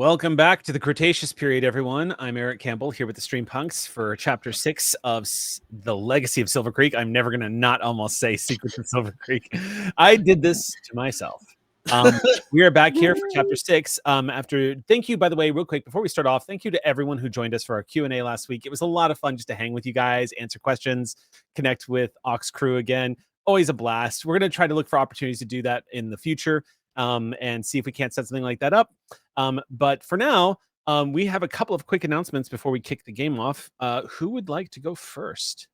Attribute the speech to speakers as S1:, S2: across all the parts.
S1: Welcome back to the Cretaceous period, everyone. I'm Eric Campbell here with the Stream Punks for Chapter 6 of The Legacy of Silvercreek. I'm never going to not almost say Secrets of Silvercreek. I did this to myself. We are back here for Chapter 6. Thank you, by the way, real quick, before we start off, thank you to everyone who joined us for our Q&A last week. It was a lot of fun just to hang with you guys, answer questions, connect with Ox Crew again. Always a blast. We're going to try to look for opportunities to do that in the future. And see if we can't set something like that up. But for now, we have a couple of quick announcements before we kick the game off. Who would like to go first?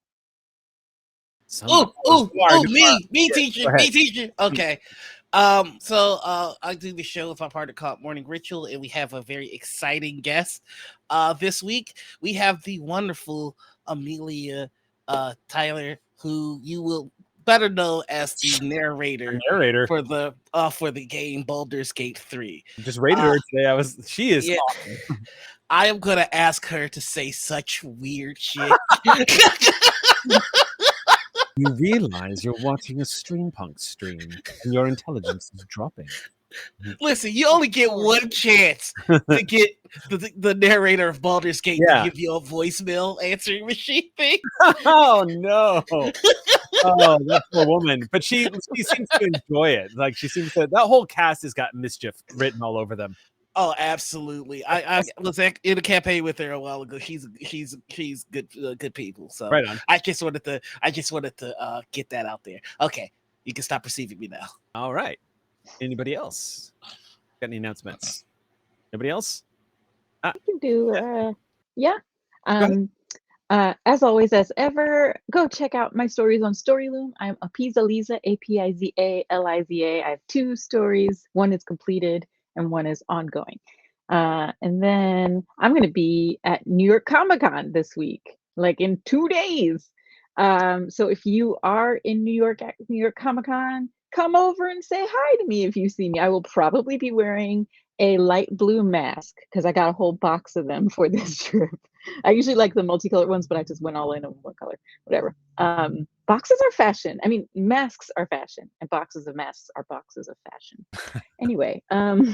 S2: Me, teacher. Okay. So I do the show with my partner called Morning Ritual, and we have a very exciting guest. This week we have the wonderful Amelia Tyler, who you will better know as the narrator for the game Baldur's Gate 3.
S1: Just rated her today. She is awesome.
S2: I am gonna ask her to say such weird shit.
S1: You realize you're watching a Stream Punk stream and your intelligence is dropping.
S2: Listen, you only get one chance to get the narrator of Baldur's Gate to give you a voicemail answering machine thing.
S1: Oh no! Oh, that poor woman. But she seems to enjoy it. Like she seems to. That whole cast has got mischief written all over them.
S2: Oh, absolutely. I was in a campaign with her a while ago. She's good people. So
S1: right on.
S2: I just wanted to get that out there. Okay, you can stop receiving me now.
S1: All right. Anybody else got any announcements? Anybody else?
S3: I can do as always, as ever, go check out my stories on Storyloom. I'm Apizaliza, Apizaliza. I have 2 stories. One is completed and one is ongoing. And then I'm going to be at New York Comic-Con this week, like in 2 days. So if you are in New York at New York Comic-Con, come over and say hi to me if you see me. I will probably be wearing a light blue mask because I got a whole box of them for this trip. I usually like the multicolored ones, but I just went all in on one color, whatever. Boxes are fashion. I mean, masks are fashion, and boxes of masks are boxes of fashion. Anyway, say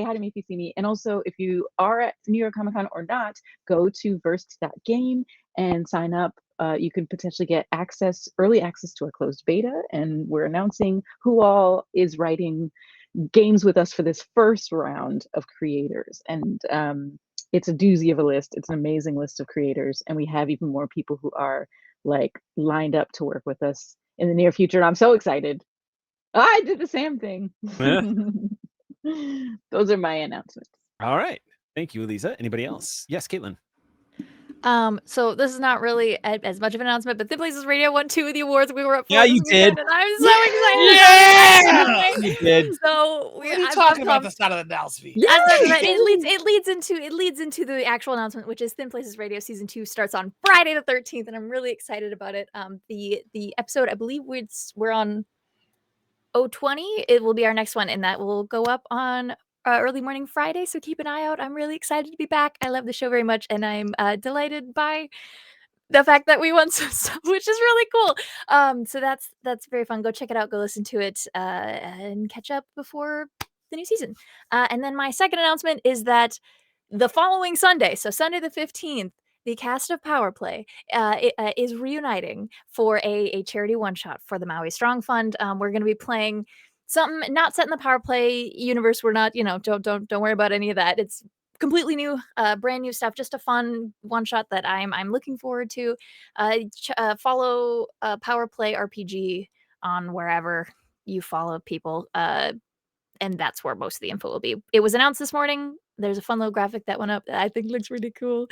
S3: hi to me if you see me. And also, if you are at New York Comic-Con or not, go to versed.game and sign up. You can potentially get early access to our closed beta, and we're announcing who all is writing games with us for this first round of creators. And it's a doozy of a list. It's an amazing list of creators, and we have even more people who are like lined up to work with us in the near future. And I'm so excited. I did the same thing. Yeah. Those are my announcements.
S1: All right. Thank you, Elisa. Anybody else? Yes, Caitlin.
S4: So this is not really as much of an announcement, but Thin Places Radio won 2 of the awards we were up for.
S1: Yeah, you did.
S4: And I'm so excited.
S2: Yeah,
S1: you did.
S4: So
S2: what are you talking about? That's not an announcement.
S4: Yeah. It leads into the actual announcement, which is Thin Places Radio Season 2 starts on Friday the 13th, and I'm really excited about it. The episode, I believe we're on 020. It will be our next one, and that will go up on early morning Friday, so keep an eye out. I'm really excited to be back. I love the show very much, and I'm delighted by the fact that we won some stuff, which is really cool. So that's very fun. Go check it out. Go listen to it and catch up before the new season. And then my second announcement is that the following Sunday, so Sunday the 15th, the cast of Power Play is reuniting for a charity one-shot for the Maui Strong Fund. We're going to be playing something not set in the Power Play universe. We're not, don't worry about any of that. It's completely new, brand new stuff. Just a fun one shot that I'm looking forward to. Follow Power Play RPG on wherever you follow people, and that's where most of the info will be. It was announced this morning. There's a fun little graphic that went up that I think looks really cool.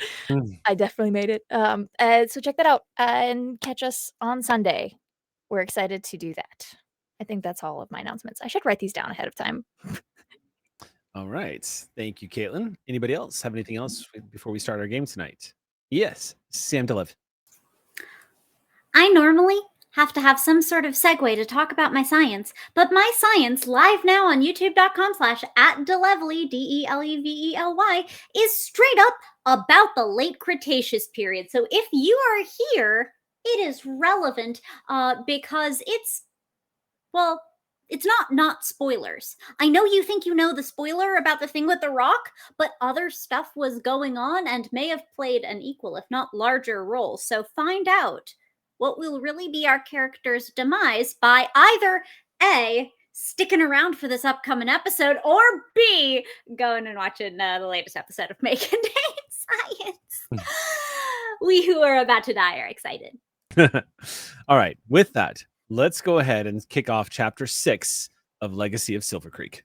S4: I definitely made it. So check that out and catch us on Sunday. We're excited to do that. I think that's all of my announcements. I should write these down ahead of time.
S1: All right. Thank you, Caitlin. Anybody else have anything else before we start our game tonight? Yes, Sam Delev.
S5: I normally have to have some sort of segue to talk about my science, but my science live now on youtube.com/@Delevely, DELEVELY, is straight up about the late Cretaceous period. So if you are here, it is relevant because it's, well, it's not spoilers. I know you think you know the spoiler about the thing with the rock, but other stuff was going on and may have played an equal, if not larger, role. So find out what will really be our character's demise by either A, sticking around for this upcoming episode, or B, going and watching the latest episode of May Contain Science. We who are about to die are excited.
S1: All right. With that, let's go ahead and kick off Chapter 6 of Legacy of Silvercreek.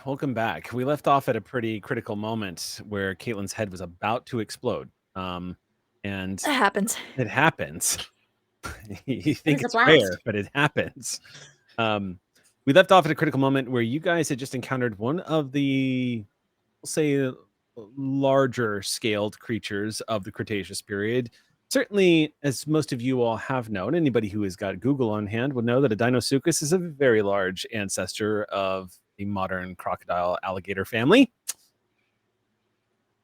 S1: Welcome back. We left off at a pretty critical moment where Caitlin's head was about to explode. And
S4: It happens.
S1: it happens. You think
S5: a
S1: it's
S5: blast.
S1: rare, but it happens. We left off at a critical moment where you guys had just encountered one of the, we'll say, larger scaled creatures of the Cretaceous period. Certainly, as most of you all have known, anybody who has got Google on hand would know that a Deinosuchus is a very large ancestor of the modern crocodile alligator family.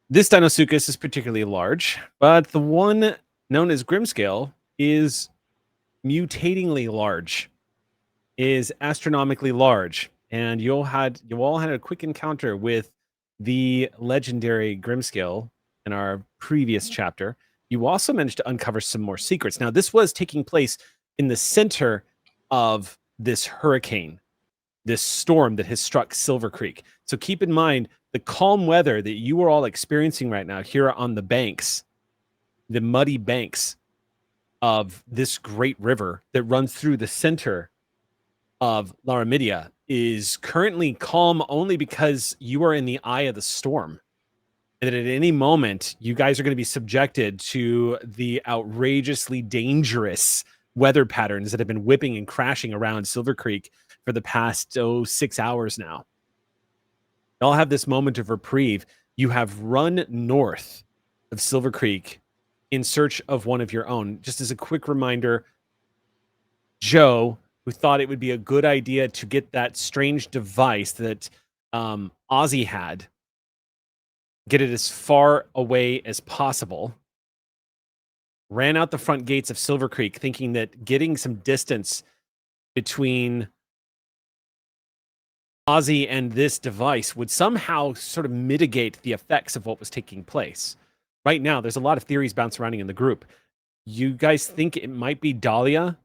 S1: This Deinosuchus is particularly large, but the one known as Grimscale is mutatingly large, is astronomically large, and you all had a quick encounter with the legendary Grimscale in our previous chapter. You also managed to uncover some more secrets. Now, this was taking place in the center of this hurricane, this storm that has struck Silvercreek. So keep in mind the calm weather that you are all experiencing right now here on the banks, the muddy banks of this great river that runs through the center of Laramidia, is currently calm only because you are in the eye of the storm. And that at any moment, you guys are going to be subjected to the outrageously dangerous weather patterns that have been whipping and crashing around Silvercreek for the past 6 hours now. Y'all have this moment of reprieve. You have run north of Silvercreek in search of one of your own. Just as a quick reminder, Joe, who thought it would be a good idea to get that strange device that Ozzy had, get it as far away as possible, ran out the front gates of Silvercreek thinking that getting some distance between Ozzy and this device would somehow sort of mitigate the effects of what was taking place. Right now, there's a lot of theories bouncing around in the group. You guys think it might be Dahlia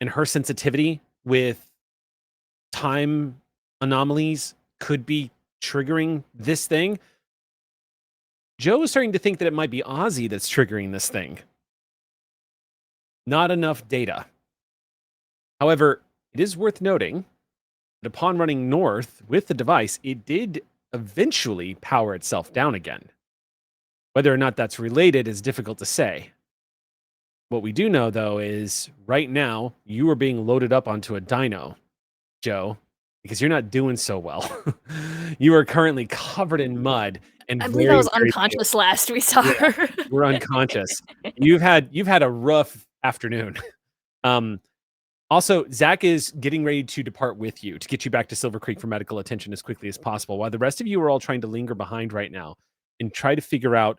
S1: and her sensitivity with time anomalies could be triggering this thing? Joe is starting to think that it might be Ozzy that's triggering this thing. Not enough data. However, it is worth noting that upon running north with the device, it did eventually power itself down again. Whether or not that's related is difficult to say. What we do know, though, is right now you are being loaded up onto a dino, Joe, because you're not doing so well. You are currently covered in mud. And
S4: I believe I was unconscious last we saw her.
S1: We're unconscious. You've had a rough afternoon. Also, Zach is getting ready to depart with you to get you back to Silvercreek for medical attention as quickly as possible, while the rest of you are all trying to linger behind right now and try to figure out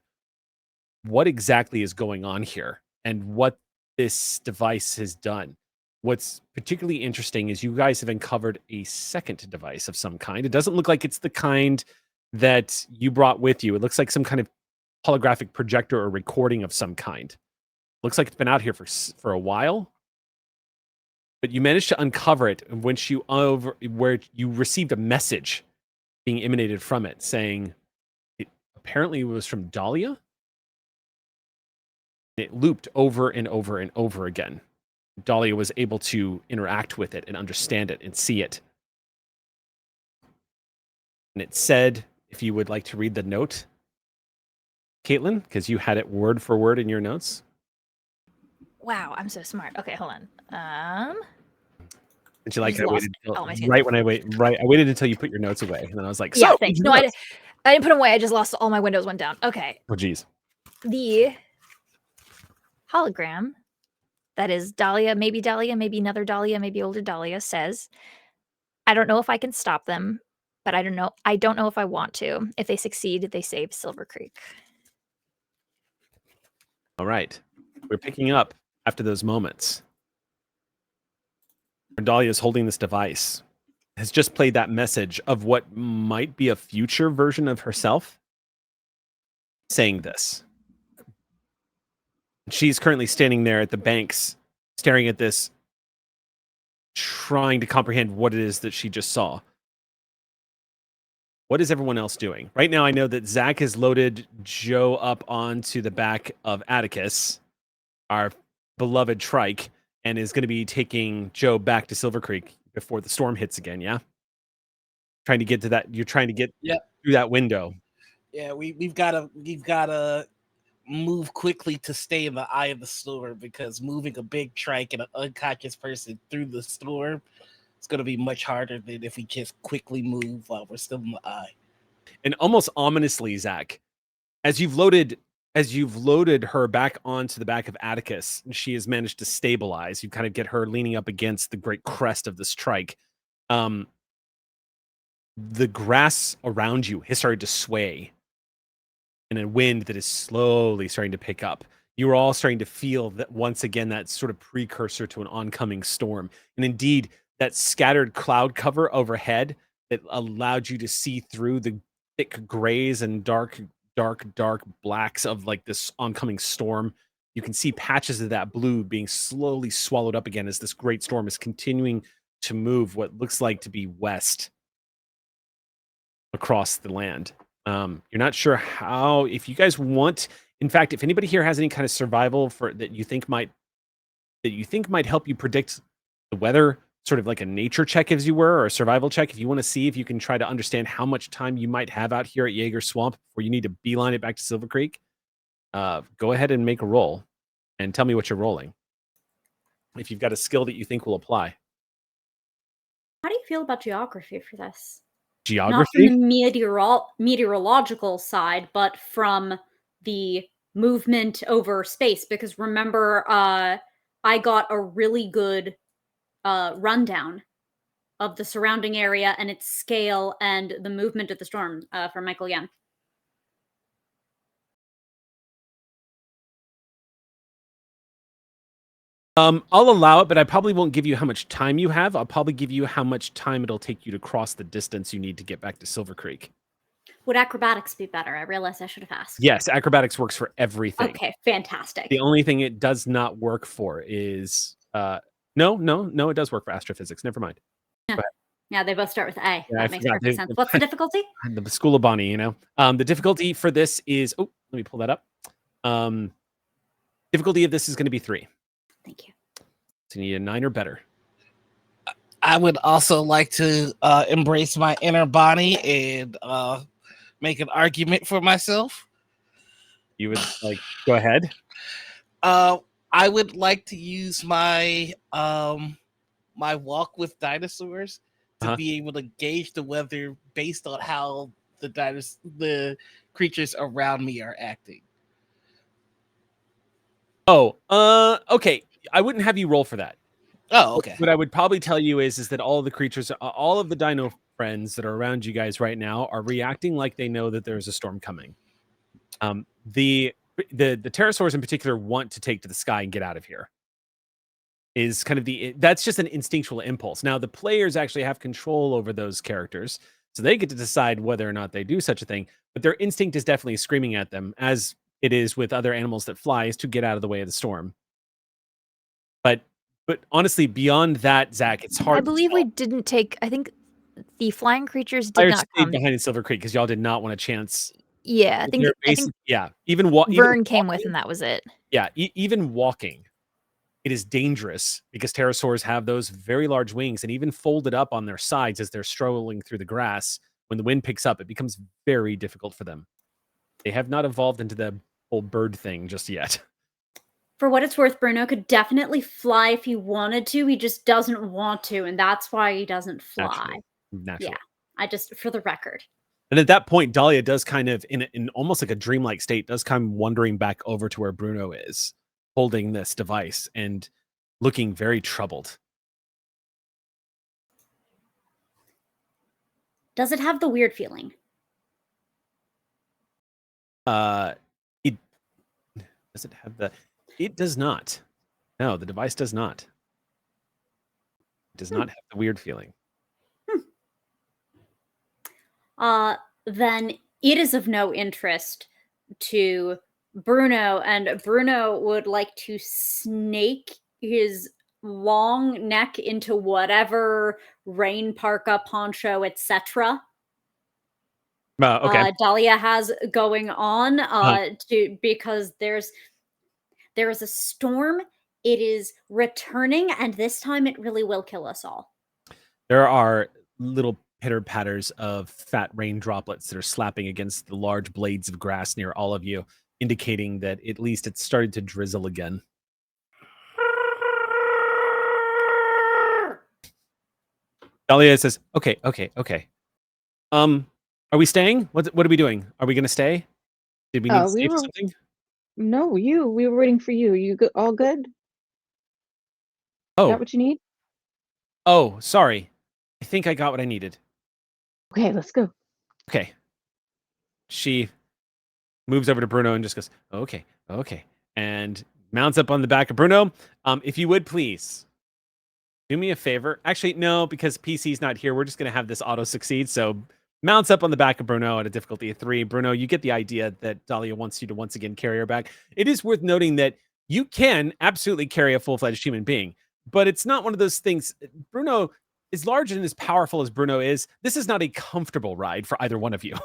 S1: what exactly is going on here and what this device has done. What's particularly interesting is you guys have uncovered a second device of some kind. It doesn't look like it's the kind that you brought with you. It looks like some kind of holographic projector or recording of some kind. Looks like it's been out here for a while. But you managed to uncover it where you received a message being emanated from it saying it apparently was from Dahlia. It looped over and over and over again. Dahlia was able to interact with it and understand it and see it. And it said, if you would like to read the note, Caitlin, because you had it word for word in your notes.
S4: Wow, I'm so smart. Okay, hold on.
S1: Did you like
S4: just
S1: I waited
S4: lost all my skills.
S1: I waited until you put your notes away, and then I was like,
S4: Yeah,
S1: so
S4: thanks. No, I didn't put them away. I just lost all my windows went down. Okay.
S1: Oh, geez.
S4: The hologram that is Dahlia, maybe another Dahlia, maybe older Dahlia says, I don't know if I can stop them, but I don't know if I want to. If they succeed, they save Silvercreek.
S1: All right. We're picking up after those moments. Dahlia is holding this device, has just played that message of what might be a future version of herself saying this. She's currently standing there at the banks, staring at this, trying to comprehend what it is that she just saw. What is everyone else doing? Right now, I know that Zach has loaded Joe up onto the back of Atticus, our beloved trike, and is going to be taking Joe back to Silvercreek before the storm hits again, yeah? Trying to get to that. You're trying to get through that window.
S2: Yeah, we've gotta move quickly to stay in the eye of the storm, because moving a big trike and an unconscious person through the storm is going to be much harder than if we just quickly move while we're still in the eye.
S1: And almost ominously, Zach, as you've loaded her back onto the back of Atticus, she has managed to stabilize. You kind of get her leaning up against the great crest of this trike. The grass around you has started to sway in a wind that is slowly starting to pick up. You are all starting to feel that once again, that sort of precursor to an oncoming storm. And indeed, that scattered cloud cover overhead that allowed you to see through the thick grays and dark blacks of like this oncoming storm. You can see patches of that blue being slowly swallowed up again as this great storm is continuing to move what looks like to be west across the land. You're not sure how, if you guys want, in fact, if anybody here has any kind of survival that you think might help you predict the weather, sort of like a nature check as you were, or a survival check, if you want to see if you can try to understand how much time you might have out here at Jaeger Swamp before you need to beeline it back to Silvercreek, go ahead and make a roll and tell me what you're rolling. If you've got a skill that you think will apply.
S5: How do you feel about geography for this?
S1: Geography?
S5: Not from the meteorological side, but from the movement over space. Because remember, I got a really good rundown of the surrounding area and its scale and the movement of the storm from Michael Young.
S1: I'll allow it, but I probably won't give you how much time you have. I'll probably give you how much time it'll take you to cross the distance you need to get back to Silvercreek.
S5: Would acrobatics be better? I realized I should have asked.
S1: Yes, acrobatics works for everything.
S5: Okay, fantastic.
S1: The only thing it does not work for is no, it does work for astrophysics. Never mind.
S5: Yeah, they both start with A.
S1: Yeah,
S5: that makes perfect sense. What's the difficulty?
S1: The School of Bonnie, the difficulty for this is, let me pull that up. Difficulty of this is going to be 3.
S5: Thank you.
S1: So you need a 9 or better.
S2: I would also like to embrace my inner Bonnie and make an argument for myself.
S1: You would go ahead.
S2: I would like to use my my walk with dinosaurs to be able to gauge the weather based on how the creatures around me are acting.
S1: Okay. I wouldn't have you roll for that.
S2: Oh, okay.
S1: What I would probably tell you is that all of the creatures, all of the dino friends that are around you guys right now are reacting like they know that there's a storm coming. The pterosaurs in particular want to take to the sky and get out of here. Is kind of that's just an instinctual impulse. Now the players actually have control over those characters, so they get to decide whether or not they do such a thing. But their instinct is definitely screaming at them, as it is with other animals that fly, is to get out of the way of the storm. But honestly, beyond that, Zach, it's hard.
S4: I believe we didn't take. I think the flying creatures did
S1: Fire
S4: not
S1: stayed
S4: come.
S1: behind in Silvercreek because y'all did not want a chance.
S4: Yeah, I think
S1: yeah. Even
S4: Vern came with, and that was it.
S1: Yeah, even walking, it is dangerous because pterosaurs have those very large wings, and even folded up on their sides as they're strolling through the grass. When the wind picks up, it becomes very difficult for them. They have not evolved into the whole bird thing just yet.
S5: For what it's worth, Bruno could definitely fly if he wanted to. He just doesn't want to, and that's why he doesn't fly.
S1: Naturally.
S5: Yeah, I just, for the record.
S1: And at that point, Dahlia does kind of, in almost like a dreamlike state, does come wandering back over to where Bruno is, holding this device and looking very troubled.
S5: Does it have the weird feeling?
S1: It does it have the? It does not. No, the device does not. It does not have the weird feeling.
S5: Then it is of no interest to Bruno, and Bruno would like to snake his long neck into whatever rain parka, poncho, etc.
S1: Okay.
S5: Dahlia has going on because there is a storm. It is returning, and this time it really will kill us all.
S1: There are little pitter patters of fat rain droplets that are slapping against the large blades of grass near all of you, indicating that at least it's started to drizzle again. Dahlia says, okay. Are we staying? What are we doing? Are we going to stay? Did we need to stay for something?
S3: No, we were waiting for you. You all good?
S1: Oh.
S3: Got what you need?
S1: Oh, sorry. I think I got what I needed.
S3: Okay, let's go.
S1: Okay. She moves over to Bruno and just goes, okay. And mounts up on the back of Bruno. If you would please do me a favor. Actually, no, because PC's not here. We're just going to have this auto succeed. So mounts up on the back of Bruno at a difficulty of 3. Bruno, you get the idea that Dahlia wants you to once again carry her back. It is worth noting that you can absolutely carry a full-fledged human being, but it's not one of those things. Bruno, as large and as powerful as Bruno is, this is not a comfortable ride for either one of you.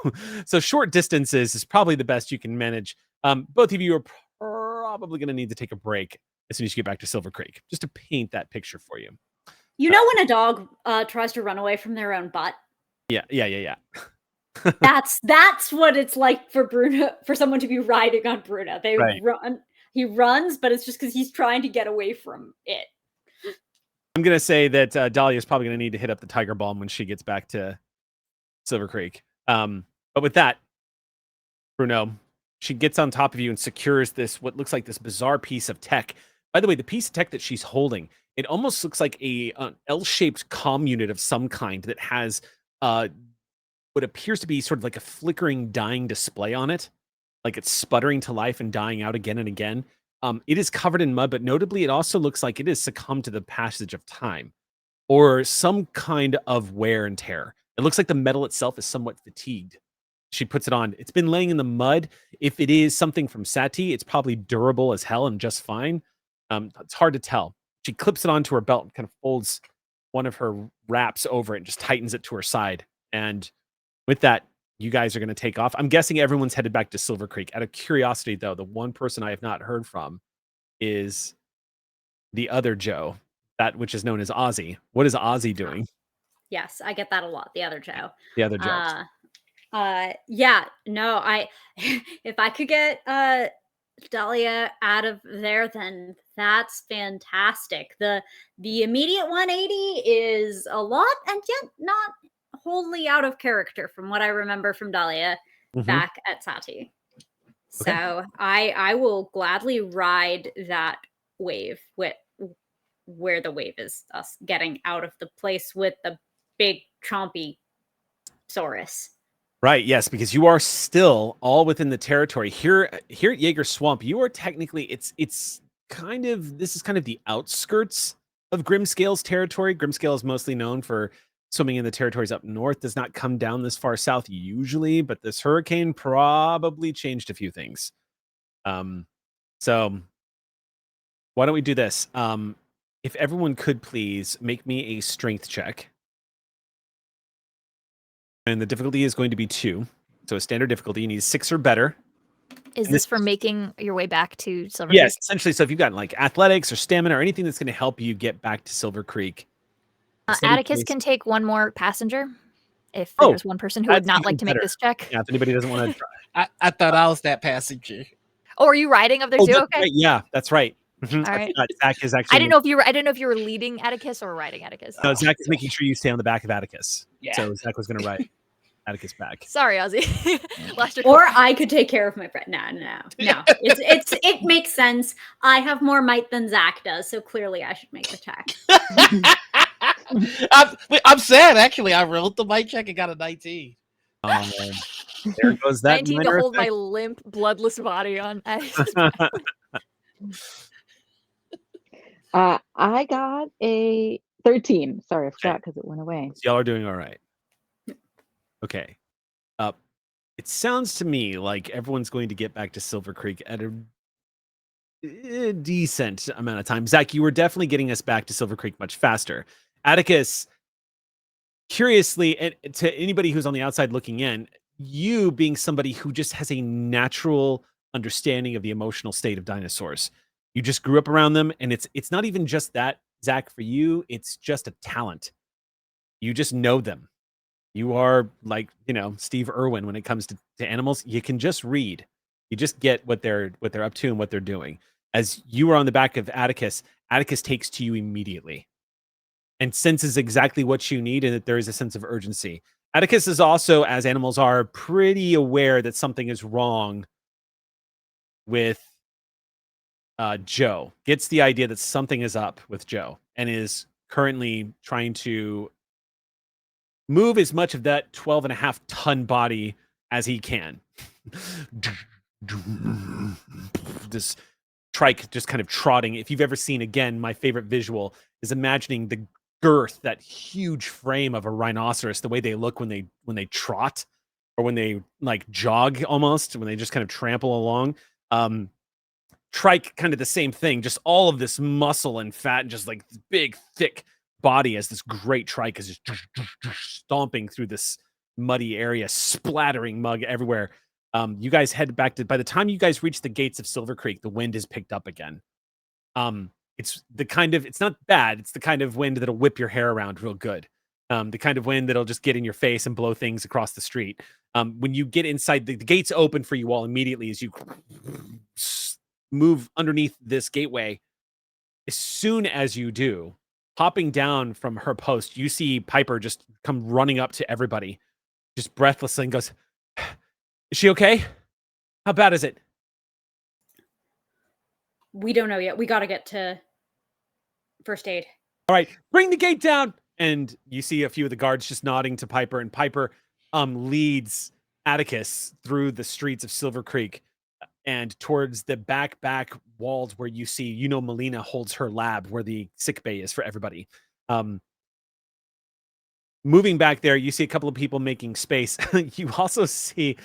S1: So short distances is probably the best you can manage. Both of you are probably going to need to take a break as soon as you get back to Silvercreek, just to paint that picture for you.
S5: You know when a dog tries to run away from their own butt?
S1: Yeah.
S5: That's what it's like for Bruno, for someone to be riding on Bruno. Run. He runs, but it's just because he's trying to get away from it.
S1: I'm going to say that Dahlia is probably going to need to hit up the Tiger Balm when she gets back to Silvercreek. But with that, Bruno, she gets on top of you and secures this, what looks like this bizarre piece of tech. By the way, the piece of tech that she's holding, it almost looks like an L-shaped comm unit of some kind that has what appears to be sort of like a flickering, dying display on it. Like it's sputtering to life and dying out again and again. It is covered in mud, but notably, it also looks like it has succumbed to the passage of time or some kind of wear and tear. It looks like the metal itself is somewhat fatigued. She puts it on. It's been laying in the mud. If it is something from Sati, it's probably durable as hell and just fine. It's hard to tell. She clips it onto her belt and kind of folds one of her wraps over it and just tightens it to her side. And with that, you guys are going to take off. I'm guessing everyone's headed back to Silvercreek. Out of curiosity, though, the one person I have not heard from is the other Joe, that which is known as Ozzy. What is Ozzy doing?
S5: Yes, I get that a lot. The other Joe.
S1: The other Joe.
S5: Yeah, no, if I could get Dahlia out of there, then that's fantastic. The immediate 180 is a lot, and yet not wholly out of character from what I remember from Dahlia back at Sati.
S1: Okay.
S5: So I will gladly ride that wave where the wave is us getting out of the place with the big chompy saurus.
S1: Right, yes, because you are still all within the territory. Here at Jaeger Swamp, you are technically it's kind of this is kind of the outskirts of Grimscale's territory. Grimscale is mostly known for swimming in the territories up north, does not come down this far south usually, but this hurricane probably changed a few things. So why don't we do this? If everyone could please make me a strength check. And the difficulty is going to be 2. So a standard difficulty, you need 6 or better.
S4: Is
S1: And
S4: this for making your way back to Silvercreek?
S1: Yes, essentially. So if you've got like athletics or stamina or anything that's going to help you get back to Silvercreek.
S4: Atticus can take one more passenger if there's one person who would not like to make this check.
S1: Yeah, if anybody doesn't want to try.
S2: I thought I was that passenger.
S4: Oh, are you riding up there too?
S1: That's
S4: Okay.
S1: right. Yeah, that's right.
S4: All right.
S1: Zach is actually.
S4: I didn't know if you were leading Atticus or riding Atticus.
S1: No, Zach is making sure you stay on the back of Atticus.
S2: Yeah.
S1: So Zach was going to ride Atticus back.
S4: Sorry, Ozzy.
S5: Or I could take care of my friend. No. It makes sense. I have more might than Zach does, so clearly I should make the check.
S2: I'm sad, actually. I rolled the mic check and got a 19.
S1: There goes that
S4: 19 to hold my limp, bloodless body on Atticus.
S3: I got a 13. Sorry, I forgot because it went away.
S1: So y'all are doing all right. Okay. It sounds to me like everyone's going to get back to Silvercreek at a decent amount of time. Zach, you were definitely getting us back to Silvercreek much faster. Atticus, curiously, and to anybody who's on the outside looking in, you being somebody who just has a natural understanding of the emotional state of dinosaurs. You just grew up around them, and it's not even just that, Zach, for you, it's just a talent. You just know them. You are like, Steve Irwin when it comes to animals. You can just read. You just get what they're up to and what they're doing. As you are on the back of Atticus, Atticus takes to you immediately and senses exactly what you need and that there is a sense of urgency. Atticus is also, as animals are, pretty aware that something is wrong with Joe. Gets the idea that something is up with Joe and is currently trying to move as much of that 12.5-ton body as he can. This trike just kind of trotting. If you've ever seen, again, my favorite visual is imagining the girth, that huge frame of a rhinoceros, the way they look when they trot or when they like jog, almost when they just kind of trample along. Trike, kind of the same thing, just all of this muscle and fat and just like big, thick body as this great trike is just stomping through this muddy area, splattering mud everywhere. You guys head back to, by the time you guys reach the gates of Silvercreek, the wind is picked up again. It's not bad. It's the kind of wind that'll whip your hair around real good. The kind of wind that'll just get in your face and blow things across the street. When you get inside, the gates open for you all immediately as you move underneath this gateway. As soon as you do, hopping down from her post, you see Piper just come running up to everybody, just breathlessly, and goes, "Is she okay? How bad is it?"
S5: We don't know yet. We got to get to first aid.
S1: All right, bring the gate down. And you see a few of the guards just nodding to Piper, and Piper leads Atticus through the streets of Silvercreek and towards the back walls where you see, Melina holds her lab where the sick bay is for everybody. Moving back there, you see a couple of people making space. You also see,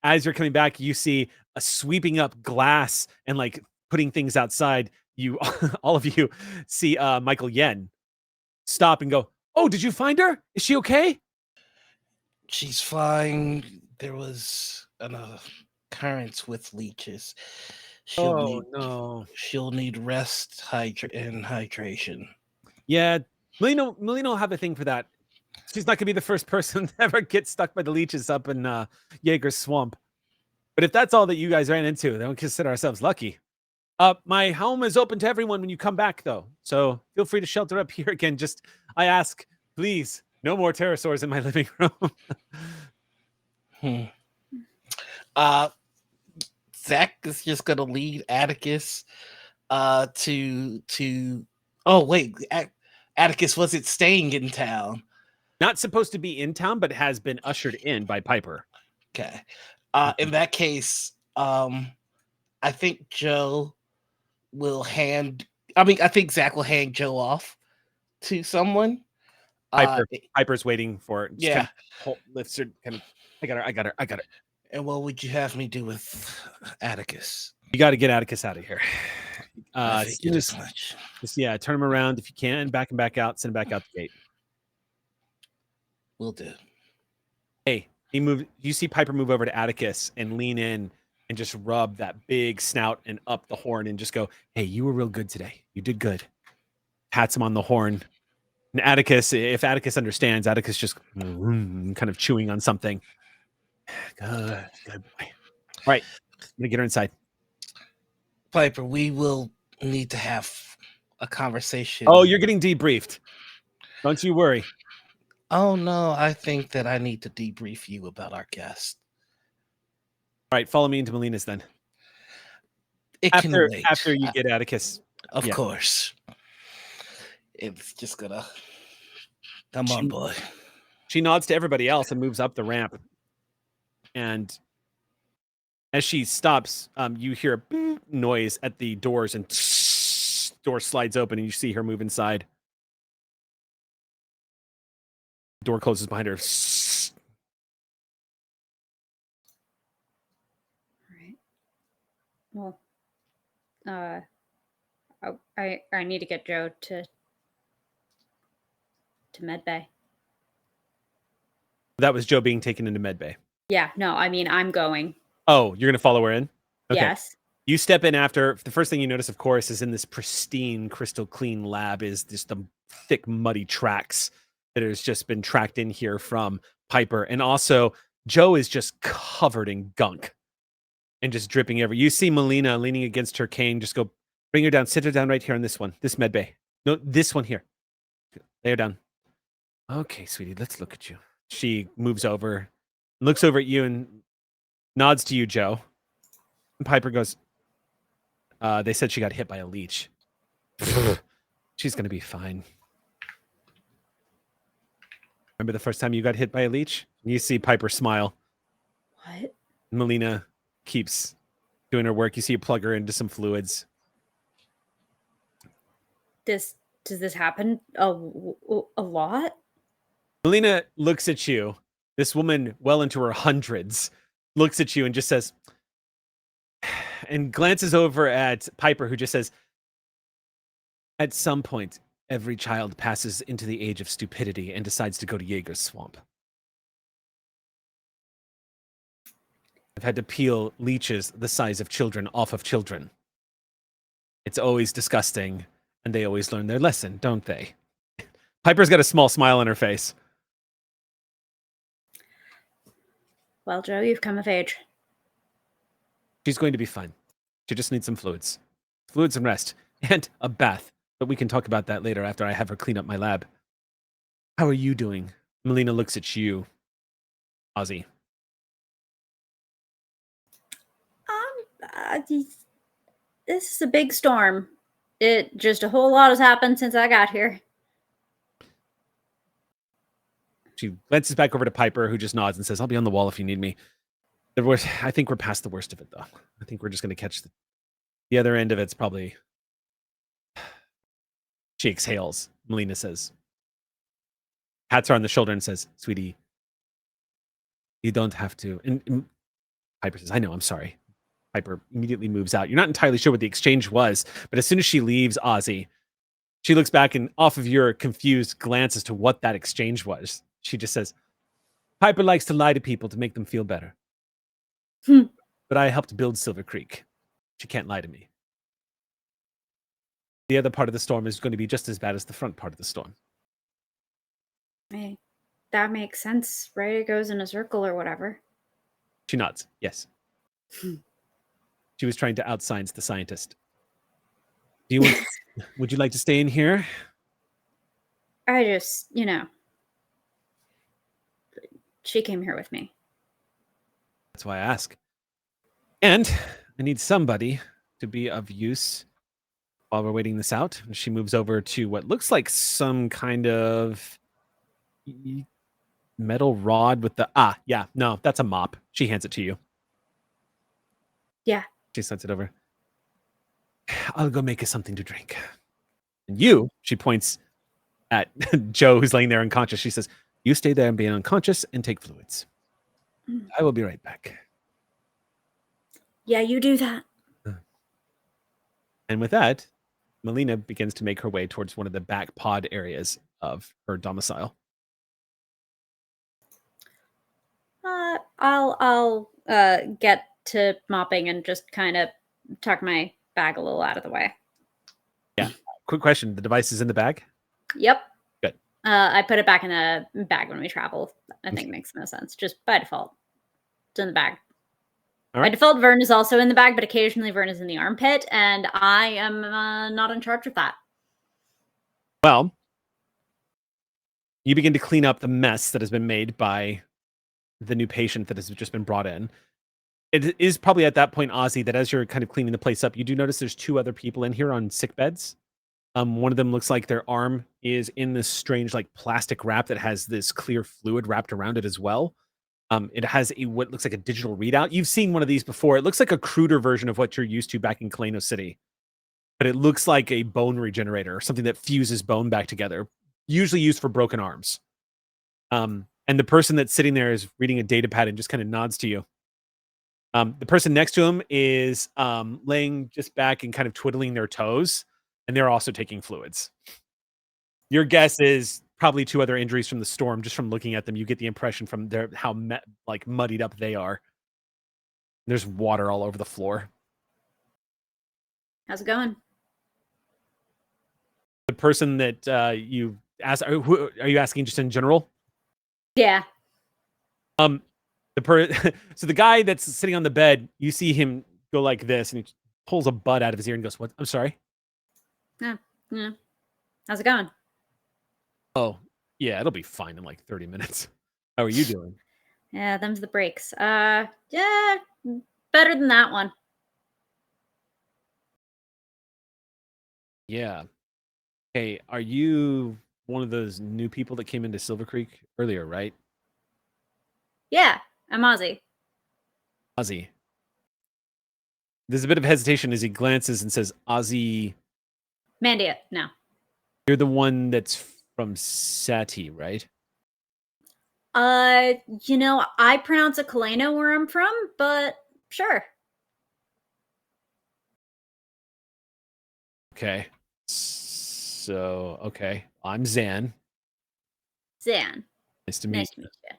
S1: as you're coming back, you see a sweeping up glass and like putting things outside. You, all of you, see Michael Yen stop and go, "Oh, did you find her? Is she okay?"
S2: She's fine. There was an occurrence with leeches.
S1: No.
S2: She'll need rest, and hydration.
S1: Yeah, Melina will have a thing for that. She's not gonna be the first person to ever get stuck by the leeches up in Jaeger's swamp. But if that's all that you guys ran into, then we consider ourselves lucky. My home is open to everyone when you come back, though. So feel free to shelter up here again. Just, I ask, please, no more pterosaurs in my living room.
S2: Zach is just gonna lead Atticus to. Oh wait, Atticus wasn't staying in town.
S1: Not supposed to be in town, but has been ushered in by Piper.
S2: Okay. In that case, I think Joe will I think Zach will hand Joe off to someone.
S1: Piper's waiting for it.
S2: Yeah.
S1: Lifts her, kind of, I got her.
S2: And what would you have me do with Atticus?
S1: You got to get Atticus out of here.
S2: I figured as much.
S1: Just, turn him around if you can, back him back out, send him back out the gate.
S2: Will do.
S1: Hey, you see Piper move over to Atticus and lean in and just rub that big snout and up the horn and just go, hey, you were real good today. You did good. Pats him on the horn. And Atticus, if Atticus understands, Atticus just kind of chewing on something. Good boy. All right, I'm going to get her inside.
S2: Piper, we will need to have a conversation.
S1: Oh, you're getting debriefed. Don't you worry.
S2: Oh, no, I think that I need to debrief you about our guest.
S1: All right, follow me into Melina's then. After you get Atticus.
S2: Of course. It's just gonna... Come on, boy.
S1: She nods to everybody else and moves up the ramp. And as she stops, you hear a boop noise at the doors and door slides open and you see her move inside. Door closes behind her.
S5: All right. Well, I need to get Joe to medbay.
S1: That was Joe being taken into medbay.
S5: Yeah, no, I mean I'm going.
S1: Oh, you're gonna follow her in? Okay.
S5: Yes.
S1: You step in after. The first thing you notice, of course, is in this pristine, crystal clean lab is just the thick, muddy tracks that has just been tracked in here from Piper. And also, Joe is just covered in gunk and just dripping everywhere. You see Melina leaning against her cane. Just go, bring her down. Sit her down right here on this one, this med bay. No, this one here. Lay her down. Okay, sweetie, let's look at you. She moves over, looks over at you and nods to you, Joe. And Piper goes, they said she got hit by a leech. She's going to be fine. Remember the first time you got hit by a leech? You see Piper smile.
S5: What?
S1: Melina keeps doing her work. You see you plug her into some fluids.
S5: Does this happen a lot?
S1: Melina looks at you. This woman, well into her hundreds, looks at you and just says, and glances over at Piper, who just says, at some point, every child passes into the age of stupidity and decides to go to Jaeger's swamp. I've had to peel leeches the size of children off of children. It's always disgusting, and they always learn their lesson, don't they? Piper's got a small smile on her face.
S5: Well, Joe, you've come of age.
S1: She's going to be fine. She just needs some fluids. Fluids and rest. And a bath. But we can talk about that later after I have her clean up my lab. How are you doing? Melina looks at you. Ozzy.
S5: This is a big storm. A whole lot has happened since I got here.
S1: She glances back over to Piper, who just nods and says, I'll be on the wall if you need me. I think we're past the worst of it, though. I think we're just going to catch the other end of it's probably... She exhales. Melina says, pats her on the shoulder and says, sweetie, you don't have to. And Piper says, I know, I'm sorry. Piper immediately moves out. You're not entirely sure what the exchange was, but as soon as she leaves Ozzy, she looks back and off of your confused glance as to what that exchange was, she just says, Piper likes to lie to people to make them feel better. But I helped build Silvercreek. She can't lie to me. The other part of the storm is going to be just as bad as the front part of the storm.
S5: Hey, that makes sense, right? It goes in a circle or whatever.
S1: She nods. Yes. She was trying to outscience the scientist. Would you like to stay in here?
S5: I just, she came here with me.
S1: That's why I ask. And I need somebody to be of use while we're waiting this out. She moves over to what looks like some kind of Metal rod with the yeah, no, that's a mop. She hands it to you.
S5: Yeah.
S1: She sends it over. I'll go make us something to drink. And you, she points at Joe, who's laying there unconscious. She says, you stay there and be unconscious and take fluids. I will be right back.
S5: Yeah, you do that.
S1: And with that, Melina begins to make her way towards one of the back pod areas of her domicile.
S5: I'll get to mopping and just kind of tuck my bag a little out of the way.
S1: Yeah. Quick question. The device is in the bag?
S5: Yep.
S1: Good.
S5: I put it back in the bag when we travel. I think makes no sense. Just by default. It's in the bag.
S1: All right.
S5: By default, Vern is also in the bag, but occasionally Vern is in the armpit, and I am not in charge of that.
S1: Well, you begin to clean up the mess that has been made by the new patient that has just been brought in. It is probably at that point, Ozzy, that as you're kind of cleaning the place up, you do notice there's 2 other people in here on sick beds. One of them looks like their arm is in this strange, like, plastic wrap that has this clear fluid wrapped around it as well. It has what looks like a digital readout. You've seen one of these before. It looks like a cruder version of what you're used to back in Kaleno City. But it looks like a bone regenerator, something that fuses bone back together, usually used for broken arms. And the person that's sitting there is reading a data pad and just kind of nods to you. The person next to him is laying just back and kind of twiddling their toes, and they're also taking fluids. Your guess is probably 2 other injuries from the storm. Just from looking at them, you get the impression from how muddied up they are. There's water all over the floor.
S5: How's it going?
S1: The person that you asked, are you asking just in general?
S5: Yeah.
S1: So the guy that's sitting on the bed, you see him go like this, and he pulls a bud out of his ear and goes, "What? I'm sorry."
S5: Yeah. How's it going?
S1: Oh, yeah, it'll be fine in like 30 minutes. How are you doing?
S5: Yeah, them's the breaks. Yeah, better than that one.
S1: Yeah. Hey, are you one of those new people that came into Silvercreek earlier, right?
S5: Yeah, I'm Ozzy.
S1: Ozzy. There's a bit of hesitation as he glances and says, Ozzy,
S5: Mandia, no.
S1: you're the one that's from Sati, right?
S5: I pronounce it Kaleno where I'm from, but sure.
S1: Okay. So, okay. I'm Zan.
S5: Zan.
S1: Nice to meet
S5: Nice to meet you.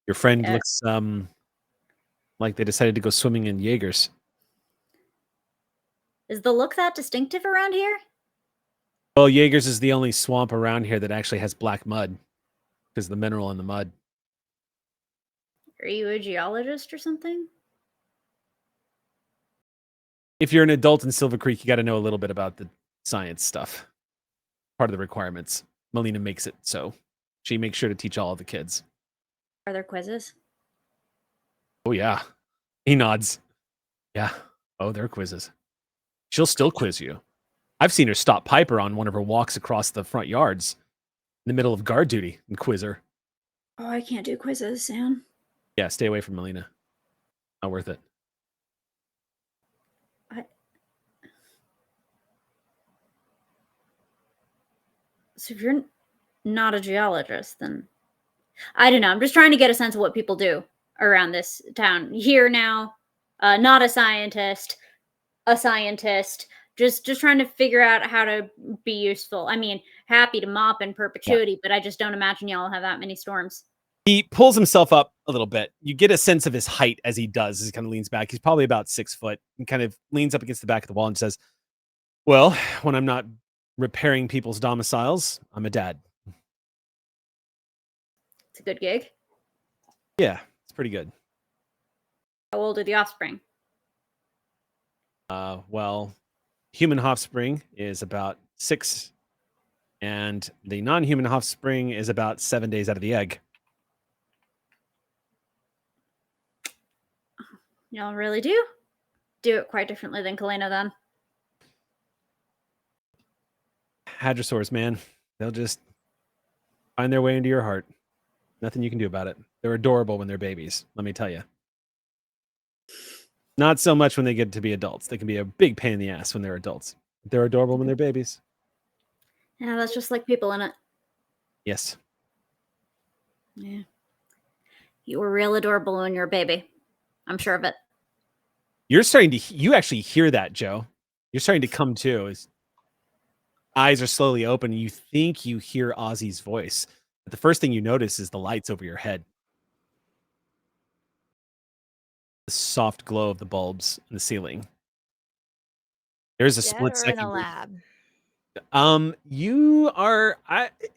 S1: Your friend looks like they decided to go swimming in Jaegers.
S5: Is the look that distinctive around here?
S1: Well, Jaegers is the only swamp around here that actually has black mud because of the mineral in the mud.
S5: Are you a geologist or something?
S1: If you're an adult in Silvercreek, you got to know a little bit about the science stuff. Part of the requirements. Melina makes it so. She makes sure to teach all of the kids.
S5: Are there quizzes?
S1: Oh, yeah. He nods. Yeah. Oh, there are quizzes. She'll still quiz you. I've seen her stop Piper on one of her walks across the front yards in the middle of guard duty and quiz her.
S5: Oh, I can't do quizzes, Sam.
S1: Yeah, stay away from Melina. Not worth it.
S5: So if you're not a geologist, then I don't know. I'm just trying to get a sense of what people do around this town. Here now, not a scientist, just trying to figure out how to be useful. I mean, happy to mop in perpetuity, but I just don't imagine y'all have that many storms.
S1: He pulls himself up a little bit. You get a sense of his height as he does, as he kind of leans back. He's probably about 6 foot and kind of leans up against the back of the wall and says, well, when I'm not repairing people's domiciles, I'm a dad.
S5: It's a good gig.
S1: Yeah, it's pretty good.
S5: How old are the offspring?
S1: Well, human offspring is about 6, and the non-human offspring is about 7 days out of the egg.
S5: Y'all really do it quite differently than Kalena, then.
S1: hadrosaurs, man. They'll just find their way into your heart. Nothing you can do about it. They're adorable when they're babies, let me tell you. Not so much when they get to be adults. They can be a big pain in the ass when they're adults. They're adorable when they're babies.
S5: Yeah, that's just like people in it.
S1: Yes.
S5: Yeah. You were real adorable when you were a baby. I'm sure of it.
S1: You actually hear that, Joe. You're starting to come to. His eyes are slowly open. And you think you hear Ozzy's voice. But the first thing you notice is the lights over your head. The soft glow of the bulbs in the ceiling. There's a split second.
S4: In a lab.
S1: You are.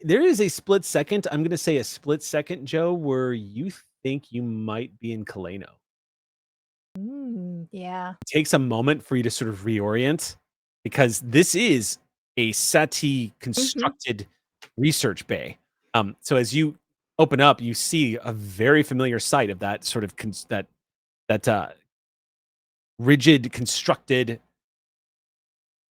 S1: There is a split second. I'm going to say a split second, Joe, where you think you might be in Kaleno.
S4: Yeah.
S1: It takes a moment for you to sort of reorient because this is a SETI constructed research bay. So as you open up, you see a very familiar sight of that sort of that rigid, constructed,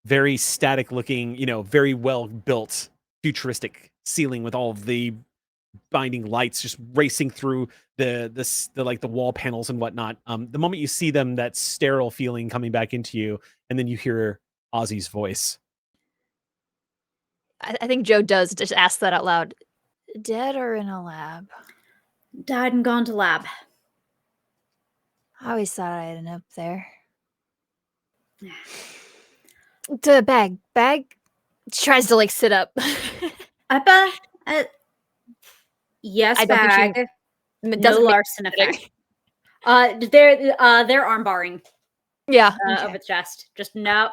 S1: very static looking, very well built, futuristic ceiling with all of the binding lights just racing through the wall panels and whatnot. The moment you see them, that sterile feeling coming back into you, and then you hear Ozzy's voice.
S4: I think Joe does just ask that out loud. Dead or in a lab?
S5: Died and gone to lab.
S4: I always thought I'd end up there. To bag. She tries to sit up.
S5: Yes,
S4: I don't think
S5: bag.
S4: It
S5: No
S4: doesn't make
S5: Larson
S4: it
S5: effect. They're arm barring
S4: Yeah.
S5: of its chest. Just no.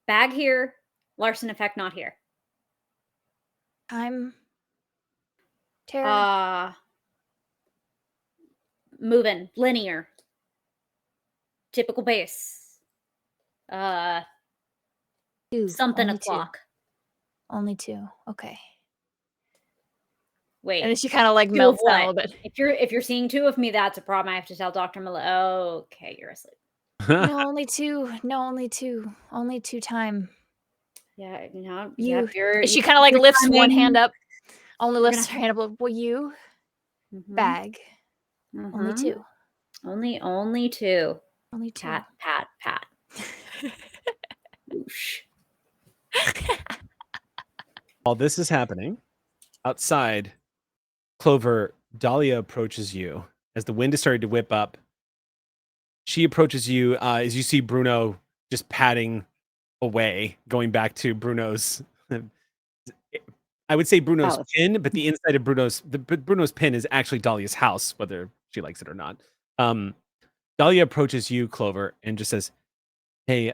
S5: Bag here. Larson effect not here.
S4: I'm Terror.
S5: Moving linear. Typical base. Something
S4: only
S5: o'clock.
S4: Only 2. Okay.
S5: Wait.
S4: And then she kind of melts down a little bit.
S5: If you're seeing 2 of me, that's a problem. I have to tell Dr. Miller. Okay, you're asleep.
S4: No, only 2. No, only 2. Only 2 time.
S5: Yeah, no.
S4: She kind of lifts one hand up. Only lifts her hand up. Well, you bag. Only 2.
S5: Only 2.
S4: Only 2.
S5: Pat. Whoosh.
S1: While this is happening, outside, Clover, Dahlia approaches you as the wind is starting to whip up. She approaches you as you see Bruno just padding away, going back to Bruno's. I would say Bruno's pin, but the inside of Bruno's pin is actually Dahlia's house, whether she likes it or not. Dahlia approaches you, Clover, and just says, "Hey,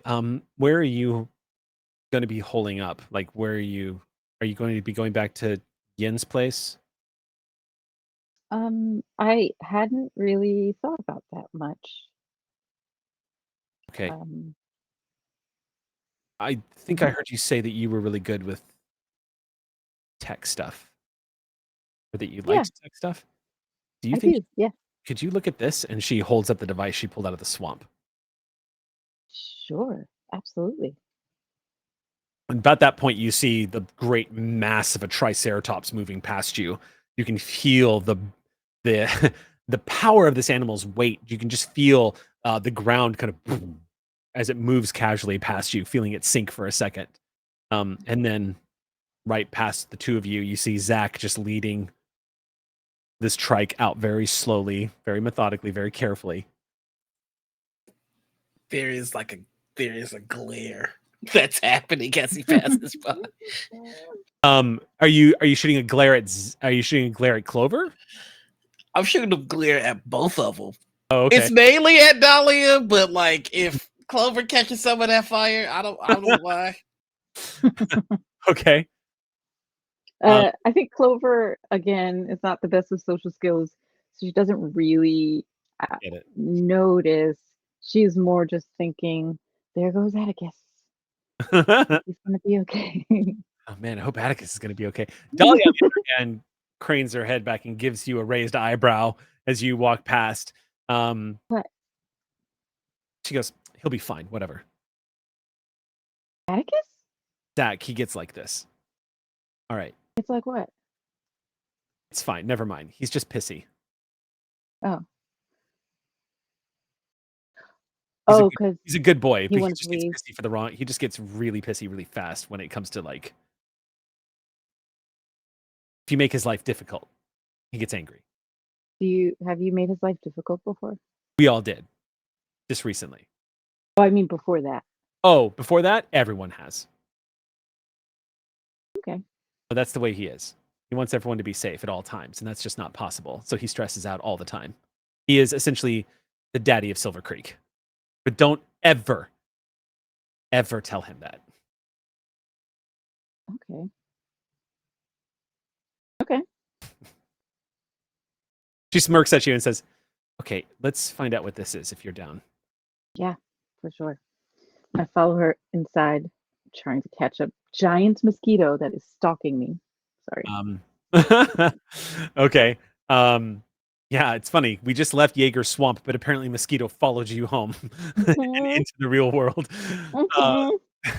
S1: where are you going to be holding up? Where are you? Are you going to be going back to Yin's place?"
S3: I hadn't really thought about that much.
S1: Okay. I think I heard you say that you were really good with tech stuff, or that you liked tech stuff. Do you think?
S3: Yeah.
S1: Could you look at this? And she holds up the device she pulled out of the swamp.
S3: Sure, absolutely.
S1: And about that point, you see the great mass of a triceratops moving past you. You can feel the power of this animal's weight. You can just feel the ground kind of boom, as it moves casually past you, feeling it sink for a second. And then right past the two of you, you see Zach just leading this trike out very slowly, very methodically, very carefully.
S2: There is a glare that's happening as he passes by.
S1: Are you shooting a glare at Clover?
S2: I'm shooting a glare at both of them.
S1: Oh, okay.
S2: It's mainly at Dahlia, but if Clover catches some of that fire, I don't know why.
S1: Okay.
S3: I think Clover, again, is not the best with social skills, so she doesn't really notice. She's more just thinking, there goes Atticus. He's going to be okay.
S1: Oh, man, I hope Atticus is going to be okay. Dahlia, on the other hand, cranes her head back and gives you a raised eyebrow as you walk past.
S3: What?
S1: She goes, he'll be fine, whatever.
S3: Atticus?
S1: Zach, he gets like this. All right.
S3: It's like what?
S1: It's fine. Never mind. He's just pissy.
S3: Oh.
S1: He's
S3: Oh, because
S1: he's a good boy,
S3: he
S1: but he
S3: wants
S1: just
S3: to
S1: gets
S3: leave.
S1: pissy for the wrong. He just gets really pissy really fast when it comes to like if you make his life difficult, he gets angry.
S3: Have you made his life difficult before?
S1: We all did, just recently.
S3: Oh, I mean before that.
S1: Oh, before that, everyone has.
S3: Okay.
S1: But that's the way he is. He wants everyone to be safe at all times, and that's just not possible. So he stresses out all the time. He is essentially the daddy of Silvercreek. But don't ever, ever tell him that.
S3: Okay. Okay.
S1: She smirks at you and says, okay, let's find out what this is if you're down.
S3: Yeah, for sure. I follow her inside, trying to catch a giant mosquito that is stalking me. Sorry.
S1: Okay. Yeah, it's funny. We just left Jaeger's swamp, but apparently mosquito followed you home and into the real world.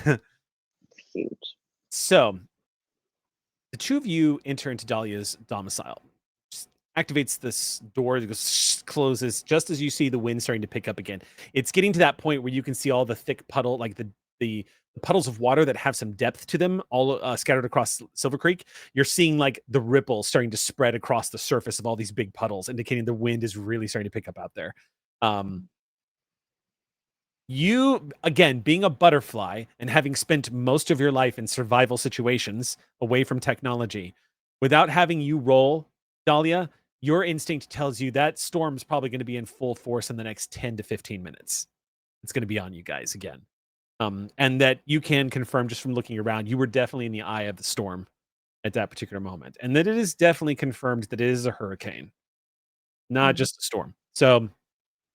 S3: It's huge.
S1: So the two of you enter into Dahlia's domicile. Just activates this door that goes closes just as you see the wind starting to pick up again. It's getting to that point where you can see all the thick puddle, like the puddles of water that have some depth to them, all scattered across Silvercreek. You're seeing like the ripples starting to spread across the surface of all these big puddles, indicating the wind is really starting to pick up out there. You, again, being a butterfly and having spent most of your life in survival situations away from technology, without having you roll, Dahlia, your instinct tells you that storm's probably going to be in full force in the next 10 to 15 minutes. It's going to be on you guys again. And that you can confirm just from looking around, you were definitely in the eye of the storm at that particular moment. And that it is definitely confirmed that it is a hurricane, not just a storm. So,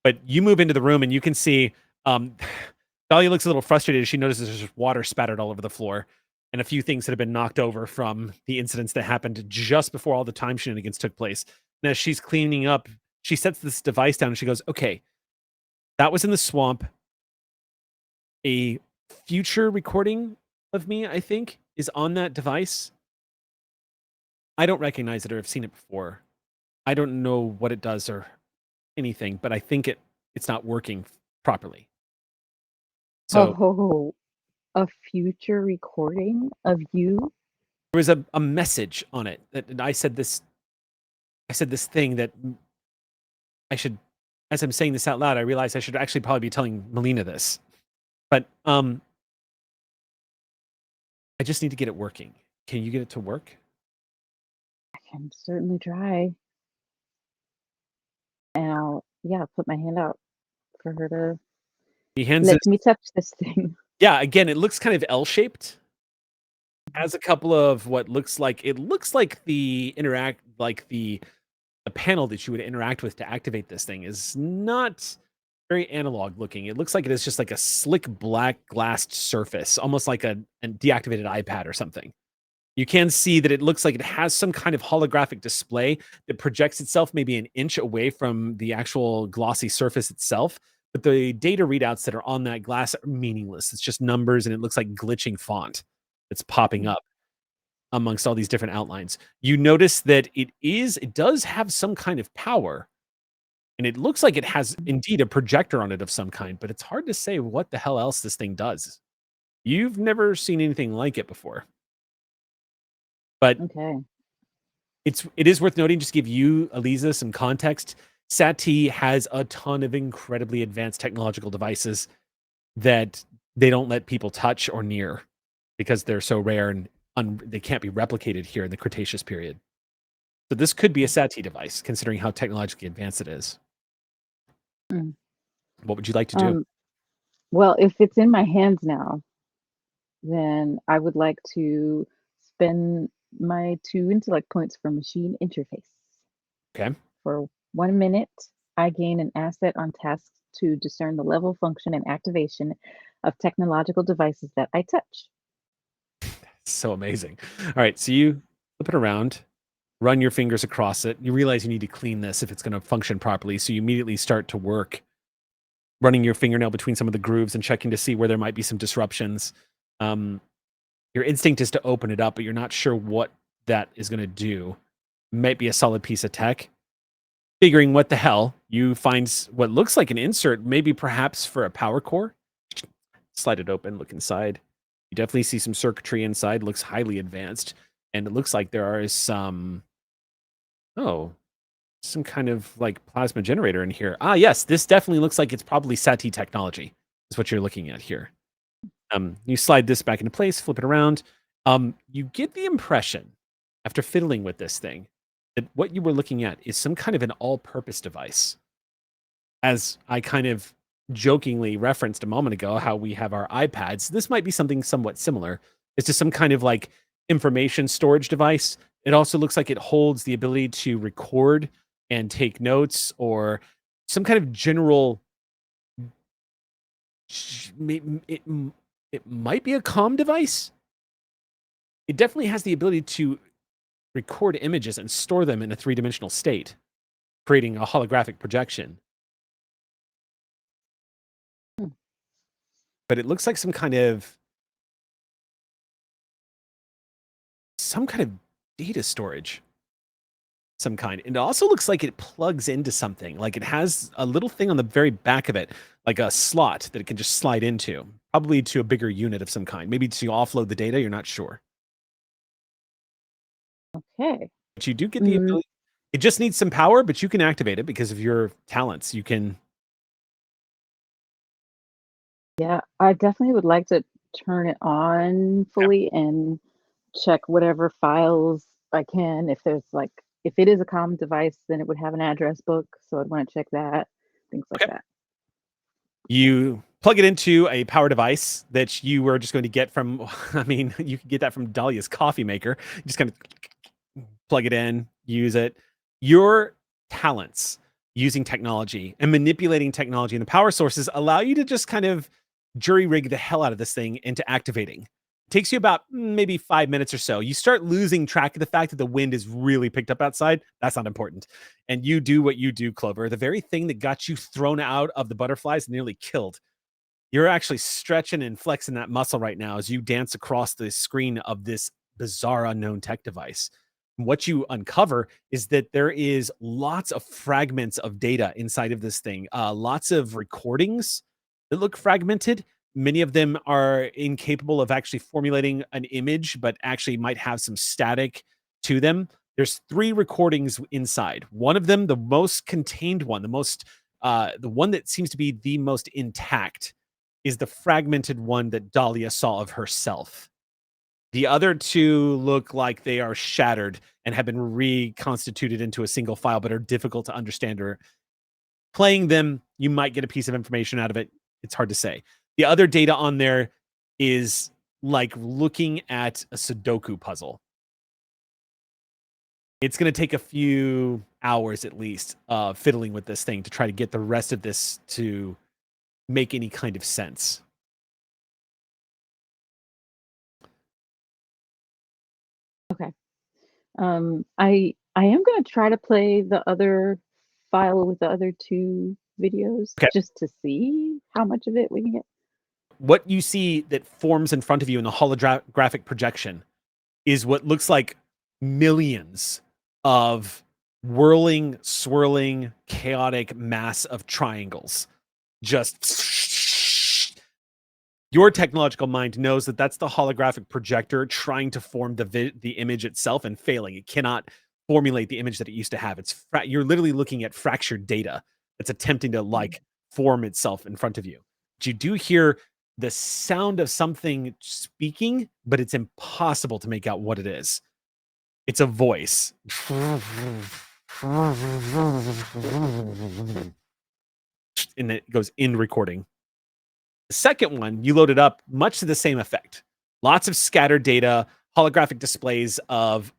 S1: but you move into the room and you can see Dahlia looks a little frustrated as she notices there's just water spattered all over the floor and a few things that have been knocked over from the incidents that happened just before all the time shenanigans took place. And as she's cleaning up, she sets this device down and she goes, okay, that was in the swamp. A future recording of me, I think, is on that device. I don't recognize it or have seen it before. I don't know what it does or anything, but I think it's not working properly. So
S3: a future recording of you?
S1: there was a message on it that I said this thing that I should, as I'm saying this out loud, I realize I should actually probably be telling Melina this. But I just need to get it working. Can you get it to work?
S3: I can certainly try. And I'll put my hand out for her to let me touch this thing.
S1: Yeah, again, it looks kind of L-shaped. Has a couple of what looks like the panel that you would interact with to activate this thing is not very analog looking. It looks like it is just like a slick black glassed surface, almost like a deactivated iPad or something. You can see that it looks like it has some kind of holographic display that projects itself maybe an inch away from the actual glossy surface itself. But the data readouts that are on that glass are meaningless. It's just numbers and it looks like glitching font that's popping up amongst all these different outlines. You notice that it does have some kind of power. And it looks like it has indeed a projector on it of some kind, but it's hard to say what the hell else this thing does. You've never seen anything like it before. But
S3: okay,
S1: it is worth noting, just to give you, Eliza, some context. Sati has a ton of incredibly advanced technological devices that they don't let people touch or near because they're so rare and they can't be replicated here in the Cretaceous period. So this could be a Sati device, considering how technologically advanced it is. What would you like to do?
S3: Well, if it's in my hands now, then I would like to spend my 2 intellect points for machine interface.
S1: Okay.
S3: For 1 minute, I gain an asset on tasks to discern the level, function, and activation of technological devices that I touch.
S1: So amazing. All right, so you flip it around, run your fingers across it. You realize you need to clean this if it's going to function properly. So you immediately start to work, running your fingernail between some of the grooves and checking to see where there might be some disruptions. Your instinct is to open it up, but you're not sure what that is going to do. Might be a solid piece of tech. Figuring what the hell, you find what looks like an insert, maybe perhaps for a power core. Slide it open, look inside. You definitely see some circuitry inside, looks highly advanced. And it looks like there are some kind of like plasma generator in here. Ah, yes, this definitely looks like it's probably SATI technology. Is what you're looking at here. You slide this back into place, flip it around. You get the impression, after fiddling with this thing, that what you were looking at is some kind of an all-purpose device. As I kind of jokingly referenced a moment ago, how we have our iPads, this might be something somewhat similar. It's just some kind of like information storage device. It also looks like it holds the ability to record and take notes, or some kind of general. It might be a comm device. It definitely has the ability to record images and store them in a three-dimensional state, creating a holographic projection. But it looks like some kind of data storage, some kind. And it also looks like it plugs into something. Like it has a little thing on the very back of it, like a slot that it can just slide into, probably to a bigger unit of some kind. Maybe to offload the data, you're not sure.
S3: Okay.
S1: But you do get the ability. It just needs some power, but you can activate it because of your talents. You can.
S3: Yeah, I definitely would like to turn it on fully and check whatever files I can. If there's like, if it is a comm device, then it would have an address book, so I'd want to check that, things like
S1: Okay.
S3: that.
S1: You plug it into a power device that you were just going to get from, I mean, you could get that from Dahlia's coffee maker. You just kind of plug it in, use it. Your talents using technology and manipulating technology and the power sources allow you to just kind of jury rig the hell out of this thing into activating. It takes you about maybe 5 minutes or so. You start losing track of the fact that the wind is really picked up outside. That's not important. And you do what you do, Clover. The very thing that got you thrown out of the butterflies and nearly killed. You're actually stretching and flexing that muscle right now as you dance across the screen of this bizarre unknown tech device. What you uncover is that there is lots of fragments of data inside of this thing, lots of recordings that look fragmented. Many of them are incapable of actually formulating an image, but actually might have some static to them. There's 3 recordings inside. One of them, the most contained one, the one that seems to be the most intact, is the fragmented one that Dahlia saw of herself. The other 2 look like they are shattered and have been reconstituted into a single file, but are difficult to understand. Or playing them, you might get a piece of information out of it. It's hard to say. The other data on there is like looking at a Sudoku puzzle. It's going to take a few hours at least fiddling with this thing to try to get the rest of this to make any kind of sense.
S3: Okay. I am going to try to play the other file with the other 2 videos just to see how much of it we can get.
S1: What you see that forms in front of you in the holographic projection is what looks like millions of whirling, swirling, chaotic mass of triangles. Just your technological mind knows that that's the holographic projector trying to form the image itself and failing. It cannot formulate the image that it used to have. You're literally looking at fractured data that's attempting to like form itself in front of you. But you do hear the sound of something speaking, but it's impossible to make out what it is. It's a voice. And it goes in recording. The second one, you load it up, much to the same effect. Lots of scattered data, holographic displays of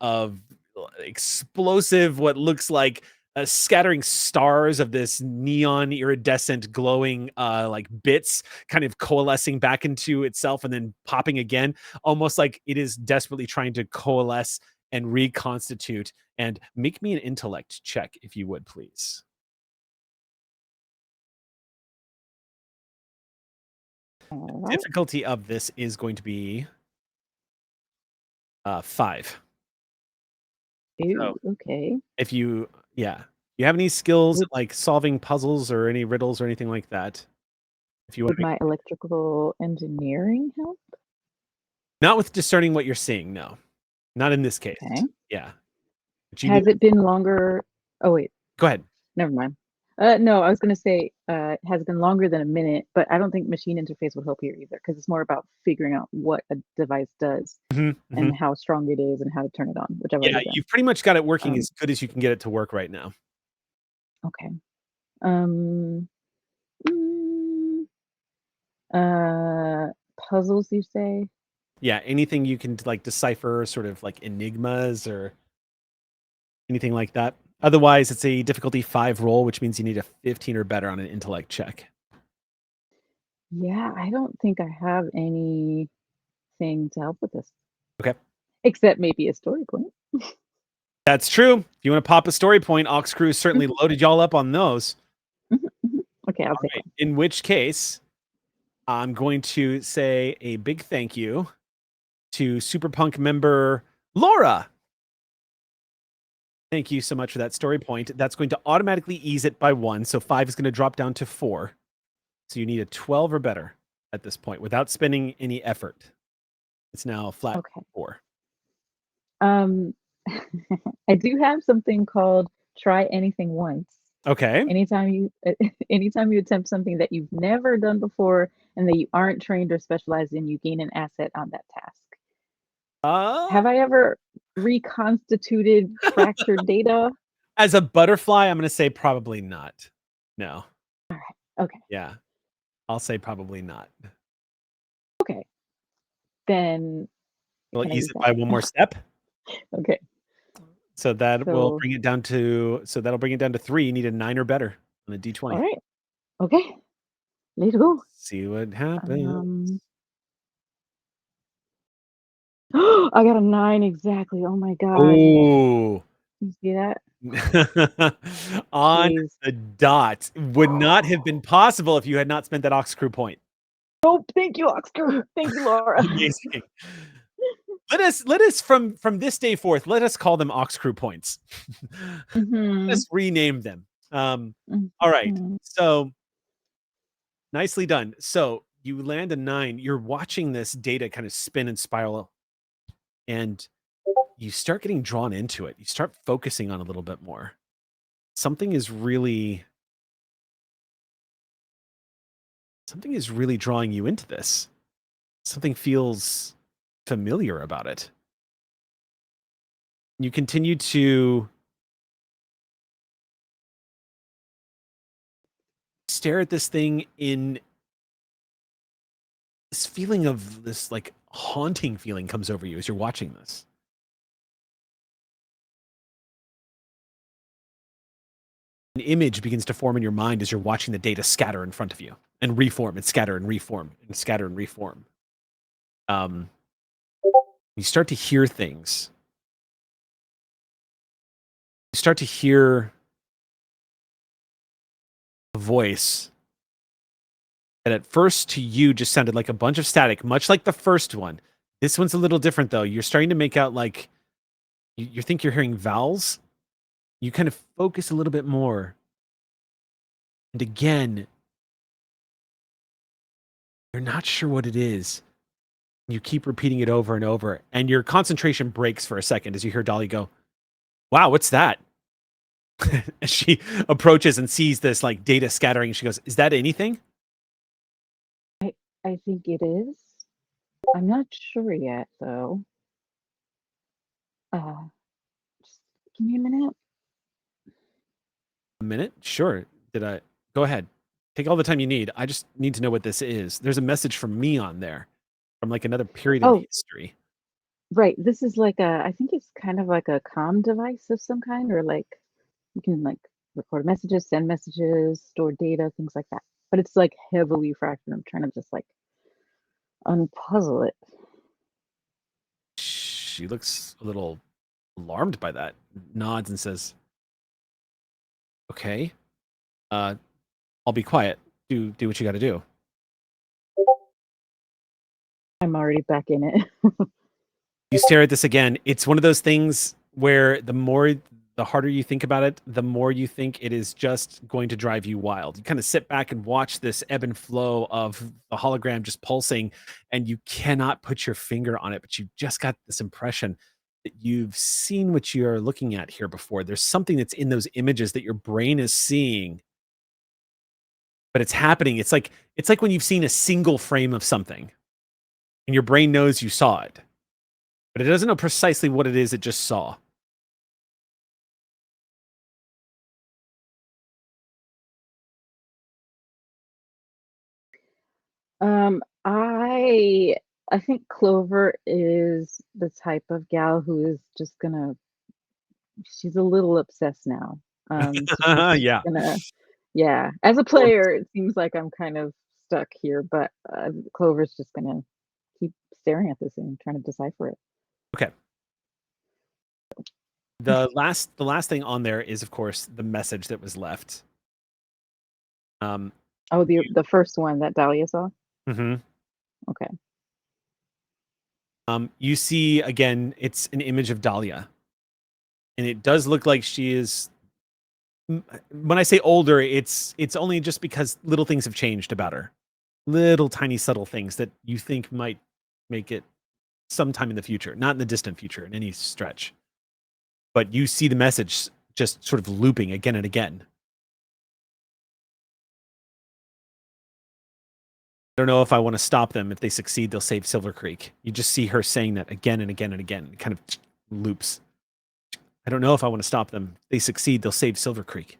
S1: explosive, what looks like scattering stars of this neon iridescent glowing like bits kind of coalescing back into itself and then popping again, almost like it is desperately trying to coalesce and reconstitute. And make me an intellect check, if you would, please.
S3: All
S1: The
S3: right.
S1: difficulty of this is going to be 5.
S3: Ooh, okay.
S1: If you have any skills
S3: Would
S1: at, like, solving puzzles or any riddles or anything like that, if you want
S3: would
S1: to make
S3: my electrical engineering help?
S1: not with discerning what you're seeing, no. Not in this case.
S3: Okay.
S1: Yeah. But you need
S3: Has it been longer? Oh wait,
S1: go ahead.
S3: never mind. No, I was gonna say, has it been longer than a minute, but I don't think machine interface would help here either, because it's more about figuring out what a device does
S1: Mhm, mhm.
S3: and how strong it is and how to turn it on, which I've
S1: Yeah,
S3: already done.
S1: you've pretty much got it working
S3: Um,
S1: as good as you can get it to work right now.
S3: okay. Um, mm, uh, puzzles, you say?
S1: Yeah, anything you can, like, decipher, sort of like enigmas or anything like that. Otherwise, it's a difficulty 5 roll, which means you need a 15 or better on an intellect check.
S3: Yeah, I don't think I have anything to help with this,
S1: Okay.
S3: except maybe a story point.
S1: That's true. If you wanna pop a story point, Ox Crew certainly
S3: Mhm,
S1: loaded y'all up on those.
S3: mhm, mhm. Okay, I'll take
S1: Alright,
S3: one.
S1: in which case, I'm going to say a big thank you to Super Punk member Laura. Thank you so much for that story point. That's going to automatically ease it by 1, so 5 is gonna drop down to 4. So you need a 12 or better at this point without spending any effort. It's now a flat
S3: Okay.
S1: 4.
S3: Um, I do have something called try anything once.
S1: Okay.
S3: Anytime you anytime you attempt something that you've never done before and that you aren't trained or specialized in, you gain an asset on that task.
S1: Uh,
S3: Have I ever reconstituted fractured data?
S1: as a butterfly, I'm gonna say probably not. No.
S3: All right. Okay.
S1: Yeah. I'll say probably not.
S3: Okay. Then
S1: We'll
S3: can I
S1: ease
S3: use
S1: it by one more
S3: that?
S1: step.
S3: Okay.
S1: So that will
S3: So,
S1: bring it down to that'll bring it down to 3. You need a 9 or better on a
S3: all
S1: D20.
S3: right. Okay. Let's go.
S1: See what happens.
S3: Um, I got a 9 exactly. Oh my God.
S1: Oh.
S3: You see that?
S1: On
S3: Jeez.
S1: the dot. Would not have been possible if you had not spent that Ox Crew point.
S3: Nope. Thank you, Oscar. Thank you, Laura.
S1: Amazing. Let us from this day forth, let us call them Ox Crew points.
S3: Mhm.
S1: Let's rename them. All right.
S3: Mhm.
S1: So nicely done. So you land a 9. You're watching this data kind of spin and spiral, and you start getting drawn into it. You start focusing on a little bit more. Something is really drawing you into this. Something feels familiar about it. You continue to stare at this thing in this feeling of this, like, haunting feeling comes over you as you're watching this. An image begins to form in your mind as you're watching the data scatter in front of you and reform and scatter and reform and scatter and reform. Um, you start to hear things. You start to hear a voice that at first to you just sounded like a bunch of static, much like the first one. This one's a little different though. You're starting to make out, like, you think you're hearing vowels. You kind of focus a little bit more. And again, you're not sure what it is. You keep repeating it over and over, and your concentration breaks for a second as you hear Dolly go, "Wow, what's that?" As she approaches and sees this, like, data scattering, she goes, "Is that anything?"
S3: I think it is. I'm not sure yet, though. Uh, just give me a minute.
S1: A minute? Sure. Did I go ahead. Take all the time you need. I just need to know what this is. There's a message from me on there from, like, another period in
S3: Oh,
S1: history.
S3: right. This is like I think it's kind of like a comm device of some kind, or like you can like record messages, send messages, store data, things like that. But it's like heavily fractured. I'm trying to just like unpuzzle it.
S1: She looks a little alarmed by that, nods and says, "Okay, uh, I'll be quiet. Do what you gotta do."
S3: I'm already back in it.
S1: You stare at this again. It's one of those things where the harder you think about it, the more you think it is just going to drive you wild. You kind of sit back and watch this ebb and flow of the hologram just pulsing, and you cannot put your finger on it, but you just got this impression that you've seen what you're looking at here before. There's something that's in those images that your brain is seeing, but it's happening. It's like when you've seen a single frame of something and your brain knows you saw it, but it doesn't know precisely what it is it just saw.
S3: I think Clover is the type of gal who is just she's a little obsessed now. So she's just
S1: Yeah.
S3: yeah. As a player, it seems like I'm kind of stuck here, but Clover's just gonna keep staring at this and trying to decipher it.
S1: Okay. The last thing on there is, of course, the message that was left.
S3: Oh, the first one that Dahlia saw?
S1: Mhm.
S3: Okay.
S1: You see again, it's an image of Dahlia, and it does look like she is. When I say older, it's only just because little things have changed about her, little tiny subtle things that you think might make it sometime in the future, not in the distant future in any stretch. But you see the message just sort of looping again and again. I don't know if I want to stop them. If they succeed, they'll save Silvercreek. You just see her saying that again and again and again. It kind of loops. I don't know if I want to stop them. If they succeed, they'll save Silvercreek.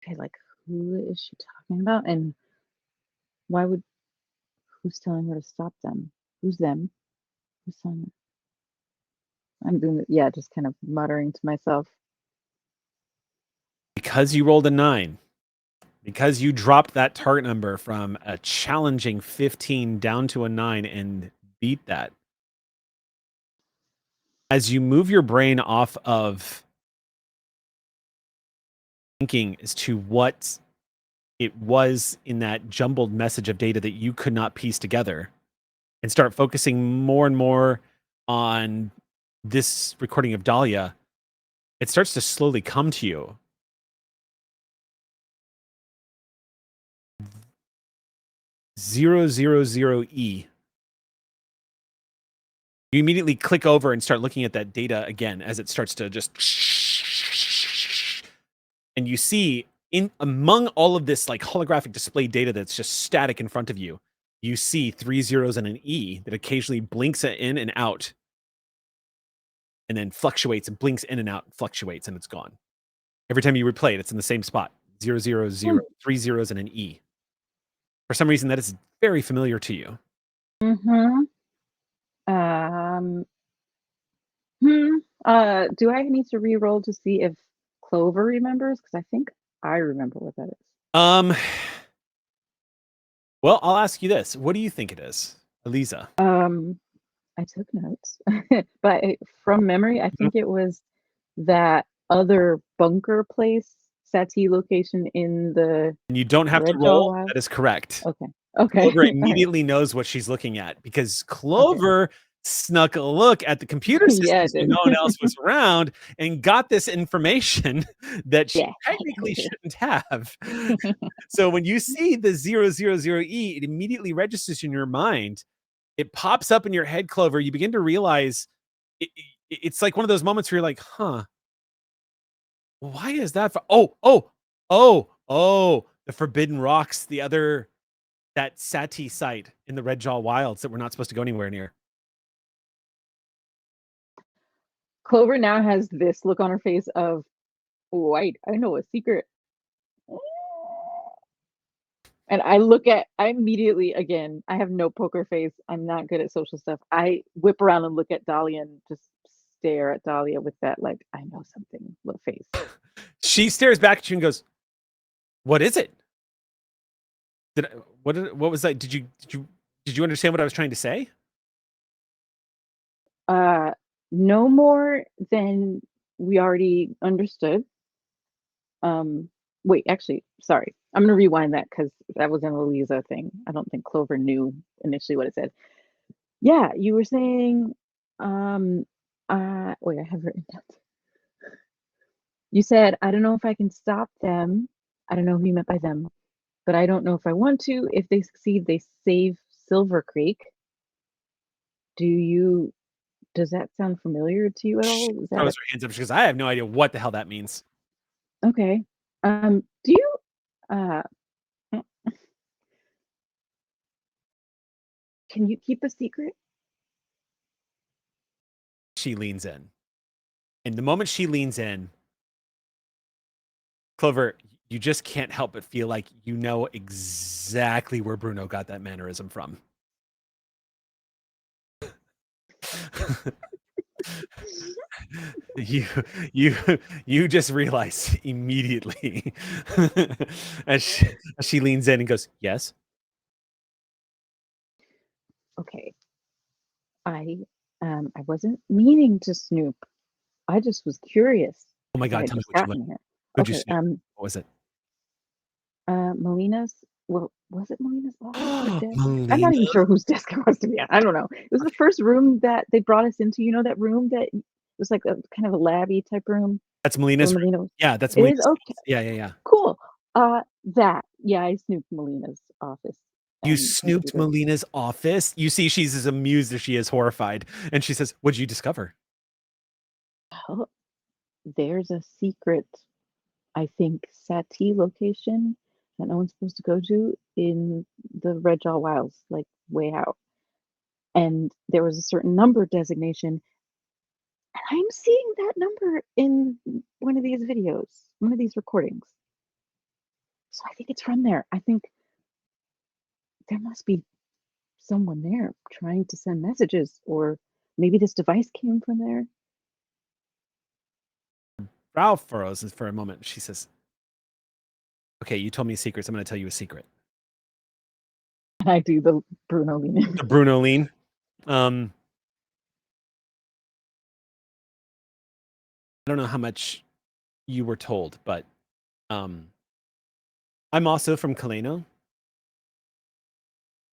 S3: Okay, like who is she talking about? And who's telling her to stop them? Who's them? Who's telling her? I'm doing it, yeah, just kind of muttering to myself.
S1: Because you rolled a 9, because you dropped that target number from a challenging 15 down to a 9 and beat that. As you move your brain off of thinking as to what it was in that jumbled message of data that you could not piece together, and start focusing more and more on this recording of Dahlia, it starts to slowly come to you. (000E). You immediately click over and start looking at that data again as it starts to just, and you see in among all of this like holographic display data that's just static in front of you, you see 3 zeros and an E that occasionally blinks in and out, and then fluctuates and blinks in and out, and fluctuates, and it's gone. Every time you replay it, it's in the same spot. 0, 0, 0, 3 zeros and an E. For some reason, that is very familiar to you.
S3: Mm-hmm. Do I need to re-roll to see if Clover remembers? Because I think I remember what that is.
S1: Well, I'll ask you this. What do you think it is, Eliza?
S3: I took notes, but from memory, I think it was that other bunker place, Sati location in the.
S1: And you don't have to
S3: Red Jaw
S1: roll.
S3: Wild?
S1: That is correct.
S3: Okay. Okay.
S1: Clover immediately knows what she's looking at because Clover snuck a look at the computer
S3: Yeah,
S1: systems when no one else was around and got this information that she technically shouldn't have. So when you see the 000E, it immediately registers in your mind. It pops up in your head, Clover. You begin to realize it's like one of those moments where you're like, huh, why is that? The Forbidden Rocks, that Sati site in the Red Jaw Wilds that we're not supposed to go anywhere near.
S3: Clover now has this look on her face of, wait, I know a secret. And I immediately, again, I have no poker face. I'm not good at social stuff. I whip around and look at Dahlia and just stare at Dahlia with that, like, I know something look face.
S1: She stares back at you and goes, what is it? What was that? Did you understand what I was trying to say?
S3: No more than we already understood. Wait, actually, sorry. I'm gonna rewind that because that was an Eliza thing. I don't think Clover knew initially what it said. Yeah, you were saying, um, wait, I have it written down. You said, I don't know if I can stop them. I don't know who you meant by them, but I don't know if I want to. If they succeed, they save Silvercreek. Does that sound familiar to you at
S1: She
S3: all? Is that
S1: throws her hands up because I have no idea what the hell that means.
S3: okay? Do you, uh, can you keep a secret?
S1: She leans in. And the moment she leans in, Clover, you just can't help but feel like you know exactly where Bruno got that mannerism from. you you you just realize immediately as she leans in and goes, yes.
S3: Okay. I wasn't meaning to snoop. I just was curious
S1: Oh my
S3: because I
S1: God,
S3: had
S1: tell me
S3: just
S1: what you went.
S3: gotten here.
S1: Who'd you
S3: Okay,
S1: snoop? What was it?
S3: Melina's, well, was it Melina's office or desk? I'm
S1: Melina.
S3: not even sure whose desk it was, to be honest. I don't know. It was the first room that they brought us into. You know that room that was like a kind of a labby type room
S1: That's
S3: where
S1: Melina's room.
S3: Melina was.
S1: Yeah, that's
S3: It is
S1: Melina's
S3: okay.
S1: space. Yeah.
S3: Cool. Yeah, I snooped Melina's office
S1: You
S3: and
S1: snooped
S3: computer.
S1: Melina's office? You see, she's as amused as she is horrified. And she says, what'd you discover?
S3: Oh, there's a secret, I think, Sati location that no one's supposed to go to in the Red Jaw Wilds, like way out. And there was a certain number designation, and I'm seeing that number in one of these videos, one of these recordings. So I think it's from there. I think there must be someone there trying to send messages, or maybe this device came from there.
S1: Brow furrows for a moment. She says, okay, you told me secrets. I'm going to tell you a secret.
S3: And I do the Bruno lean.
S1: The Bruno lean. I don't know how much you were told, but I'm also from Kaleno.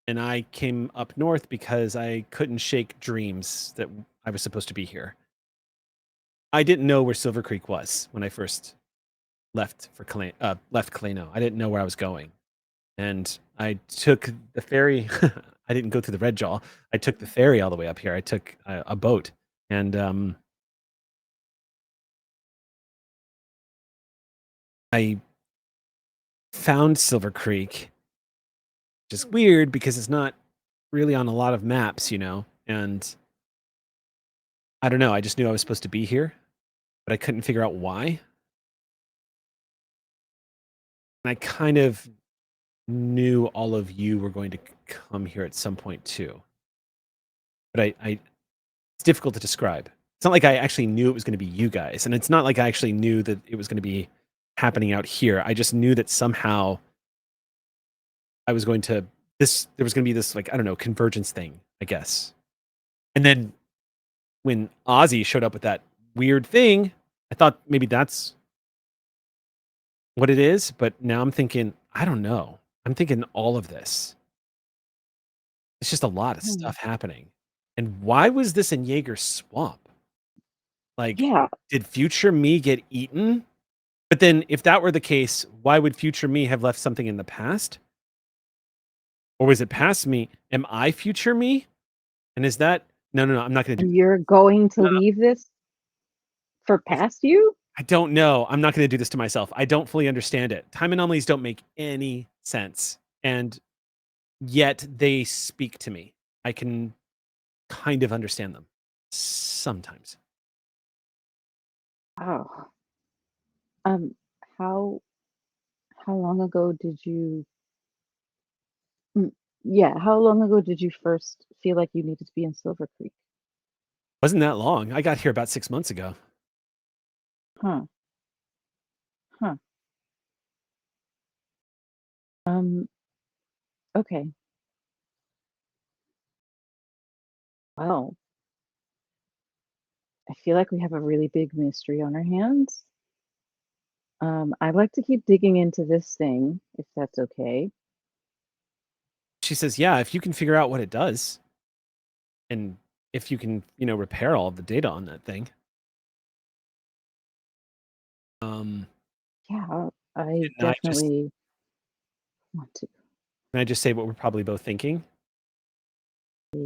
S1: And I came up north because I couldn't shake dreams that I was supposed to be here. I didn't know where Silvercreek was when I first left Kaleno. I didn't know where I was going. And I took the ferry. I didn't go through the Red Jaw. I took the ferry all the way up here. I took a boat, and I found Silvercreek, which is weird because it's not really on a lot of maps, and I don't know. I just knew I was supposed to be here, but I couldn't figure out why. And I kind of knew all of you were going to come here at some point too. But it's difficult to describe. It's not like I actually knew it was going to be you guys, and it's not like I actually knew that it was going to be happening out here. I just knew that somehow I was going to there was going to be this, like, I don't know, convergence thing, I guess. And then when Ozzy showed up with that weird thing, I thought maybe that's what it is, but now I'm thinking, I don't know. I'm thinking all of this. It's just a lot of
S3: Hmm.
S1: stuff happening. And why was this in Jaeger Swamp? Like,
S3: Yeah.
S1: did future me get eaten? But then if that were the case, why would future me have left something in the past? Or was it past me? Am I future me? And is that no, I'm not gonna do
S3: And you're going to leave this for
S1: this.
S3: past you?
S1: I don't know. I'm not gonna do this to myself. I don't fully understand it. Time anomalies don't make any sense. And yet they speak to me. I can kind of understand them sometimes.
S3: Oh. Um, how how long ago did you mm, yeah, how long ago did you first feel like you needed to be in Silver Creek?
S1: Wasn't that long. I got here about 6 months ago.
S3: Huh. Huh. Um, okay. Well, I feel like we have a really big mystery on our hands. I'd like to keep digging into this thing, if that's okay.
S1: She says, yeah, if you can figure out what it does, and if you can, repair all of the data on that thing.
S3: Yeah, I
S1: Can I just
S3: definitely want to.
S1: can I just say what we're probably both thinking?
S3: Yeah.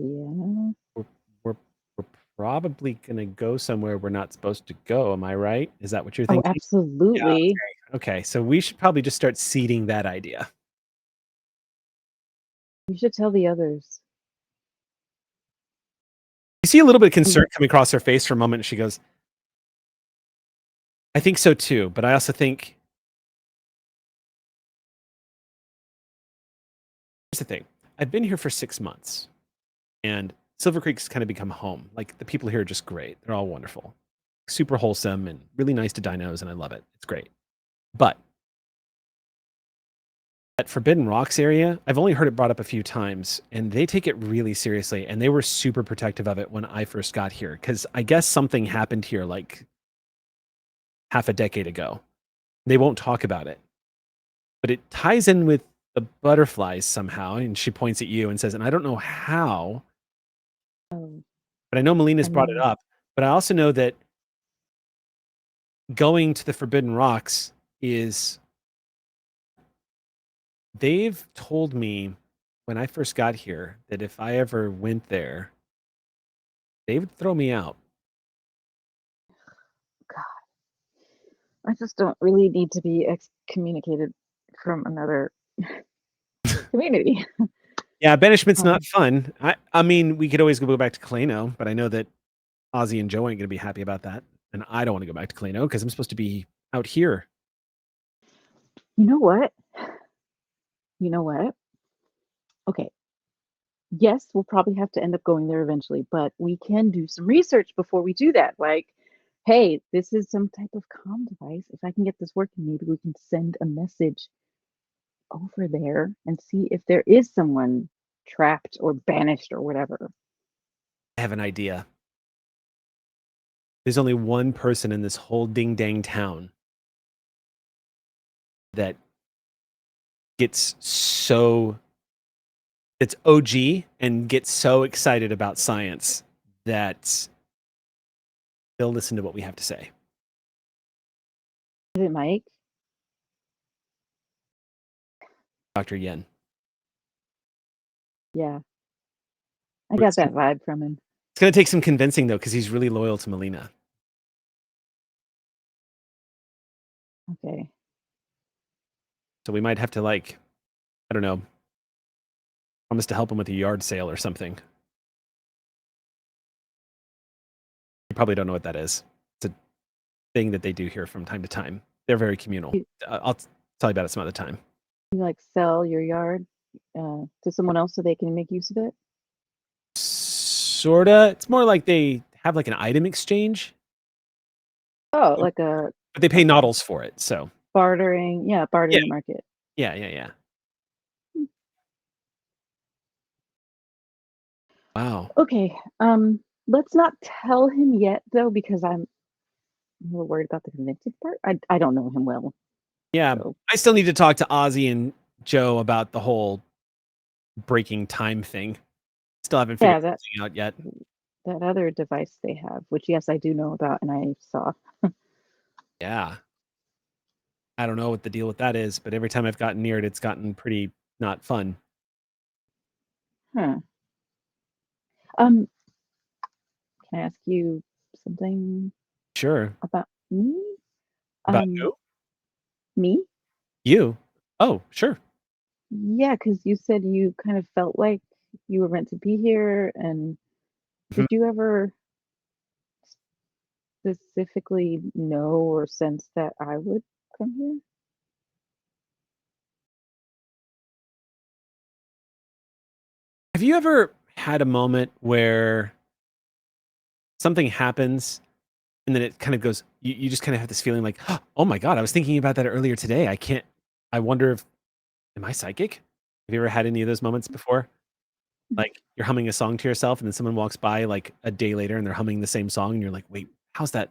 S1: We're we're, we're probably gonna go somewhere we're not supposed to go. Am I right? Is that what you're
S3: Oh,
S1: thinking? Yeah.
S3: absolutely.
S1: Okay. So we should probably just start seeding that idea.
S3: We should tell the others.
S1: You see a little bit of
S3: Mhm.
S1: concern coming across her face for a moment, and she goes, I think so too, but I also think here's the thing. I've been here for 6 months, and Silvercreek's kind of become home. Like the people here are just great. They're all wonderful, super wholesome, and really nice to dinos, and I love it. It's great. But that Forbidden Rocks area, I've only heard it brought up a few times, and they take it really seriously, and they were super protective of it when I first got here, because I guess something happened here like half a decade ago. They won't talk about it, but it ties in with the butterflies somehow. And she points at you and says, and I don't know how,
S3: Oh,
S1: but I know Melina's
S3: I
S1: brought it
S3: mean,
S1: up. But I also know that going to the Forbidden Rocks is, they've told me when I first got here that if I ever went there, they would throw me out.
S3: God, I just don't really need to be excommunicated from another community.
S1: Yeah, banishment's not
S3: Um,
S1: fun. I mean, we could always go back to Kaleno, but I know that Ozzy and Joe ain't going to be happy about that. And I don't want to go back to Kaleno because I'm supposed to be out here.
S3: you know what? You know what? Okay. Yes, we'll probably have to end up going there eventually, but we can do some research before we do that. Like, hey, this is some type of comm device. If I can get this working, maybe we can send a message over there and see if there is someone trapped or banished or whatever.
S1: I have an idea. There's only one person in this whole ding dang town that gets so, it's OG and gets so excited about science that they'll listen to what we have to say.
S3: Is it Mike?
S1: Dr. Yen.
S3: Yeah, I got that vibe from him.
S1: It's going to take some convincing though, because he's really loyal to Melina.
S3: Okay.
S1: So we might have to, like, I don't know, promise to help him with a yard sale or something. You probably don't know what that is. It's a thing that they do here from time to time. They're very communal. I'll tell you about it some other time.
S3: You like sell your yard to someone else so they can make use of it?
S1: Sorta. It's more like they have like an item exchange,
S3: Oh, like a
S1: but they pay noddles for it. So
S3: bartering,
S1: yeah,
S3: bartering market.
S1: yeah. Wow.
S3: Okay. Let's not tell him yet though, because I'm a little worried about the convincing part. I don't know him well.
S1: Yeah,
S3: So
S1: I still need to talk to Ozzy and Joe about the whole breaking time thing. Still haven't
S3: yeah,
S1: figured anything out yet.
S3: that other device they have, which yes, I do know about and I saw.
S1: Yeah. I don't know what the deal with that is, but every time I've gotten near it, it's gotten pretty not fun.
S3: Huh. Um, can I ask you something
S1: Sure.
S3: about me?
S1: About
S3: Um,
S1: who?
S3: me?
S1: You. Oh, sure.
S3: Yeah, because you said you kind of felt like you were meant to be here, and
S1: Mhm.
S3: did you ever specifically know or sense that I would come here?
S1: Have you ever had a moment where something happens and then it kind of goes, you just kind of have this feeling like, oh my God, I was thinking about that earlier today. I wonder if, am I psychic? Have you ever had any of those moments before? Like you're humming a song to yourself and then someone walks by like a day later and they're humming the same song and you're like, wait, how's that?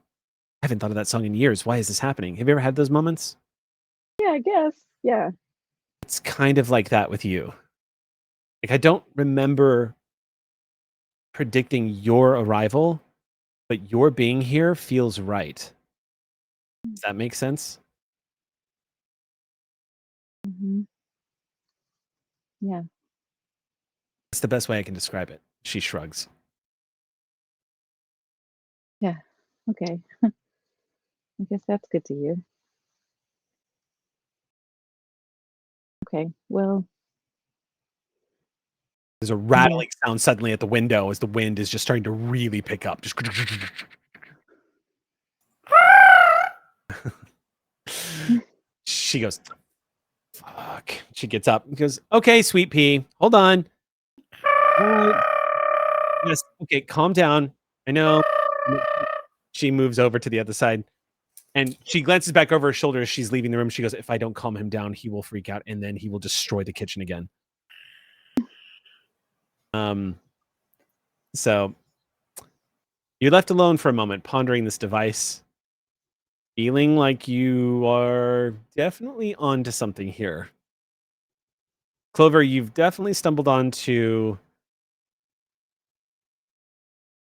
S1: haven't thought of that song in years. Why is this happening? Have you ever had those moments?
S3: Yeah, I guess. Yeah.
S1: It's kind of like that with you. Like, I don't remember predicting your arrival, but your being here feels right. Does that make sense?
S3: Hmm. Yeah.
S1: That's the best way I can describe it. She shrugs.
S3: Yeah. Okay. I guess that's good to hear. Okay. Well,
S1: There's a rattling sound suddenly at the window as the wind is just starting to really pick up. Just she goes, fuck. She gets up and goes, okay, sweet pea, hold on. All right. Yes, okay, calm down. I know. She moves over to the other side and she glances back over her shoulder as she's leaving the room. She goes, if I don't calm him down, he will freak out and then he will destroy the kitchen again. So you're left alone for a moment, pondering this device, feeling like you are definitely onto something here. Clover, you've definitely stumbled onto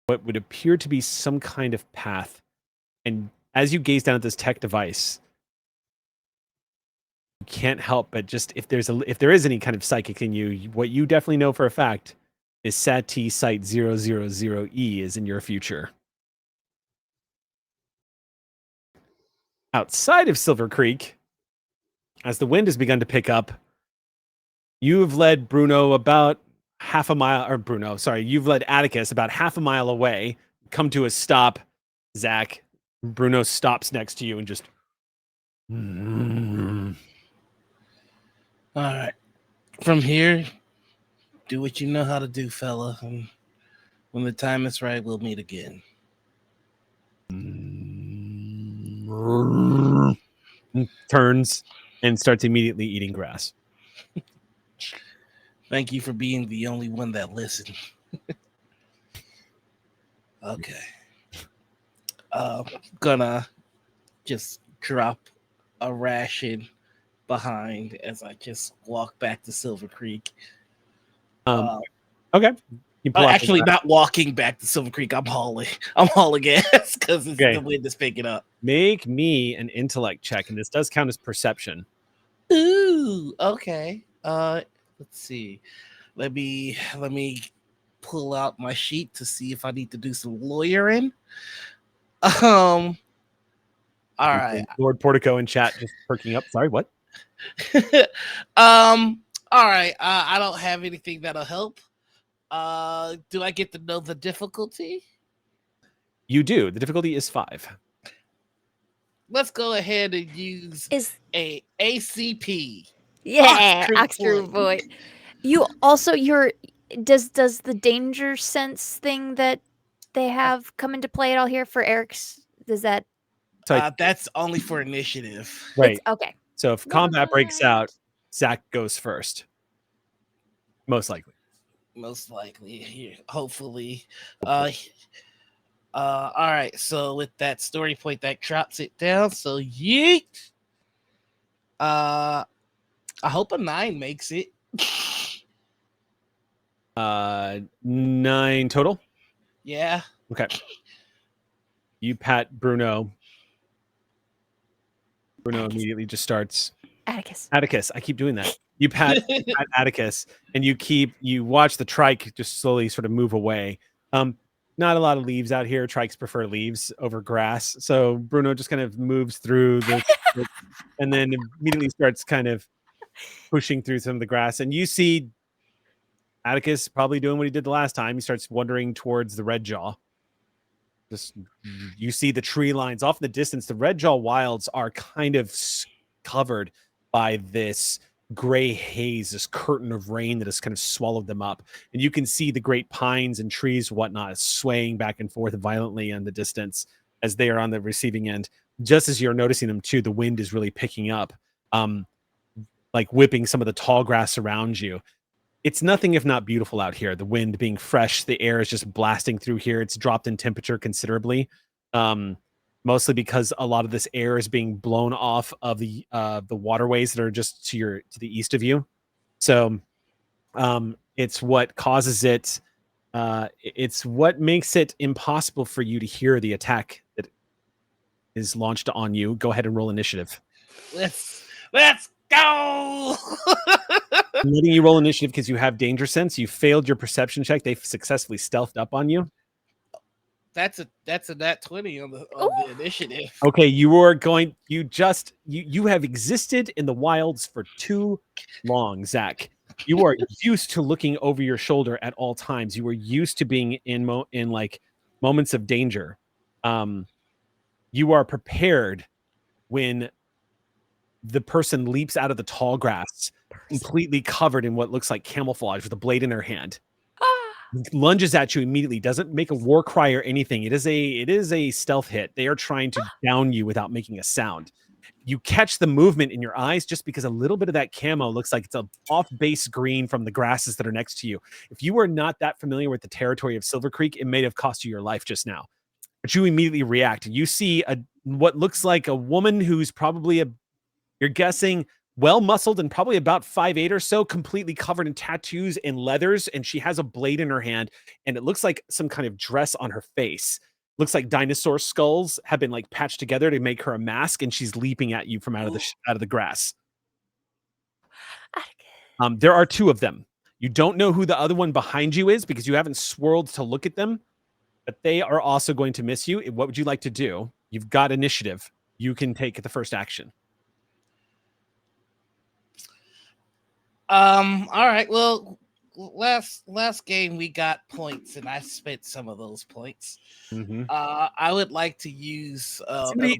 S1: what would appear to be some kind of path. And as you gaze down at this tech device, you can't help but just if there is any kind of psychic in you, what you definitely know for a fact is SAT Site 000E is in your future. Outside of Silvercreek, as the wind has begun to pick up, you've led Bruno about half a mile, or Bruno, sorry, you've led Atticus about half a mile away, come to a stop. Zach, Bruno stops next to you and just.
S2: All right. From here, do what you know how to do, fella. And when the time is right, we'll meet again.
S1: Turns and starts immediately eating grass.
S2: Thank you for being the only one that listened. Okay. Gonna just drop a ration behind as I just walk back to Silvercreek.
S1: Okay. You pull out
S2: Actually, not walking back to Silvercreek. I'm hauling ass because the wind is picking up.
S1: Make me an intellect check, and this does count as perception.
S2: Ooh, okay. Let's see. Let me pull out my sheet to see if I need to do some lawyering. All right.
S1: Lord Portico in chat just perking up. Sorry, what?
S2: All right. I don't have anything that'll help. Do I get to know the difficulty?
S1: You do. The difficulty is 5.
S2: Let's go ahead and use a ACP.
S4: Yeah, Oxcrew boy. You also does the danger sense thing that they have come into play at all here for Eric's? Does that?
S2: That's only for initiative.
S1: Right.
S4: Okay.
S1: So if combat breaks out, Zach goes first. Most likely.
S2: Here, hopefully. All right. So with that story point, that drops it down. So yeet. I hope a 9 makes it.
S1: 9 total.
S2: Yeah.
S1: Okay. You pat Bruno. Bruno immediately just starts. Atticus. I keep doing that. You pat Atticus, and you watch the trike just slowly sort of move away. Not a lot of leaves out here. Trikes prefer leaves over grass. So Bruno just kind of moves through and then immediately starts kind of pushing through some of the grass. And you see Atticus probably doing what he did the last time. He starts wandering towards the red jaw. You see the tree lines off in the distance. The red jaw wilds are kind of covered by this gray haze, this curtain of rain that has kind of swallowed them up. And you can see the great pines and trees, whatnot, swaying back and forth violently in the distance as they are on the receiving end. Just as you're noticing them too, the wind is really picking up, like whipping some of the tall grass around you. It's nothing if not beautiful out here. The wind being fresh, the air is just blasting through here. It's dropped in temperature considerably. mostly because a lot of this air is being blown off of the waterways that are just to the east of you. So it's what causes it. It's what makes it impossible for you to hear the attack that is launched on you. Go ahead and roll initiative.
S2: Let's go.
S1: I'm letting you roll initiative because you have danger sense. You failed your perception check. They've successfully stealthed up on you.
S2: That's a nat 20 on the initiative.
S1: Okay, you have existed in the wilds for too long, Zach. You are used to looking over your shoulder at all times. You are used to being in like moments of danger. You are prepared when the person leaps out of the tall grass, completely covered in what looks like camouflage, with a blade in her hand. Lunges at you immediately, doesn't make a war cry or anything. It is a stealth hit. They are trying to down you without making a sound. You catch the movement in your eyes just because a little bit of that camo looks like it's a off base green from the grasses that are next to you. If you were not that familiar with the territory of Silvercreek, it may have cost you your life just now. But you immediately react. You see what looks like a woman who's probably you're guessing well-muscled and probably about 5'8" or so, completely covered in tattoos and leathers, and she has a blade in her hand, and it looks like some kind of dress on her face. Looks like dinosaur skulls have been like patched together to make her a mask, and she's leaping at you from out of the grass. There are two of them. You don't know who the other one behind you is because you haven't swirled to look at them, but they are also going to miss you. What would you like to do? You've got initiative. You can take the first action.
S2: All right. Well, last game we got points, and I spent some of those points.
S1: Mm-hmm.
S2: I would like to use
S1: somebody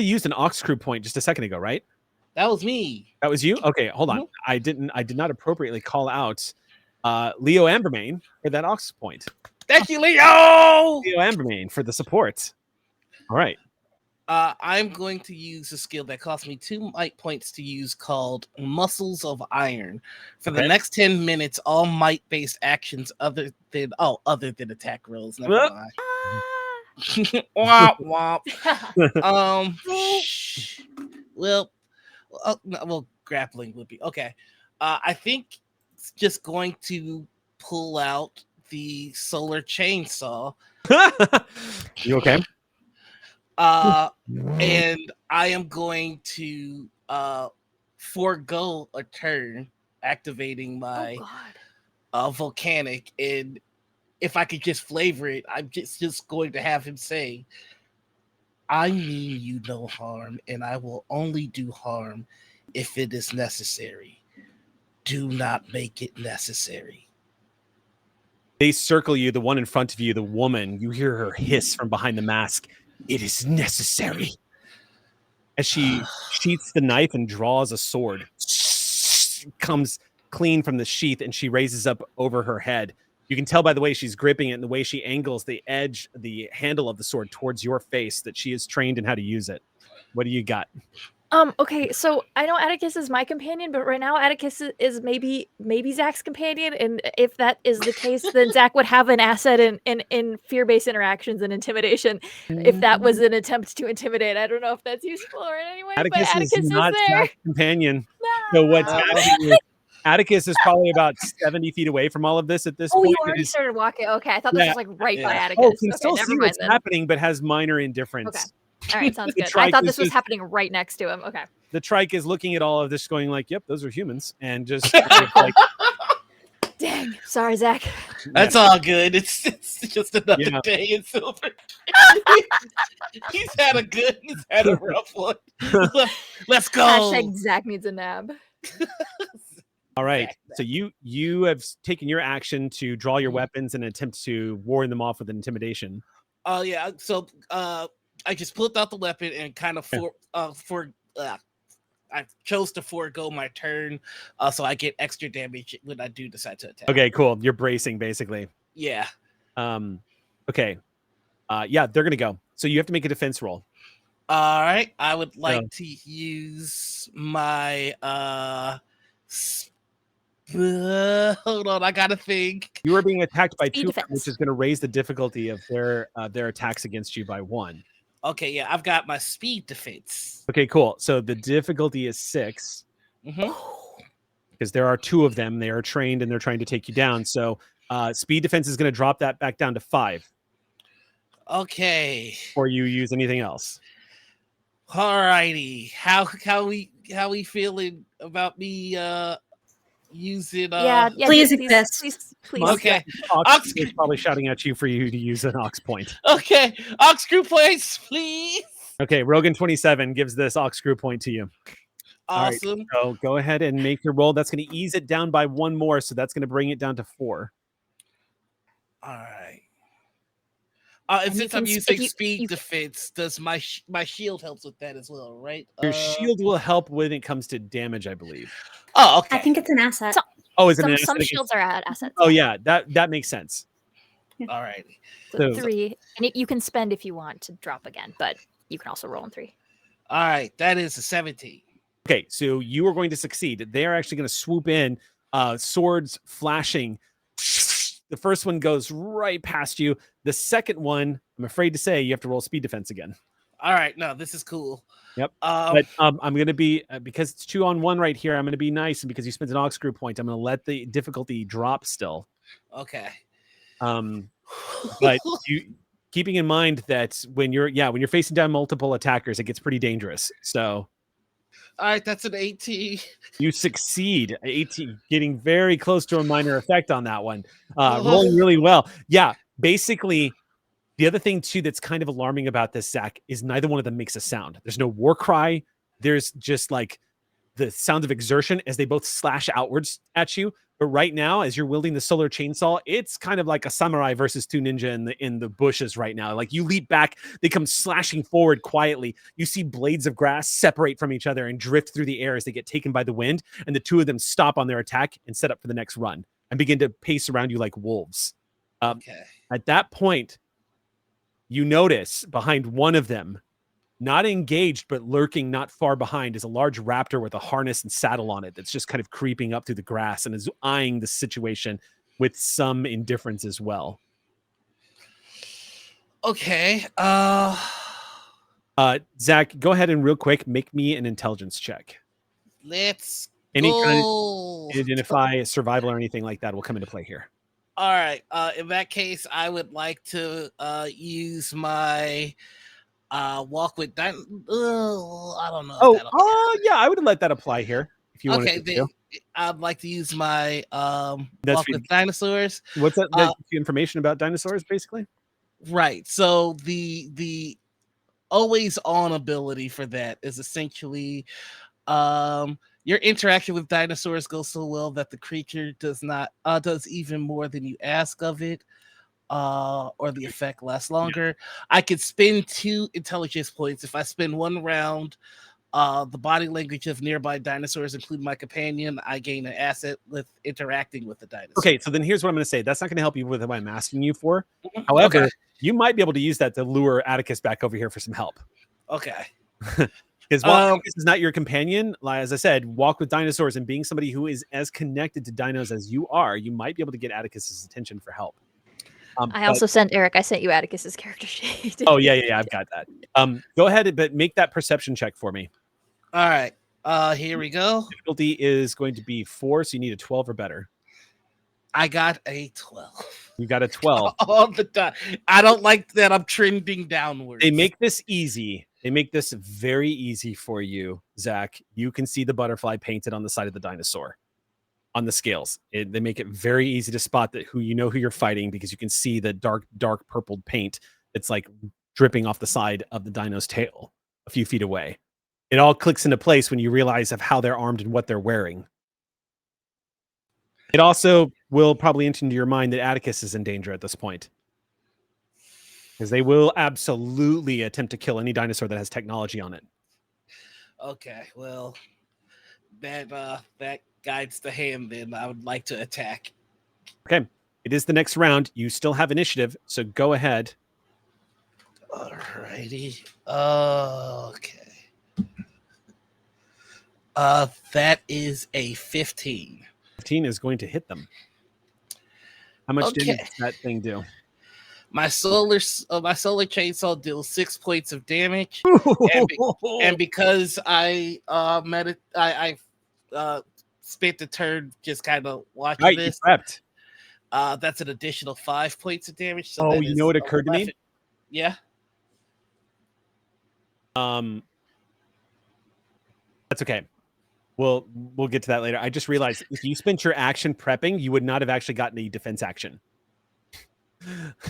S1: used an Ox Crew point just a second ago, right?
S2: That was me.
S1: That was you? Okay, hold on. I did not appropriately call out Leo Ambermain for that Ox point.
S2: Thank you, Leo!
S1: Leo Ambermain for the support. All right.
S2: I'm going to use a skill that cost me 2 might points to use called Muscles of Iron. For the next 10 minutes, all might-based actions other than attack rolls. Never mind. Womp womp. Well, grappling would be okay. I think it's just going to pull out the solar chainsaw.
S1: You okay?
S2: And I am going to forego a turn, activating my volcanic. And if I could just flavor it, I'm just going to have him say, "I mean you no harm, and I will only do harm if it is necessary. Do not make it necessary."
S1: They circle you, the one in front of you, the woman. You hear her hiss from behind the mask. "It is necessary." As she sheaths the knife and draws a sword, comes clean from the sheath, and she raises up over her head. You can tell by the way she's gripping it and the way she angles the handle of the sword towards your face that she is trained in how to use it. What do you got?
S4: Okay, so I know Atticus is my companion, but right now Atticus is maybe Zach's companion, and if that is the case, then Zach would have an asset in fear-based interactions and intimidation. If that was an attempt to intimidate, I don't know if that's useful or in any way.
S1: Atticus,
S4: but Atticus
S1: is not
S4: there.
S1: Zach's companion. No. So what's happening is Atticus is probably about 70 feet away from all of this at this point.
S4: You already started walking. Okay, I thought this was like right by Atticus.
S1: Oh, can still see what's happening, but has minor indifference.
S4: Okay. All right, sounds good. I thought this was happening right next to him. Okay.
S1: The trike is looking at all of this going like, "Yep, those are humans." And just
S4: like, dang. Sorry, Zach.
S2: That's all good. It's just another day in Silver. He's had a rough one. Let's go.
S4: Hashtag Zach needs a nab.
S1: All right. So you have taken your action to draw your weapons and attempt to ward them off with intimidation.
S2: Yeah. So I just pulled out the weapon and kind of I chose to forego my turn, so I get extra damage when I do decide to attack.
S1: Okay, cool. You're bracing, basically.
S2: Yeah.
S1: Okay. Yeah, they're gonna go. So you have to make a defense roll.
S2: All right. I would like to use my hold on, I gotta think.
S1: You are being attacked by two, which is going to raise the difficulty of their attacks against you by 1.
S2: Okay, yeah, I've got my speed defense.
S1: Okay, cool. So the difficulty is 6
S2: Mm-hmm.
S1: because there are 2 of them. They are trained and they're trying to take you down. So speed defense is going to drop that back down to 5.
S2: Okay.
S1: Or you use anything else.
S2: Alrighty. How we feeling about me using
S4: Yeah,
S5: Please
S4: please,
S5: exist.
S4: please.
S2: Okay.
S1: Ox is probably shouting at you for you to use an ox point.
S2: Okay. Ox screw points, please.
S1: Okay, Rogan 27 gives this ox screw point to you.
S2: Awesome.
S1: All right, so go ahead and make your roll. That's going to ease it down by 1 more, so that's going to bring it down to 4.
S2: All right.
S4: And
S2: since
S4: you
S2: I'm
S4: can-
S2: using
S4: if you-
S2: speed
S4: you-
S2: defense, does my shield helps with that as well, right?
S1: Your shield will help when it comes to damage, I believe.
S2: Oh, okay.
S5: I think it's an asset.
S4: So-
S1: Oh, is it an
S4: Some
S1: asset
S4: shields are assets.
S1: Oh yeah, that makes sense.
S2: All right.
S4: So
S1: So-
S4: 3, and you can spend if you want to drop again, but you can also roll in 3.
S2: All right. That is a 17.
S1: Okay, so you are going to succeed. They are actually going to swoop in, swords flashing. The first one goes right past you. The second one, I'm afraid to say, you have to roll speed defense again.
S2: All right. No, this is cool.
S1: Yep. But I'm going to be, because it's 2 on 1 right here, I'm going to be nice. And because you spent an ox screw point, I'm going to let the difficulty drop still.
S2: Okay.
S1: But you keeping in mind that when you're facing down multiple attackers, it gets pretty dangerous. So
S2: All right, that's an 18.
S1: you succeed. 18, getting very close to a minor effect on that one. Rolling really well. Yeah, basically, the other thing too that's kind of alarming about this, Zach, is neither one of them makes a sound. There's no war cry. There's just like the sound of exertion as they both slash outwards at you. But right now, as you're wielding the solar chainsaw, it's kind of like a samurai versus 2 ninja in the bushes right now. Like you leap back, they come slashing forward quietly. You see blades of grass separate from each other and drift through the air as they get taken by the wind. And the 2 of them stop on their attack and set up for the next run and begin to pace around you like wolves.
S2: Okay.
S1: At that point, you notice behind one of them, not engaged, but lurking not far behind, is a large raptor with a harness and saddle on it that's just kind of creeping up through the grass and is eyeing the situation with some indifference as well.
S2: Okay.
S1: Zach, go ahead and real quick make me an intelligence check.
S2: Let's
S1: Any
S2: go.
S1: kind of identify survival or anything like that will come into play here.
S2: All right. In that case, I would like to use my walk with I don't know.
S1: Yeah, I would let that apply here if you
S2: Okay,
S1: wanted to.
S2: I'd like to use my
S1: That's
S2: walk with dinosaurs.
S1: What's that? That gives you information about dinosaurs, basically.
S2: Right. So the always on ability for that is essentially your interaction with dinosaurs goes so well that the creature does even more than you ask of it. Or the effect lasts longer. I could spend 2 intelligence points. If I spend 1 round the body language of nearby dinosaurs, including my companion, I gain an asset with interacting with the dinosaur.
S1: Okay, so then here's what I'm going to say. That's not going to help you with what I'm asking you for. However, you might be able to use that to lure Atticus back over here for some help.
S2: Okay.
S1: Because while Atticus is not your companion, as I said, walk with dinosaurs and being somebody who is as connected to dinos as you are, you might be able to get Atticus's attention for help.
S4: I also sent Eric. I sent you Atticus's character sheet.
S1: Oh yeah, I've got that. Go ahead, but make that perception check for me.
S2: All right. Here we go.
S1: Difficulty is going to be 4, so you need a 12 or better.
S2: I got a 12.
S1: You got a 12.
S2: All the time. I don't like that I'm trending downwards.
S1: They make this easy. They make this very easy for you, Zach. You can see the butterfly painted on the side of the dinosaur. On the scales, they make it very easy to spot that who you're fighting because you can see the dark purpled paint that's like dripping off the side of the dino's tail a few feet away. It all clicks into place when you realize of how they're armed and what they're wearing. It also will probably enter into your mind that Atticus is in danger at this point, because they will absolutely attempt to kill any dinosaur that has technology on it.
S2: Okay, well, that guides the hand. Then I would like to attack.
S1: Okay, it is the next round. You still have initiative, so go ahead.
S2: Alrighty. Okay. That is a 15.
S1: 15 is going to hit them. How much damage does that thing do?
S2: My solar chainsaw deals 6 points of damage, and because I spent the turn just kind of watching
S1: Right, you
S2: this,
S1: prepped.
S2: that's an additional 5 points of damage. So
S1: Oh,
S2: that
S1: you
S2: is
S1: know what occurred to me?
S2: 11. Yeah.
S1: That's okay. We'll get to that later. I just realized if you spent your action prepping, you would not have actually gotten a defense action.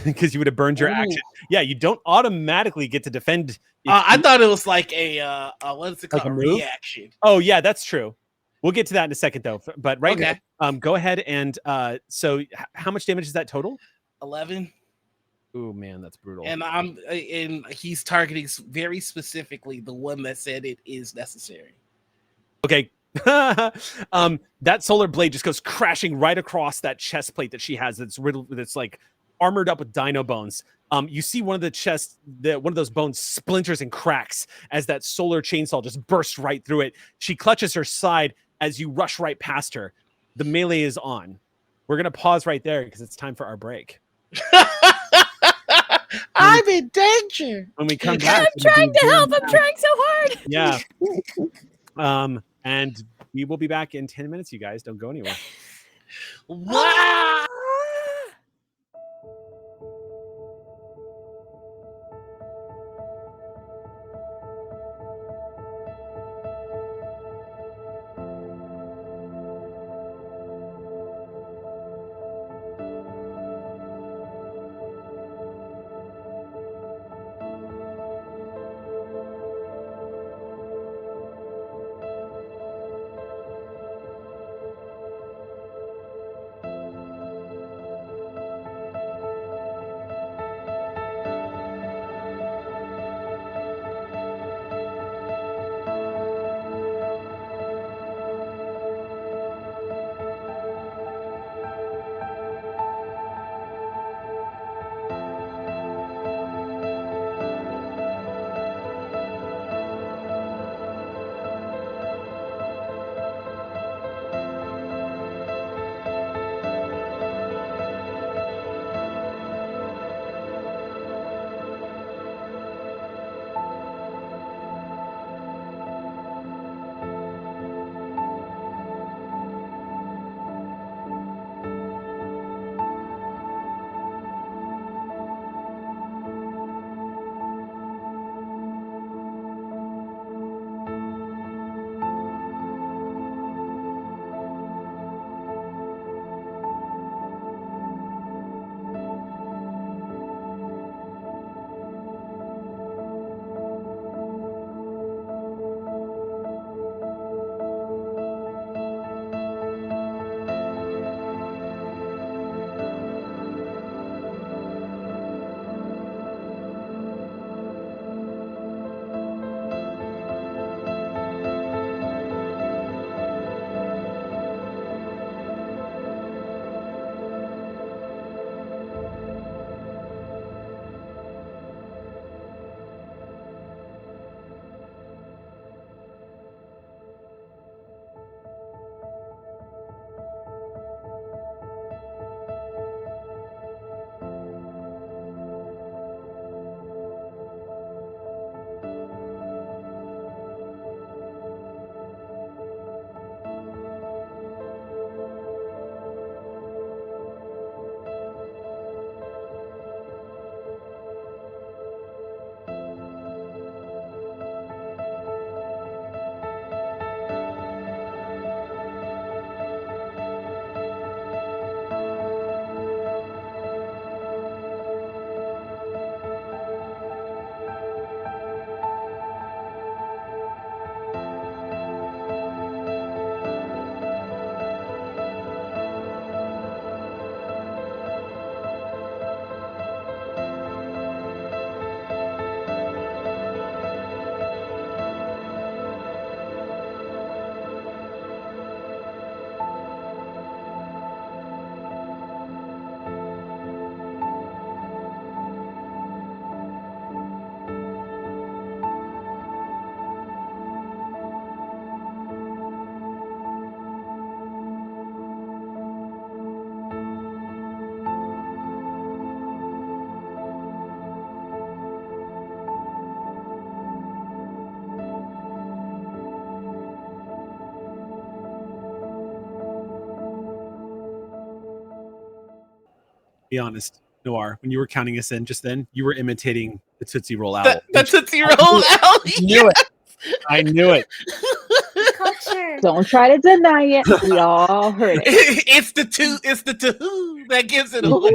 S1: Because you would have burned your action. Yeah, you don't automatically get to defend.
S2: I thought it was like a what is it called?
S1: Like a
S2: A
S1: move?
S2: reaction.
S1: Oh yeah, that's true. We'll get to that in a second though. But right
S2: Okay.
S1: now, go ahead and so how much damage is that total?
S2: 11.
S1: Oh man, that's brutal.
S2: And he's targeting very specifically the one that said it is necessary.
S1: Okay. That solar blade just goes crashing right across that chest plate that she has that's riddled, that's like armored up with dino bones. You see one of the chest, one of those bones splinters and cracks as that solar chainsaw just bursts right through it. She clutches her side as you rush right past her. The melee is on. We're gonna pause right there because it's time for our break.
S2: I'm in danger.
S1: When we come back,
S4: I'm trying to help. I'm trying so hard.
S1: Yeah. And we will be back in 10 minutes, you guys. Don't go anywhere.
S2: Wow.
S1: Be honest, Noir. When you were counting us in just then, you were imitating the Tootsie Roll owl.
S2: The Tootsie Roll owl.
S1: I knew it.
S5: Culture.
S3: Don't try to deny it. We all heard it.
S2: It's the two that gives it away.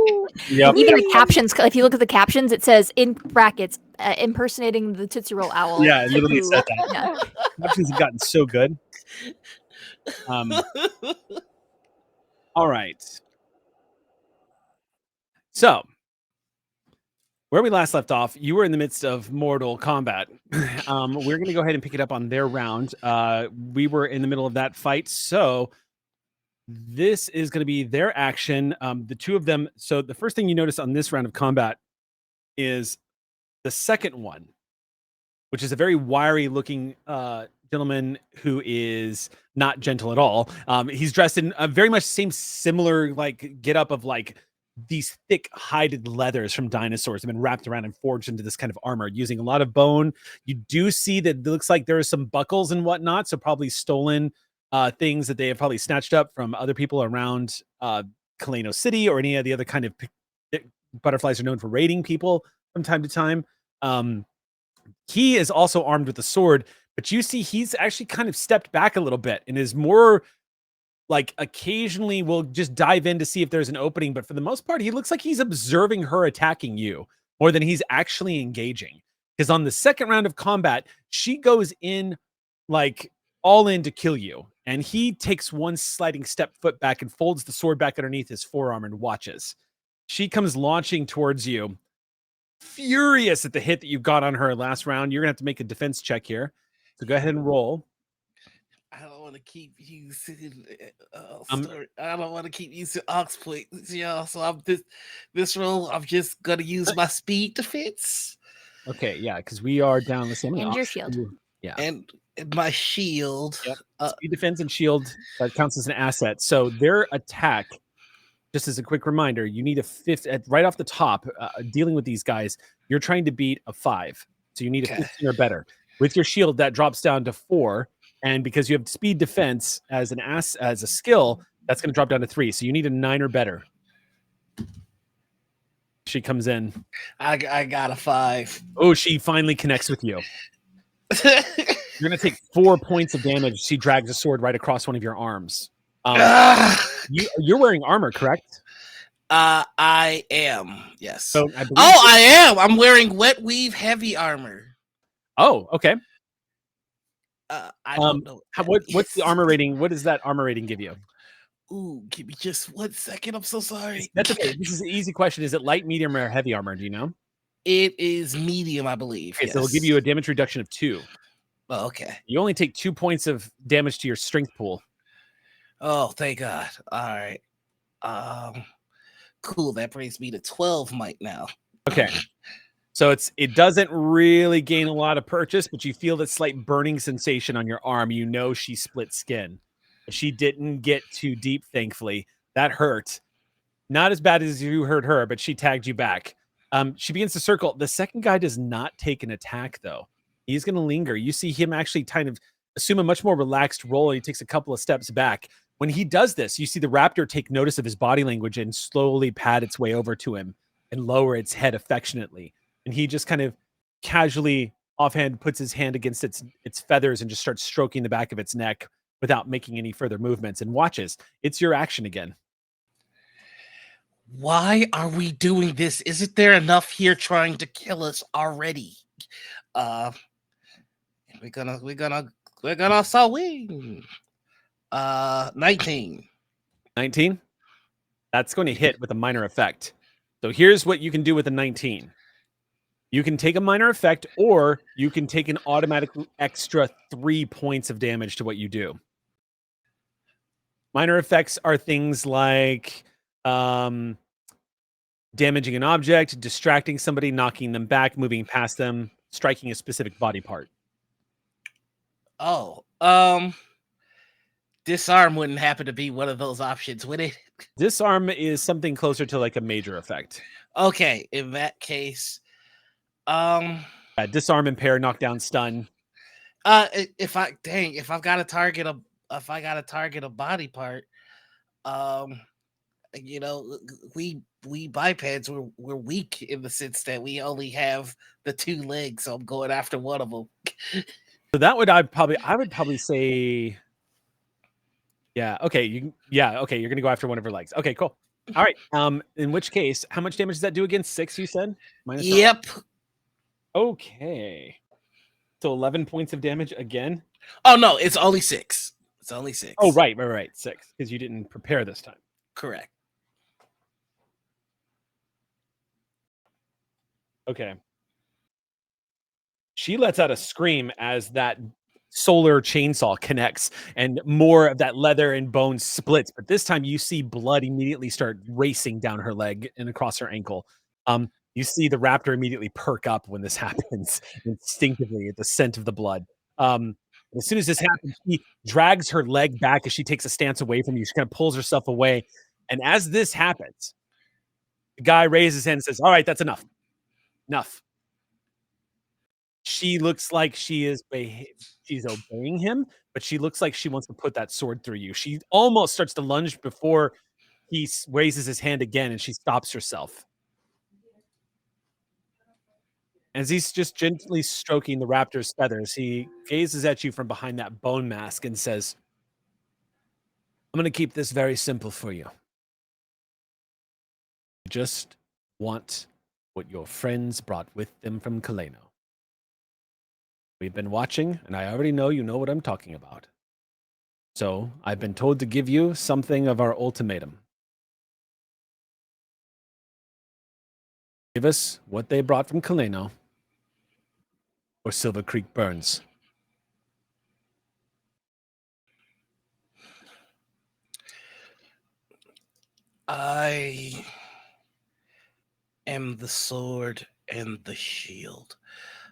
S1: Yep.
S4: Even the captions, if you look at the captions, it says in brackets, impersonating the Tootsie Roll owl.
S1: Yeah, it literally said that.
S4: Yeah.
S1: Captions have gotten so good. All right. So, where we last left off, you were in the midst of mortal combat. We're going to go ahead and pick it up on their round. We were in the middle of that fight, so this is going to be their action. The two of them. So the first thing you notice on this round of combat is the second one, which is a very wiry-looking gentleman who is not gentle at all. He's dressed in a very much similar like get up of like these thick hided leathers from dinosaurs have been wrapped around and forged into this kind of armor using a lot of bone. You do see that it looks like there are some buckles and whatnot, so probably stolen things that they have probably snatched up from other people around Kaleno City or any of the other kind of butterflies are known for raiding people from time to time. He is also armed with a sword, but you see he's actually kind of stepped back a little bit and is more like occasionally will just dive in to see if there's an opening, but for the most part, he looks like he's observing her attacking you more than he's actually engaging. Because on the second round of combat, she goes in like all in to kill you. And he takes one sliding step foot back and folds the sword back underneath his forearm and watches. She comes launching towards you, furious at the hit that you got on her last round. You're going to have to make a defense check here. So go ahead and roll.
S2: I don't want to keep using I don't want to keep using ox points, y'all. So I'm this roll. I'm just gonna use my speed defense.
S1: Okay, yeah, because we are down the same.
S4: And your shield.
S1: Yeah,
S2: and my shield.
S1: Yep. Speed defense and shield that counts as an asset. So their attack, just as a quick reminder, you need a 5 right off the top. Dealing with these guys, you're trying to beat a 5, so you need a 15 or better. With your shield, that drops down to 4. And because you have speed defense as a skill, that's going to drop down to 3. So you need a 9 or better. She comes in.
S2: I got a 5.
S1: Oh, she finally connects with you. You're going to take 4 points of damage. She drags a sword right across one of your arms. You're wearing armor, correct?
S2: I am. Yes.
S1: So
S2: I am. I'm wearing wet weave heavy armor.
S1: Oh, okay.
S2: I don't know.
S1: What's the armor rating? What does that armor rating give you?
S2: Ooh, give me just 1 second. I'm so sorry.
S1: That's okay. This is an easy question. Is it light, medium, or heavy armor? Do you know?
S2: It is medium, I believe.
S1: Okay,
S2: yes.
S1: so it'll give you a damage reduction of 2.
S2: Oh, okay.
S1: You only take 2 points of damage to your strength pool.
S2: Oh, thank God. All right. Cool. That brings me to 12 might now.
S1: Okay. So it doesn't really gain a lot of purchase, but you feel that slight burning sensation on your arm. You know she split skin. She didn't get too deep, thankfully. That hurt. Not as bad as you hurt her, but she tagged you back. She begins to circle. The second guy does not take an attack, though. He's going to linger. You see him actually kind of assume a much more relaxed role. He takes a couple of steps back. When he does this, you see the raptor take notice of his body language and slowly pad its way over to him and lower its head affectionately. And he just kind of casually offhand puts his hand against its feathers and just starts stroking the back of its neck without making any further movements and watches. It's your action again.
S2: Why are we doing this? Isn't there enough here trying to kill us already? We're gonna swing. 19.
S1: 19? That's going to hit with a minor effect. So here's what you can do with a 19. You can take a minor effect, or you can take an automatic extra 3 points of damage to what you do. Minor effects are things like damaging an object, distracting somebody, knocking them back, moving past them, striking a specific body part.
S2: Oh, disarm wouldn't happen to be one of those options, would it?
S1: Disarm is something closer to like a major effect.
S2: Okay, in that case,
S1: disarm, impair, knockdown, stun.
S2: if I got to target a body part, You know, we bipeds we're weak in the sense that we only have the 2 legs. So I'm going after one of them.
S1: So that would I would probably say, yeah. Okay, okay. You're gonna go after one of her legs. Okay, cool. All right. In which case, how much damage does that do against 6? You said minus.
S2: Yep.
S1: Okay. So 11 points of damage again.
S2: Oh no, it's only 6. It's only 6.
S1: Oh right. 6 because you didn't prepare this time.
S2: Correct.
S1: Okay. She lets out a scream as that solar chainsaw connects and more of that leather and bone splits. But this time you see blood immediately start racing down her leg and across her ankle. You see the raptor immediately perk up when this happens instinctively at the scent of the blood. As soon as this happens, she drags her leg back as she takes a stance away from you. She kind of pulls herself away. And as this happens, the guy raises his hand and says, "All right, that's enough. Enough." She looks like she's obeying him, but she looks like she wants to put that sword through you. She almost starts to lunge before he raises his hand again, and she stops herself. As he's just gently stroking the raptor's feathers, he gazes at you from behind that bone mask and says, "I'm going to keep this very simple for you. I just want what your friends brought with them from Kaleno. We've been watching, and I already know you know what I'm talking about. So I've been told to give you something of our ultimatum. Give us what they brought from Kaleno, or Silvercreek burns."
S2: I am the sword and the shield.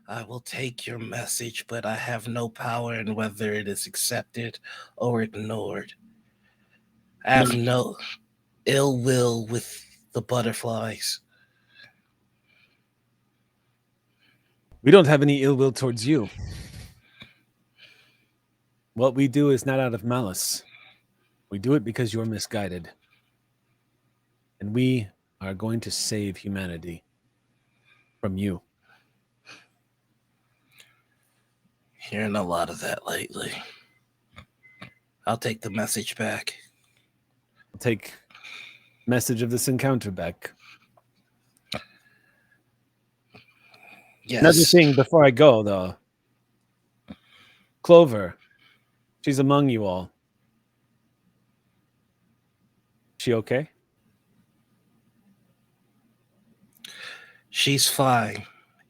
S2: I will take your message, but I have no power in whether it is accepted or ignored. I have no ill will with the butterflies.
S1: We don't have any ill will towards you. What we do is not out of malice. We do it because you're misguided. And we are going to save humanity from you.
S2: Hearing a lot of that lately. I'll take the message back.
S1: I'll take message of this encounter back.
S2: Yes.
S1: Another thing before I go, though. Clover, she's among you all. She okay?
S2: She's fine.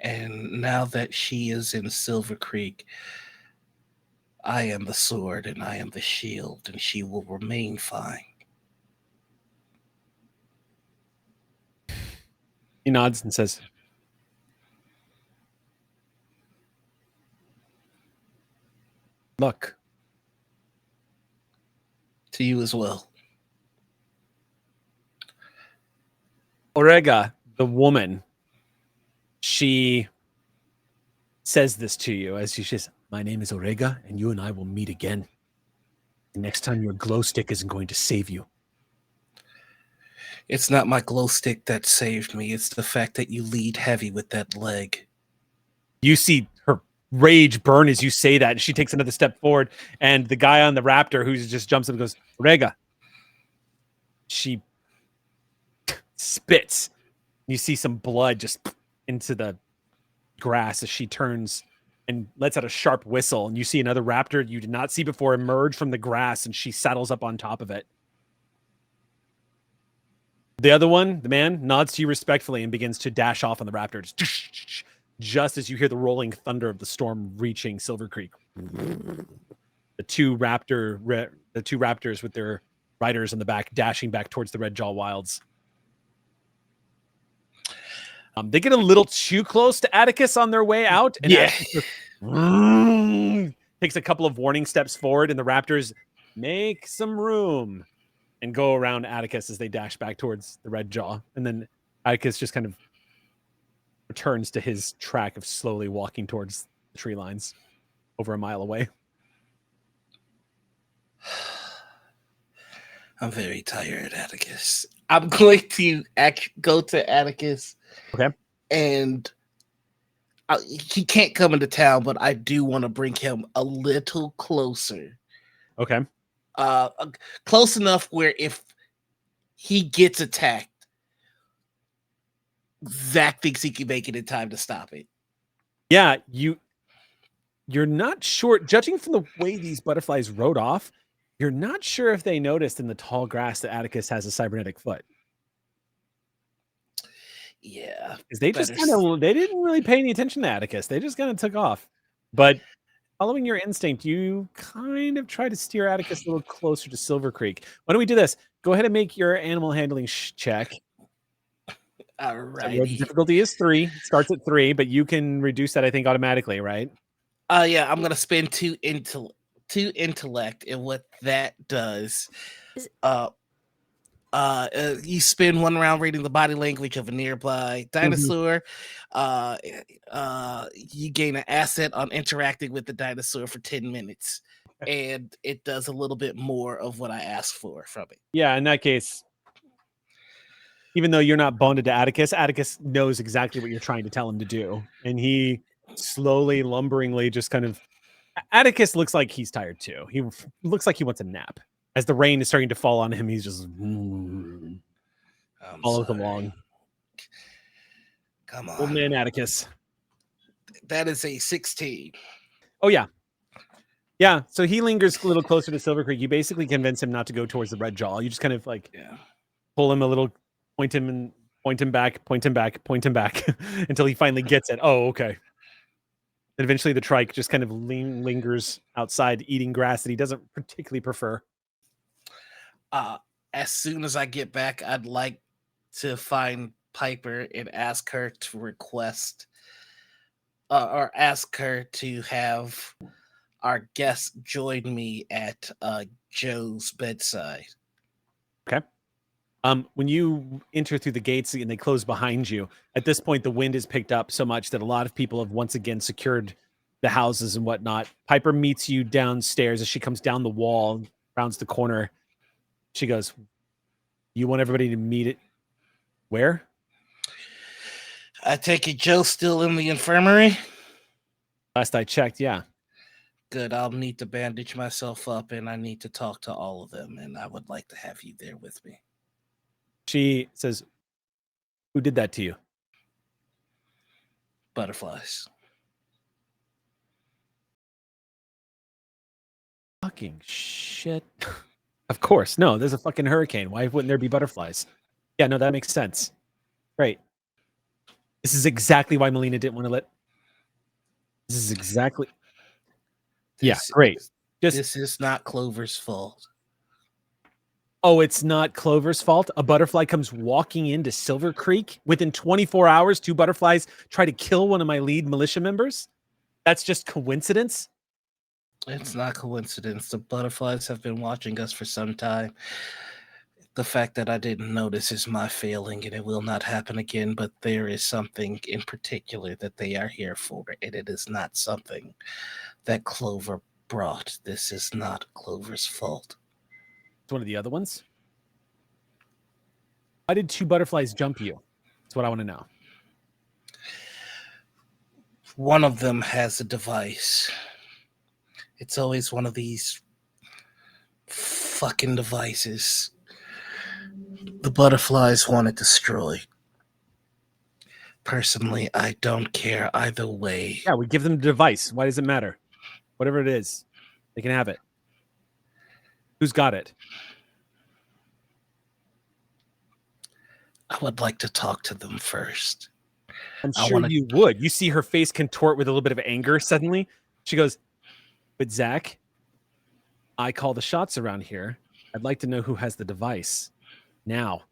S2: And now that she is in Silvercreek, I am the sword and I am the shield, and she will remain fine.
S1: He nods and says, "Luck."
S2: To you as well.
S1: Orega, the woman, she says this to you as she says, "My name is Orega, and you and I will meet again. The next time your glow stick isn't going to save you."
S2: It's not my glow stick that saved me. It's the fact that you lead heavy with that leg.
S1: You see her rage burn as you say that, and she takes another step forward, and the guy on the raptor who just jumps up and goes, "Orega." She spits. You see some blood just into the grass as she turns and lets out a sharp whistle, and you see another raptor you did not see before emerge from the grass, and she saddles up on top of it. The other one, the man, nods to you respectfully and begins to dash off on the raptor, just as you hear the rolling thunder of the storm reaching Silvercreek. The two raptors with their riders on the back dashing back towards the Red Jaw Wilds. They get a little too close to Atticus on their way out, and takes a couple of warning steps forward, and the raptors make some room and go around Atticus as they dash back towards the Red Jaw. And then Atticus just kind of returns to his track of slowly walking towards the tree lines over a mile away.
S2: I'm very tired, Atticus. I'm going to go to Atticus.
S1: Okay.
S2: And he can't come into town, but I do want to bring him a little closer.
S1: Okay.
S2: Close enough where if he gets attacked, Zach thinks he can make it in time to stop it.
S1: Yeah, you're not sure, judging from the way these butterflies rode off, you're not sure if they noticed in the tall grass that Atticus has a cybernetic foot.
S2: Yeah.
S1: Because they just they didn't really pay any attention to Atticus. They just kind of took off. But following your instinct, you kind of try to steer Atticus a little closer to Silvercreek. Why don't we do this? Go ahead and make your animal handling check.
S2: All right.
S1: The difficulty is 3. It starts at 3, but you can reduce that, I think, automatically, right?
S2: Yeah, I'm gonna spend 2 intellect, and what that does, you spend 1 round reading the body language of a nearby dinosaur. You gain an asset on interacting with the dinosaur for 10 minutes, and it does a little bit more of what I asked for from it.
S1: Yeah, in that case, even though you're not bonded to Atticus, Atticus knows exactly what you're trying to tell him to do. And he slowly, lumberingly just kind of... Atticus looks like he's tired too. He looks like he wants a nap. As the rain is starting to fall on him, he's just follows along.
S2: Come on.
S1: Old man Atticus.
S2: That is a 16.
S1: Oh, yeah. Yeah, so he lingers a little closer to Silvercreek. You basically convince him not to go towards the red jaw. You just kind of like pull him a little, point him back until he finally gets it. Oh, okay. And eventually the trike just kind of lingers outside eating grass that he doesn't particularly prefer.
S2: As soon as I get back, I'd like to find Piper and ask her to request or ask her to have our guest join me at Joe's bedside.
S1: Okay. When you enter through the gates and they close behind you, at this point, the wind has picked up so much that a lot of people have once again secured the houses and whatnot. Piper meets you downstairs as she comes down the wall, rounds the corner. She goes, "You want everybody to meet it where?"
S2: I take it Joe's still in the infirmary?
S1: Last I checked, yeah.
S2: Good. I'll need to bandage myself up and I need to talk to all of them, and I would like to have you there with me.
S1: She says, "Who did that to you?"
S2: Butterflies.
S1: Fucking shit. Of course. No, there's a fucking hurricane. Why wouldn't there be butterflies? Yeah, no, that makes sense. Great. This is exactly why Melina didn't want to let... This is exactly... Yeah, great.
S2: This is not Clover's fault.
S1: Oh, it's not Clover's fault? A butterfly comes walking into Silvercreek. Within 24 hours, 2 butterflies try to kill one of my lead militia members? That's just coincidence?
S2: It's not coincidence. The butterflies have been watching us for some time. The fact that I didn't notice is my failing, and it will not happen again, but there is something in particular that they are here for, and it is not something that Clover brought. This is not Clover's fault.
S1: It's one of the other ones? Why did 2 butterflies jump you? That's what I want to know.
S2: One of them has a device. It's always one of these fucking devices the butterflies want it destroyed. Personally, I don't care either way.
S1: Yeah, we give them the device. Why does it matter? Whatever it is, they can have it. Who's got it?
S2: I would like to talk to them first.
S1: I'm sure you would. You see her face contort with a little bit of anger suddenly. She goes, "But Zach, I call the shots around here. I'd like to know who has the device. Now."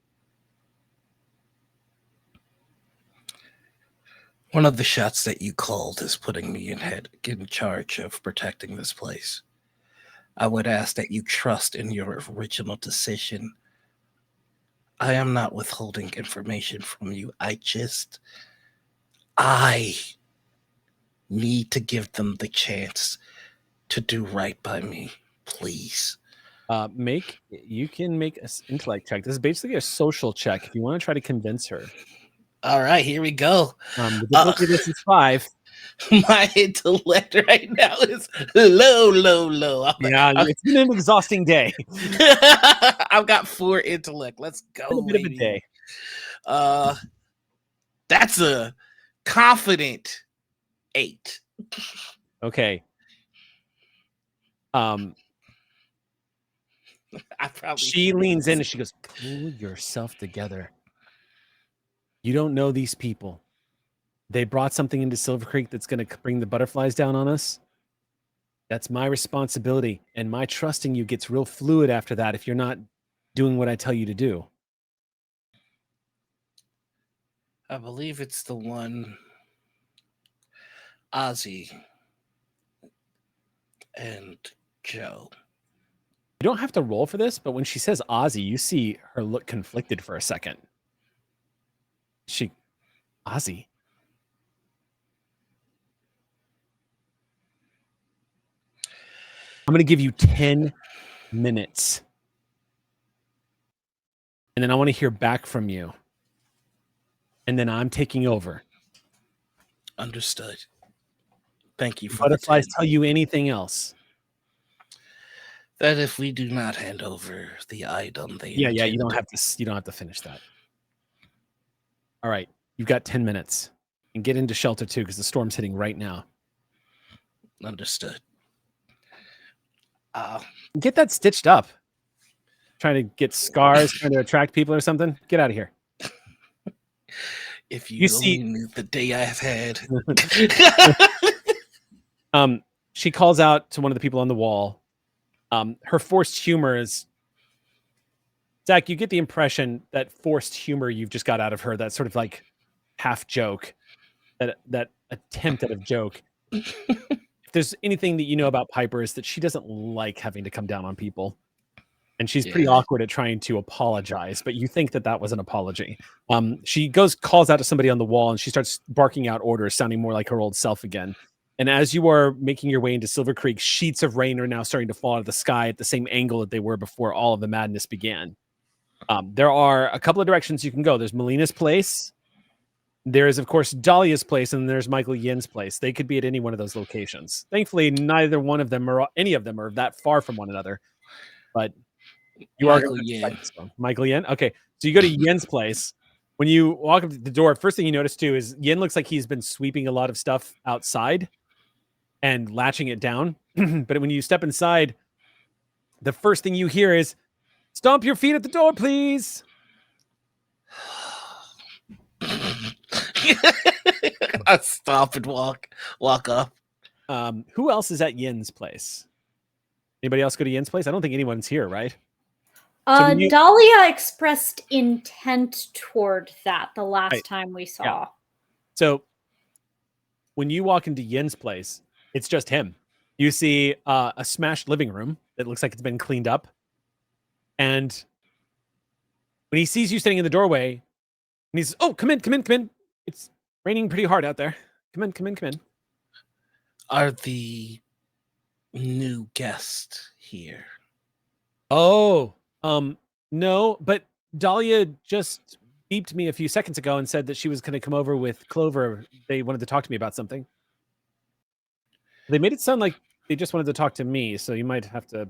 S2: One of the shots that you called is putting me in charge of protecting this place. I would ask that you trust in your original decision. I am not withholding information from you. I need to give them the chance to do right by me. Please.
S1: You can make an intellect check. This is basically a social check if you want to try to convince her.
S2: All right, here we go.
S1: The difficulty of this is 5.
S2: My intellect right now is low.
S1: It's been an exhausting day.
S2: I've got 4 intellect. Let's go.
S1: A bit of a day.
S2: That's a confident 8.
S1: Okay. She leans in and she goes, "Pull yourself together. You don't know these people. They brought something into Silvercreek that's going to bring the butterflies down on us. That's my responsibility, and my trusting you gets real fluid after that if you're not doing what I tell you to do."
S2: I believe it's the one Ozzy and Joe.
S1: You don't have to roll for this, but when she says Ozzy, you see her look conflicted for a second. Ozzy? I'm going to give you 10 minutes. And then I want to hear back from you. And then I'm taking over.
S2: Understood. Thank you for
S1: Butterflies tell you anything else?
S2: That if we do not hand over the item,
S1: you don't have to finish that. All right, you've got 10 minutes, and get into shelter too, because the storm's hitting right now.
S2: Understood.
S1: Get that stitched up. Trying to get scars, trying to attract people or something. Get out of here.
S2: If you only knew the day I've had.
S1: She calls out to one of the people on the wall. Her forced humor is... Zach, you get the impression that forced humor you've just got out of her, that sort of like half joke, that attempt at a joke. If there's anything that you know about Piper, is that she doesn't like having to come down on people. And she's pretty awkward at trying to apologize, but you think that was an apology. She calls out to somebody on the wall, and she starts barking out orders, sounding more like her old self again. And as you are making your way into Silvercreek, sheets of rain are now starting to fall out of the sky at the same angle that they were before all of the madness began. There are a couple of directions you can go. There's Melina's place. There is, of course, Dahlia's place, and there's Michael Yin's place. They could be at any one of those locations. Thankfully, neither one of them or any of them are that far from one another. But you
S2: Michael
S1: are
S2: Yin.
S1: Michael Yin? Okay. So you go to Yin's place. When you walk up to the door, first thing you notice too is Yin looks like he's been sweeping a lot of stuff outside and latching it down. But when you step inside, the first thing you hear is, "Stomp your feet at the door, please."
S2: I stop and walk up.
S1: Who else is at Yin's place? Anybody else go to Yin's place? I don't think anyone's here, right?
S5: Dahlia expressed intent toward that the last time we saw.
S1: Yeah. So when you walk into Yin's place, it's just him. You see a smashed living room that looks like it's been cleaned up. And when he sees you standing in the doorway, and he says, "Oh, come in. It's raining pretty hard out there. Come in.
S2: Are the new guests here?
S1: Oh, no, but Dahlia just beeped me a few seconds ago and said that she was going to come over with Clover. They wanted to talk to me about something. They made it sound like they just wanted to talk to me, so you might have to,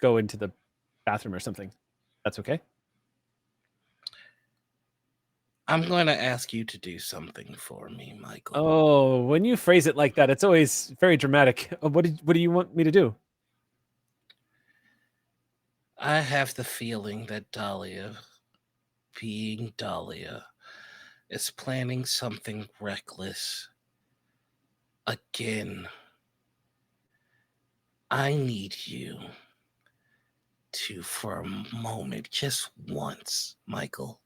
S1: go into the bathroom or something. That's okay?
S2: I'm going to ask you to do something for me, Michael.
S1: Oh, when you phrase it like that, it's always very dramatic. What do you want me to do?
S2: I have the feeling that Dahlia, being Dahlia, is planning something reckless again. I need you to, for a moment, just once, Michael,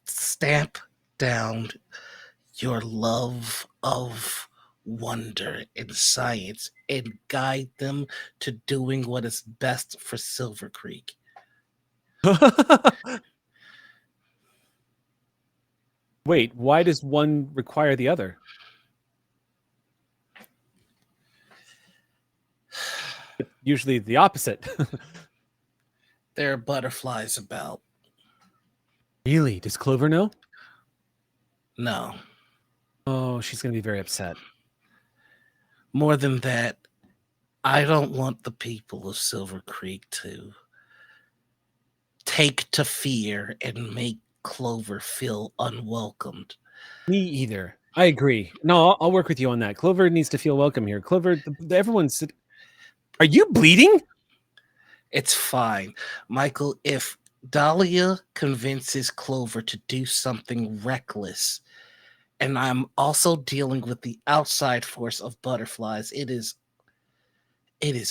S2: stamp down your love of wonder and science and guide them to doing what is best for Silvercreek.
S1: Wait, why does one require the other? usually the opposite.
S2: There are butterflies about.
S1: Really? Does Clover know?
S2: No.
S1: Oh, she's going to be very upset.
S2: More than that, I don't want the people of Silvercreek to take to fear and make Clover feel unwelcomed.
S1: Me either. I agree. No, I'll work with you on that. Clover needs to feel welcome here. Clover, everyone's... Are you bleeding?
S2: It's fine. Michael, if Dahlia convinces Clover to do something reckless, and I'm also dealing with the outside force of butterflies, it is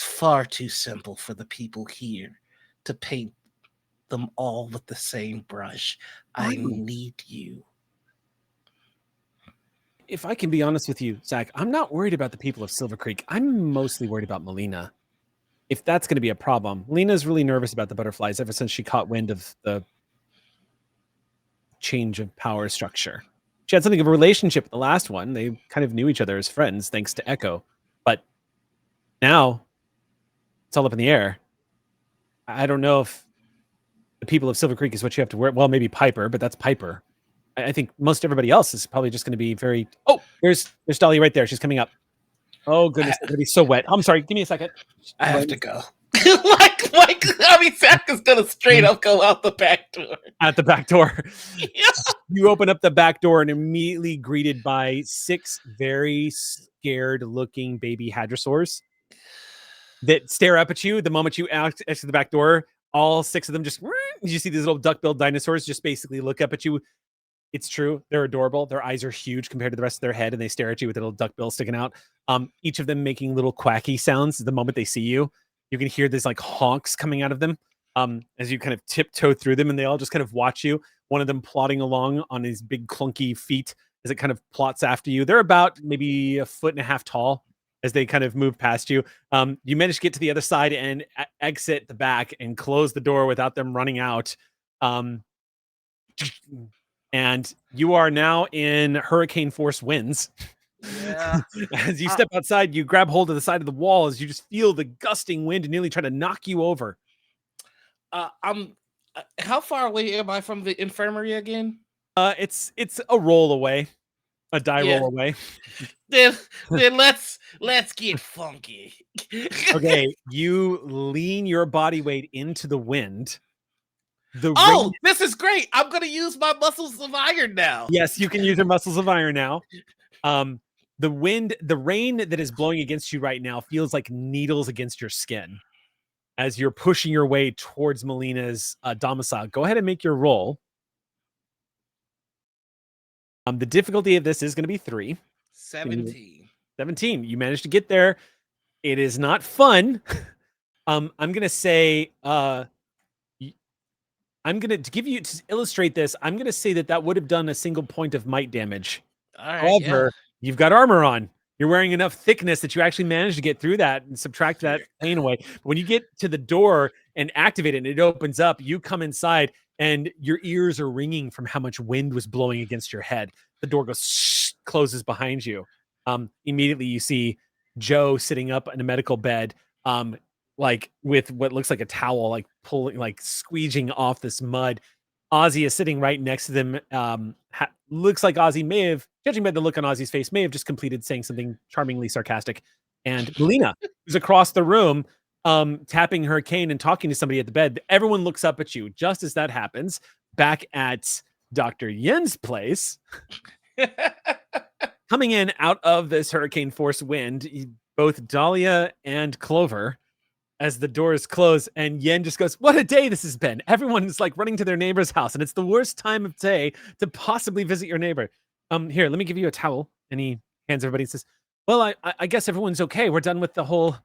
S2: far too simple for the people here to paint them all with the same brush. I need you.
S1: If I can be honest with you, Zach, I'm not worried about the people of Silvercreek. I'm mostly worried about Melina. If that's going to be a problem. Melina's really nervous about the butterflies ever since she caught wind of the change of power structure. She had something of a relationship with the last one. They kind of knew each other as friends thanks to Echo. But now it's all up in the air. I don't know if the people of Silvercreek is what you have to worry. Well, maybe Piper, but that's Piper. I think most everybody else is probably just going to be very... Oh, there's Dolly right there. She's coming up. Oh, goodness. It's going to be so wet. I'm sorry. Give me a second.
S2: I have to go. Zach is going to straight up go out the back door.
S1: At the back door.
S2: Yeah.
S1: You open up the back door and immediately greeted by 6 very scared-looking baby hadrosaurs that stare up at you the moment you exit the back door. All 6 of them just... You see these little duck-billed dinosaurs just basically look up at you. It's true. They're adorable. Their eyes are huge compared to the rest of their head, and they stare at you with a little duck bill sticking out. Each of them making little quacky sounds the moment they see you. You can hear these like honks coming out of them as you kind of tiptoe through them, and they all just kind of watch you. One of them plodding along on his big clunky feet as it kind of plots after you. They're about maybe 1.5 feet tall as they kind of move past you. You manage to get to the other side and exit the back and close the door without them running out. And you are now in hurricane force winds.
S2: Yeah.
S1: As you step outside, you grab hold of the side of the wall as you just feel the gusting wind and nearly try to knock you over.
S2: How far away am I from the infirmary again?
S1: It's a roll away, a die roll away.
S2: Then let's get funky.
S1: Okay, you lean your body weight into the wind.
S2: This is great. I'm going to use my muscles of iron now.
S1: Yes, you can use your muscles of iron now. The rain that is blowing against you right now feels like needles against your skin as you're pushing your way towards Melina's domicile. Go ahead and make your roll. The difficulty of this is going to be 3.
S2: 17.
S1: 17. You managed to get there. It is not fun. I'm going to say... I'm going to give you, to illustrate this, I'm going to say that would have done a single point of might damage.
S2: All right,
S1: However, you've got armor on. You're wearing enough thickness that you actually managed to get through that and subtract that pain away. But when you get to the door and activate it and it opens up, you come inside and your ears are ringing from how much wind was blowing against your head. The door goes, shh, closes behind you. Immediately you see Joe sitting up in a medical bed, like with what looks like a towel, like pulling, like squeegeeing off this mud. Ozzy is sitting right next to them. Looks like Ozzy may have, judging by the look on Ozzy's face, may have just completed saying something charmingly sarcastic. And Melina, who's across the room, tapping her cane and talking to somebody at the bed. Everyone looks up at you. Just as that happens, back at Dr. Yen's place, coming in out of this hurricane force wind, both Dahlia and Clover, as the doors close, and Yen just goes, "What a day this has been." Everyone's like running to their neighbor's house, and it's the worst time of day to possibly visit your neighbor. Here, let me give you a towel. And he hands everybody and says, "Well, I guess everyone's okay. We're done with the whole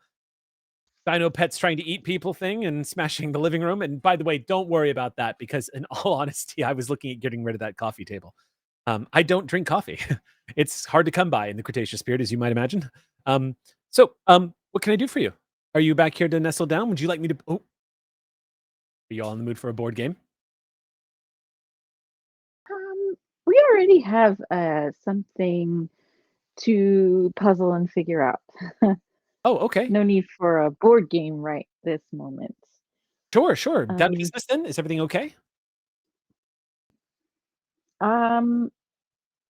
S1: dino pets trying to eat people thing and smashing the living room. And by the way, don't worry about that, because in all honesty, I was looking at getting rid of that coffee table. I don't drink coffee. It's hard to come by in the Cretaceous period, as you might imagine. So what can I do for you? Are you back here to nestle down? Would you like me to... Oh, are you all in the mood for a board game?
S3: We already have something to puzzle and figure out.
S1: Oh, okay.
S3: No need for a board game right this moment.
S1: Sure. Down to business then? Is everything okay?
S3: I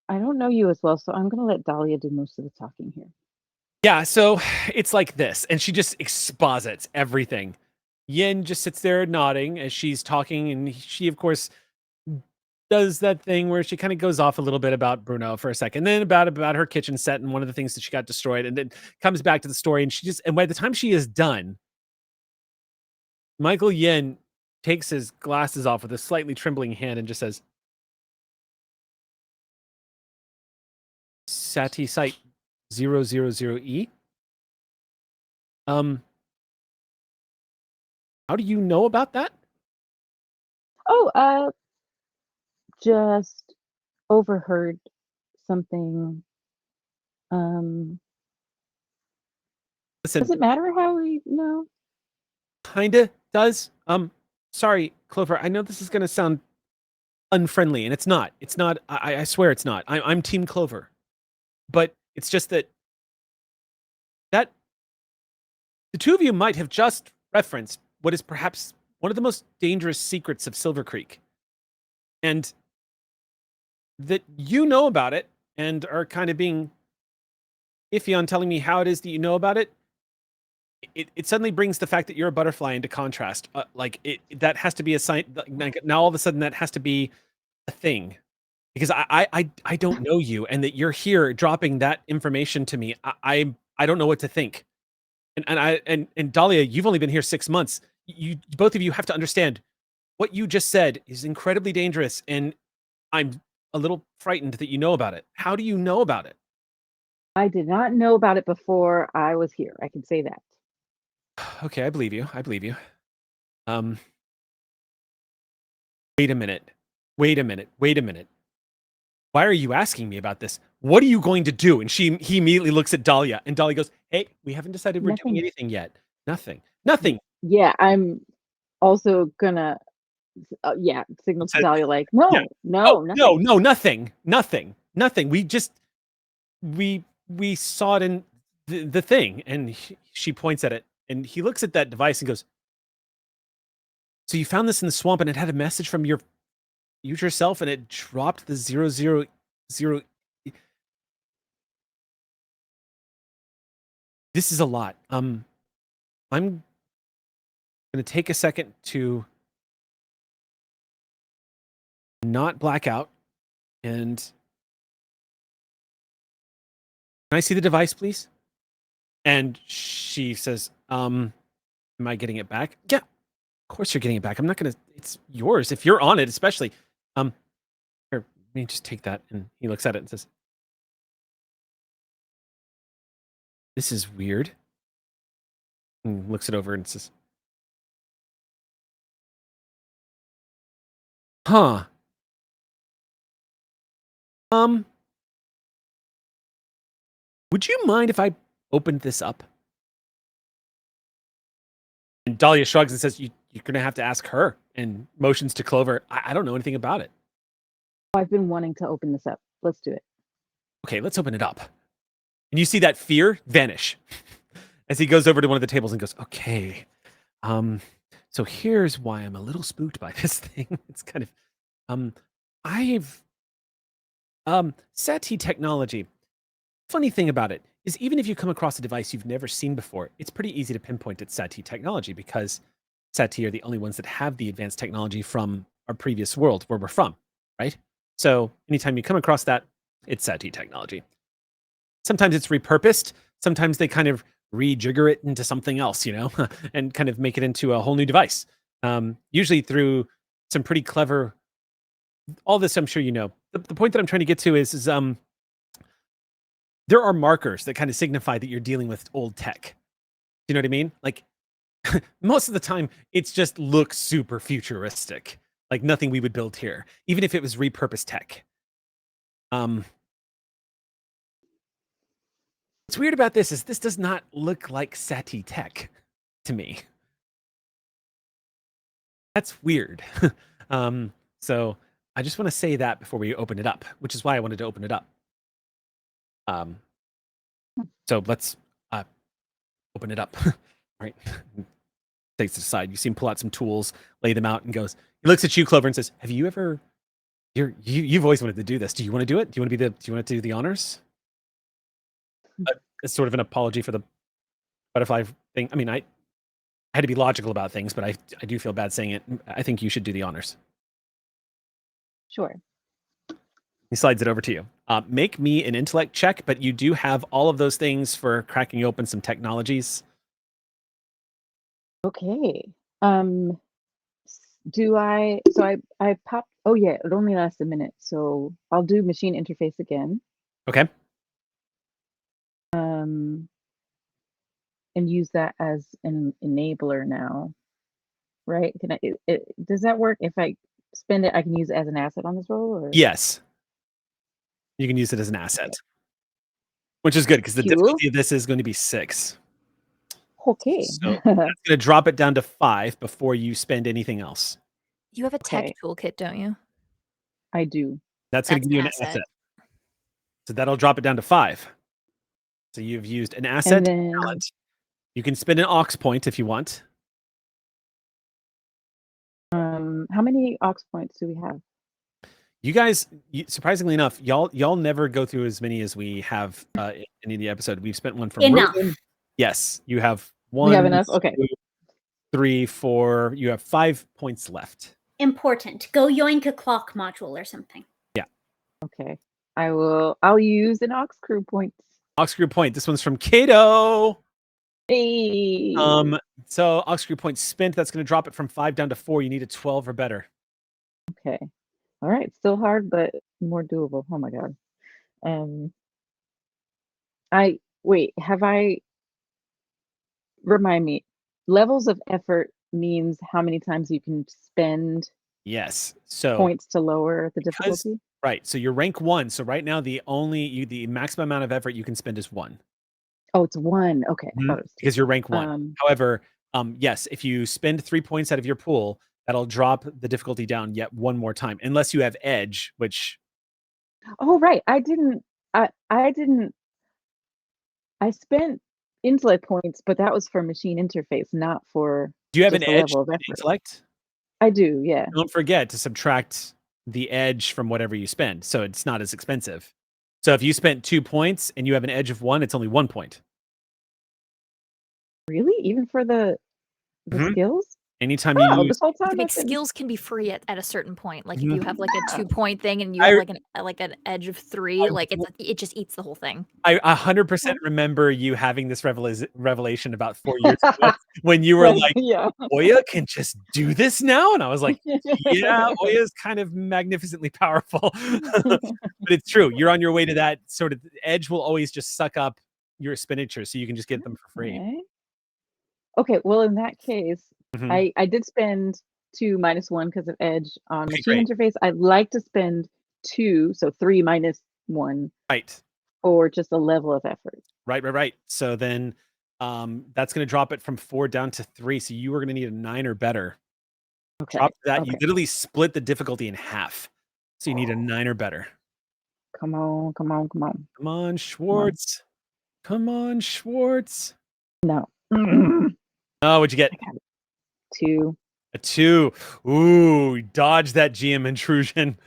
S3: don't know you as well, so I'm gonna let Dahlia do most of the talking here.
S1: Yeah, so it's like this, and she just exposits everything. Yin just sits there nodding as she's talking, and she, of course, does that thing where she kind of goes off a little bit about Bruno for a second, then about her kitchen set and one of the things that she got destroyed, and then comes back to the story. And by the time she is done, Michael Yin takes his glasses off with a slightly trembling hand and just says, "Sati Site 000E. How do you know about that?"
S3: Oh, just overheard something.
S1: Listen,
S3: Does it matter how we know?
S1: kinda does. Sorry, Clover. I know this is gonna sound unfriendly, and it's not. It's not. I swear it's not. I'm Team Clover, but it's just that the two of you might have just referenced what is perhaps one of the most dangerous secrets of Silvercreek, and that you know about it and are kind of being iffy on telling me how it is that you know about it. It suddenly brings the fact that you're a butterfly into contrast. That has to be a sign. Like, now all of a sudden that has to be a thing because I don't know you, and that you're here dropping that information to me. I don't know what to think. And Dahlia, you've only been here 6 months. You both of you have to understand what you just said is incredibly dangerous, and I'm a little frightened that you know about it. How do you know about it?
S3: I did not know about it before I was here. I can say that.
S1: Okay, I believe you. I believe you. Um, wait a minute. Wait a minute. Wait a minute. Why are you asking me about this? What are you going to do? And he immediately looks at Dahlia, and Dahlia goes, "Hey, we haven't decided we're doing
S3: Nothing.
S1: anything yet. Nothing. Nothing."
S3: Yeah, I'm also gonna signal to
S1: Said,
S3: Dahlia like,
S1: yeah.
S3: no, nothing.
S1: No, nothing. We saw it in the thing, and she points at it, and he looks at that device and goes, "So you found this in the swamp, and it had a message from your future self, and it dropped the 000." This is a lot. I'm gonna take a second to not black out, and can I see the device, please? And she says, am I getting it back? Yeah, of course you're getting it back. I'm not gonna. It's yours if you're on it, especially. Here, let me just take that. And he looks at it and says, "This is weird." And looks it over and says, "Huh. Um, would you mind if I opened this up?" And Dahlia shrugs and says, "You're gonna have to ask her." And motions to Clover. I don't know anything about it.
S3: I've been wanting to open this up. Let's do it.
S1: Okay, let's open it up. And you see that fear vanish as he goes over to one of the tables and goes, "Okay, so here's why I'm a little spooked by this thing." It's kind of, I've, SATI technology. Funny thing about it is, even if you come across a device you've never seen before, it's pretty easy to pinpoint it's SATI technology because SATI are the only ones that have the advanced technology from our previous world where we're from, right? So anytime you come across that, it's SATI technology. Sometimes it's repurposed. Sometimes they kind of rejigger it into something else, and kind of make it into a whole new device. Usually through some pretty clever. All this, I'm sure you know. The point that I'm trying to get to is there are markers that kind of signify that you're dealing with old tech. You know what I mean? Like most of the time, it's just looks super futuristic, like nothing we would build here, even if it was repurposed tech. What's weird about this is this does not look like SATI tech to me. That's weird. So I just want to say that before we open it up, which is why I wanted to open it up. So let's open it up. All right. Takes it aside. You see him pull out some tools, lay them out, and goes. He looks at you, Clover, and says, "Have you ever? You've always wanted to do this. Do you want to do it? Do you want to do the honors?" It's sort of an apology for the butterfly thing. I mean, I had to be logical about things, but I do feel bad saying it. I think you should do the honors.
S3: Sure.
S1: He slides it over to you. Make me an intellect check, but you do have all of those things for cracking open some technologies.
S3: Okay. Do I? So I popped. Oh yeah, it only lasts a minute, so I'll do machine interface again.
S1: Okay.
S3: And use that as an enabler now, right? Can does that work? If I spend it, I can use it as an asset on this roll, or
S1: Yes. You can use it as an asset, which is good because the
S3: Cool.
S1: difficulty of this is going to be 6.
S3: Okay.
S1: So that's going to drop it down to 5 before you spend anything else.
S4: You have a tech
S3: Okay.
S4: toolkit, don't you?
S3: I do.
S1: That's going to give you an asset. So that'll drop it down to 5. So you've used an asset
S3: And then
S1: talent. You can spend an aux point if you want.
S3: how many aux points do we have?
S1: You guys, surprisingly enough, y'all never go through as many as we have in the episode. We've spent one from
S5: Enough.
S1: Rosen. Yes, you have 1.
S3: We have enough. Okay.
S1: 2, 3, 4. You have 5 points left.
S5: Important. Go yoink a clock module or something.
S1: Yeah.
S3: Okay. I'll use an aux crew point.
S1: Aux crew point. This one's from Kato.
S3: Hey.
S1: So aux crew point spent. That's going to drop it from 5 down to 4. You need a 12 or better.
S3: Okay. All right. Still hard, but more doable. Oh my god. Remind me. Levels of effort means how many times you can spend
S1: Yes. So
S3: points to lower the difficulty.
S1: Right. So you're rank 1. So right now the maximum amount of effort you can spend is 1.
S3: Oh, it's 1. Okay. I thought it was 2.
S1: Because you're rank 1. However, yes, if you spend 3 points out of your pool, that'll drop the difficulty down yet one more time, unless you have edge, which.
S3: Oh, right. I spent intellect points, but that was for machine interface, not for.
S1: Do you have an
S3: just the
S1: edge
S3: level of
S1: in
S3: effort.
S1: intellect?
S3: I do, yeah.
S1: Don't forget to subtract the edge from whatever you spend, so it's not as expensive. So if you spent 2 points and you have an edge of 1, it's only 1 point.
S3: Really? Even for the
S1: Mhm.
S3: skills?
S1: Anytime
S3: Oh,
S1: you use.
S3: this whole time
S4: Like
S3: I've been.
S4: skills can be free at a certain point. Like if
S1: Mhm.
S4: you have like a
S3: Yeah.
S4: 2-point thing and you
S1: I-
S4: have like an edge of 3,
S1: I-
S4: like it just eats the whole thing.
S1: I 100% remember you having this revelation about 4 years ago when you were like,
S3: yeah.
S1: Oya can just do this now? And I was like, yeah, Oya is kind of magnificently powerful. But it's true. You're on your way to that sort of edge will always just suck up your expenditure so you can just get them for free.
S3: Okay, well, in that case,
S1: Mhm.
S3: I did spend 2 minus 1 because of edge on
S1: Okay,
S3: machine interface. I'd like to spend 2, so 3 minus 1
S1: Right.
S3: or just a level of effort.
S1: Right. So then that's going to drop it from 4 down to 3. So you were going to need a 9 or better.
S3: Okay.
S1: Drop that. You
S3: Okay.
S1: literally split the difficulty in half. So you need a 9 or better.
S3: Come on.
S1: Come on, Schwartz. Come on, Schwartz.
S3: No.
S1: Oh, what'd you get?
S3: 2.
S1: A 2. Ooh, dodge that GM intrusion.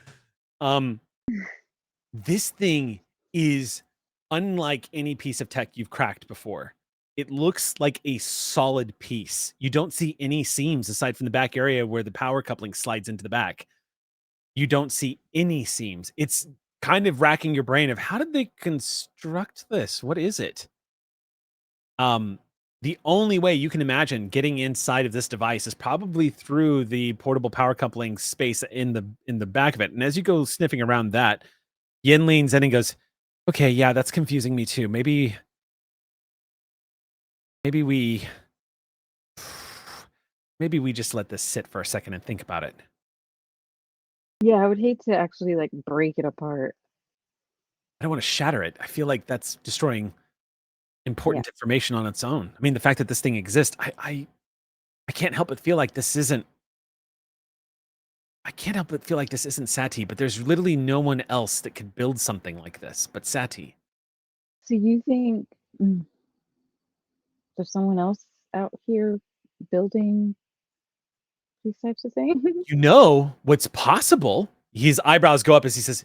S1: This thing is unlike any piece of tech you've cracked before. It looks like a solid piece. You don't see any seams aside from the back area where the power coupling slides into the back. You don't see any seams. It's kind of racking your brain of how did they construct this? What is it? The only way you can imagine getting inside of this device is probably through the portable power coupling space in the back of it. And as you go sniffing around that, Yin leans in and goes, "Okay, yeah, that's confusing me too. Maybe we just let this sit for a second and think about it."
S3: Yeah, I would hate to actually like break it apart.
S1: I don't want to shatter it. I feel like that's destroying important information on its own. I mean, the fact that this thing exists, I can't help but feel like this isn't. I can't help but feel like this isn't Sati, but there's literally no one else that could build something like this but Sati.
S3: So you think there's someone else out here building these types of things.
S1: You know what's possible? His eyebrows go up as he says,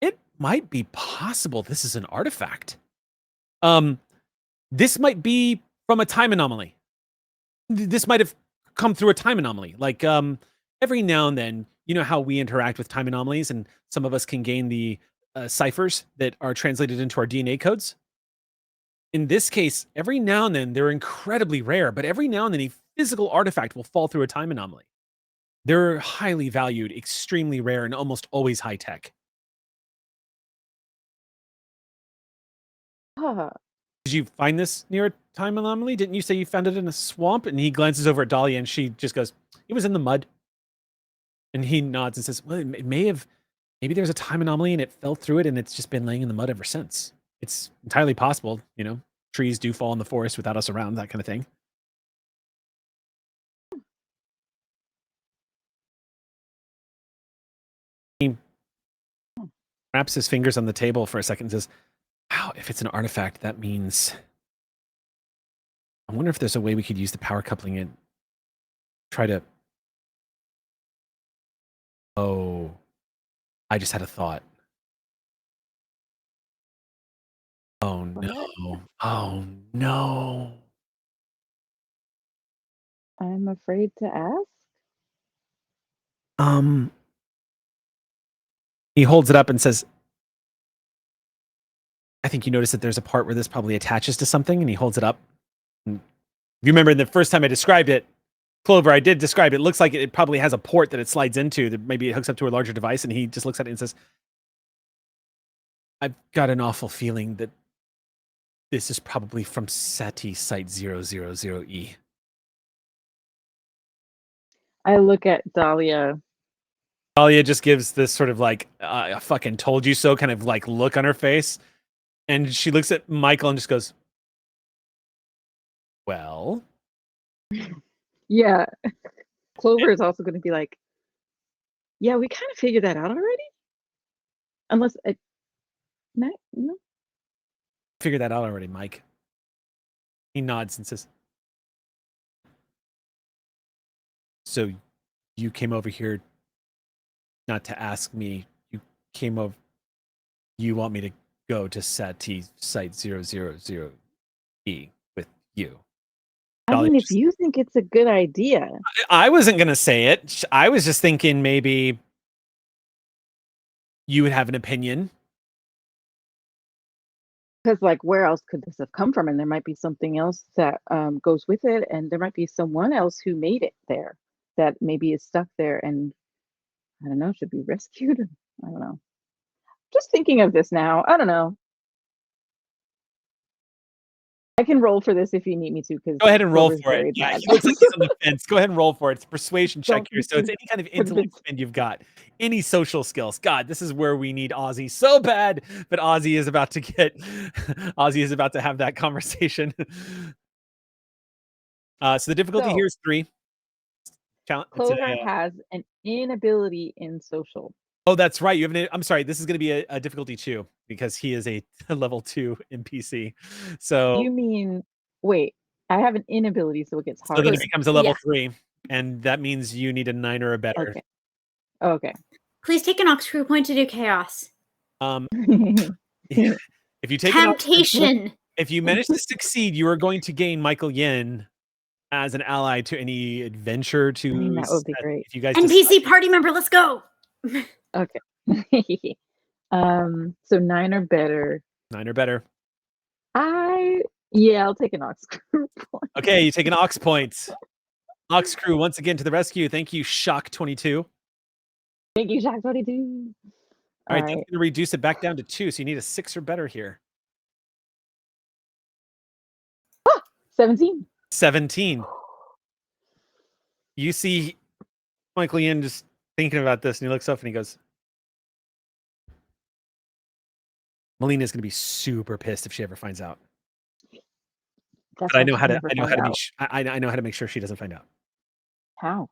S1: "It might be possible this is an artifact. This might be from a time anomaly. This might have come through a time anomaly. Like every now and then, you know how we interact with time anomalies, and some of us can gain the ciphers that are translated into our DNA codes. In this case, every now and then they're incredibly rare, but every now and then a physical artifact will fall through a time anomaly. They're highly valued, extremely rare, and almost always high tech.
S3: Ah,
S1: Did you find this near a time anomaly? Didn't you say you found it in a swamp?" And he glances over at Dahlia, and she just goes, "It was in the mud." And he nods and says, "Well, it may have, maybe there's a time anomaly and it fell through it, and it's just been laying in the mud ever since. It's entirely possible, you know. Trees do fall in the forest without us around, that kind of thing." He wraps his fingers on the table for a second and says, "Wow, if it's an artifact, that means, I wonder if there's a way we could use the power coupling and try to, oh, I just had a thought. Oh no. Oh no."
S3: I'm afraid to ask.
S1: He holds it up and says, "I think you notice that there's a part where this probably attaches to something," and he holds it up. And if you remember the first time I described it, Clover, I did describe it. It looks like it probably has a port that it slides into, that maybe it hooks up to a larger device, and he just looks at it and says, "I've got an awful feeling that this is probably from SETI Site 000E.
S3: I look at Dahlia.
S1: Dahlia just gives this sort of like, "I fucking told you so" kind of like look on her face. And she looks at Michael and just goes, "Well?"
S3: Yeah. Clover is also going to be like, yeah, we kind of figured that out already. Unless, no.
S1: "Figure that out already, Mike." He nods and says, "So you came over here not to ask me. You came over, you want me to go to SAT Site 000E with you."
S3: I
S1: Dahlia
S3: mean, if
S1: just-
S3: you think it's a good idea,
S1: I wasn't going to say it. I was just thinking maybe you would have an opinion.
S3: because like, where else could this have come from? And there might be something else that goes with it, and there might be someone else who made it there that maybe is stuck there, and I don't know, should be rescued. I don't know. Just thinking of this now. I don't know. I can roll for this if you need me to, because
S1: Go ahead and roll
S3: Clover's
S1: for it.
S3: very
S1: Yeah,
S3: bad.
S1: he looks like he's on the fence. Go ahead and roll for it. It's a persuasion check
S3: Don't
S1: here. So it's any kind of intellect
S3: convince-
S1: spend you've got. Any social skills. God, this is where we need Ozzy so bad. But Ozzy is about to get Ozzy is about to have that conversation. So the difficulty
S3: So-
S1: here is 3. It's
S3: Clover has an inability in social.
S1: oh, that's right. You have I'm sorry. This is going to be a difficulty 2 because he is a level 2 NPC. So
S3: You mean, wait, I have an inability, so it gets
S1: so then
S3: harder.
S1: it becomes a level
S4: Yeah.
S1: 3, and that means you need a 9 or a better.
S3: Okay. Okay.
S5: Please take an ox crew point to do chaos.
S1: If you take an
S5: Temptation.
S1: if you manage to succeed, you are going to gain Michael Yin as an ally to any adventure. To
S3: I mean, that would be great.
S1: If you guys
S5: NPC party member, let's go.
S3: Okay. So 9 or better.
S1: 9 or better.
S3: I'll take an ox crew point.
S1: Okay, you take an ox point. Ox crew once again to the rescue. Thank you, Shock 22.
S3: Thank you, Jack 22.
S1: All right,
S3: All
S1: that's
S3: right.
S1: going to reduce it back down to 2, so you need a 6 or better here.
S3: 17.
S1: 17. You see Michael Yin just thinking about this, and he looks up and he goes, "Melina's going to be super pissed if she ever finds out.
S3: That's
S1: But I
S3: why
S1: know
S3: she'll
S1: how to.
S3: never
S1: I know
S3: find
S1: how to.
S3: out.
S1: I know how to make sure she doesn't find out.
S3: How?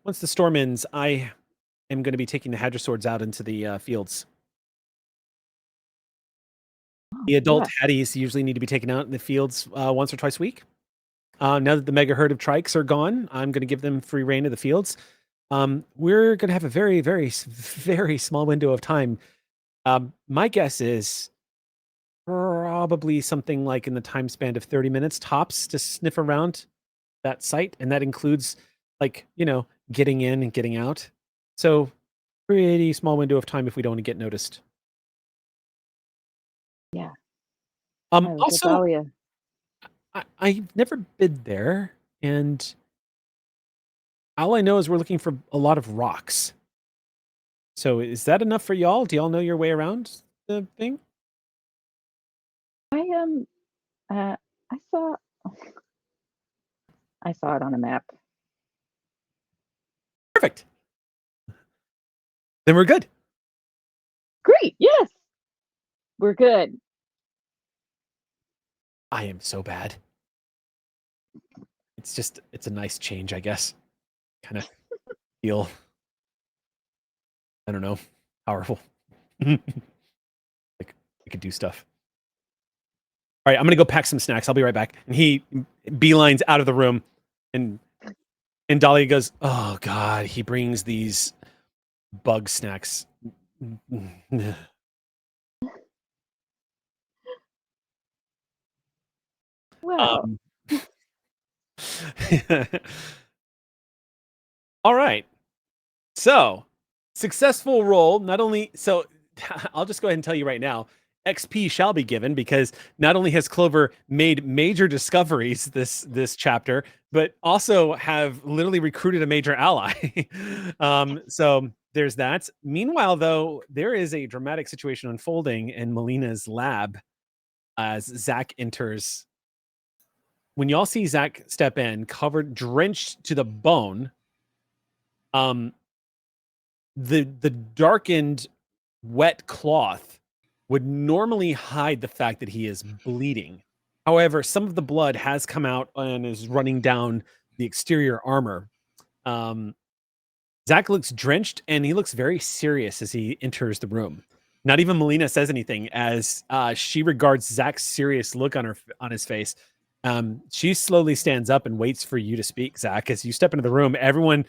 S1: Once the storm ends, I am going to be taking the Hadra swords out into the fields. The adult haddies usually need to be taken out in the fields once or twice a week. Now that the mega herd of trikes are gone, I'm going to give them free reign of the fields. We're going to have a very, very, very small window of time. My guess is probably something like in the time span of 30 minutes tops to sniff around that site. And that includes getting in and getting out. So pretty small window of time if we don't want to get noticed.
S3: Yeah.
S1: Also, I've never been there, and all I know is we're looking for a lot of rocks. So is that enough for y'all? Do y'all know your way around the thing?
S3: I saw it on a map.
S1: Perfect. Then we're good.
S3: Great. Yes. We're good.
S1: I am so bad. It's a nice change, I guess. Kind of feel, I don't know, powerful. Like I could do stuff. All right, I'm gonna go pack some snacks. I'll be right back. And he beelines out of the room, and Dahlia goes, "Oh God!" He brings these bug snacks.
S3: Well,
S1: all right. So, successful roll. Not only so, I'll just go ahead and tell you right now. XP shall be given because not only has Clover made major discoveries this chapter, but also have literally recruited a major ally. So there's that. Meanwhile, though, there is a dramatic situation unfolding in Melina's lab as Zach enters. When y'all see Zach step in, covered, drenched to the bone, the darkened, wet cloth would normally hide the fact that he is bleeding. However, some of the blood has come out and is running down the exterior armor. Zach looks drenched and he looks very serious as he enters the room. Not even Melina says anything as she regards Zach's serious look on his face. She slowly stands up and waits for you to speak, Zach. As you step into the room, everyone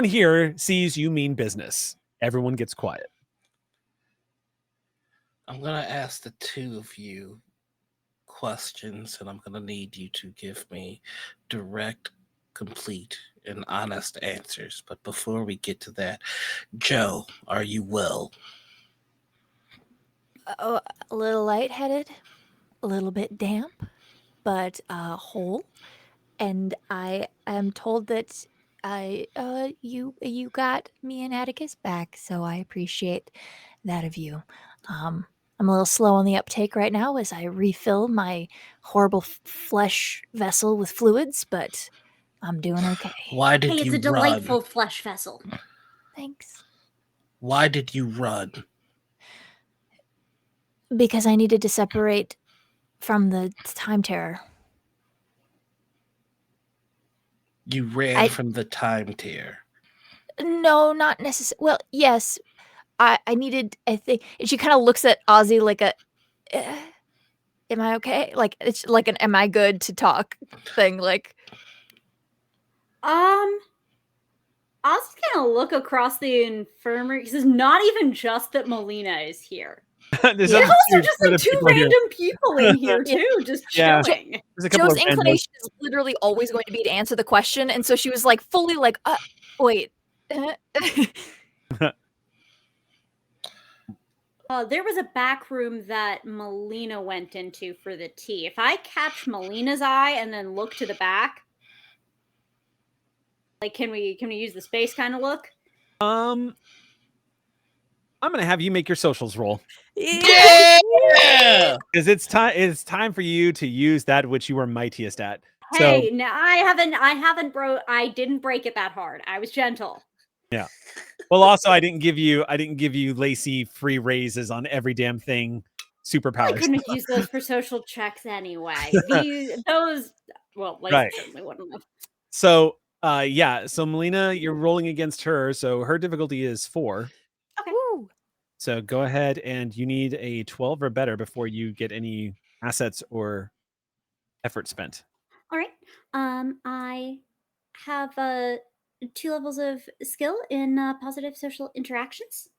S1: here sees you mean business. Everyone gets quiet.
S2: I'm going to ask the two of you questions, and I'm going to need you to give me direct, complete, and honest answers. But before we get to that, Joe, are you well?
S4: A little lightheaded, a little bit damp, but whole. And I am told that you got me and Atticus back, so I appreciate that of you. I'm a little slow on the uptake right now as I refill my horrible flesh vessel with fluids, but I'm doing okay.
S2: Why did
S5: Hey,
S2: you
S5: it's a
S2: run?
S5: delightful flesh vessel.
S4: Thanks.
S2: Why did you run?
S4: Because I needed to separate from the time terror.
S2: You ran from the time tear.
S4: No, not necessarily. Well, yes, I needed. I think she kind of looks at Ozzy like a. Am I okay? Like it's like an "Am I good to talk" thing. Like,
S5: Ozzy's gonna look across the infirmary because it's not even just that Melina is here. There's also just like two random people in here too, just chilling.
S4: Joe's inclination is literally always going to be to answer the question, and so she was like fully like, wait.
S5: There was a back room that Melina went into for the tea. If I catch Melina's eye and then look to the back, like, can we use the space kind of look?
S1: I'm gonna have you make your socials roll.
S2: Yeah,
S1: because it's time for you to use that which you are mightiest at.
S5: Hey, no, I didn't break it that hard. I was gentle.
S1: Yeah. Well, also I didn't give you Lacey free raises on every damn thing. Superpowers.
S5: I couldn't use those for social checks anyway. Lacey certainly wouldn't have.
S1: So so Melina, you're rolling against her, so her difficulty is 4.
S5: Okay.
S4: Woo.
S1: So go ahead, and you need a 12 or better before you get any assets or effort spent.
S5: All right. I have 2 levels of skill in positive social interactions.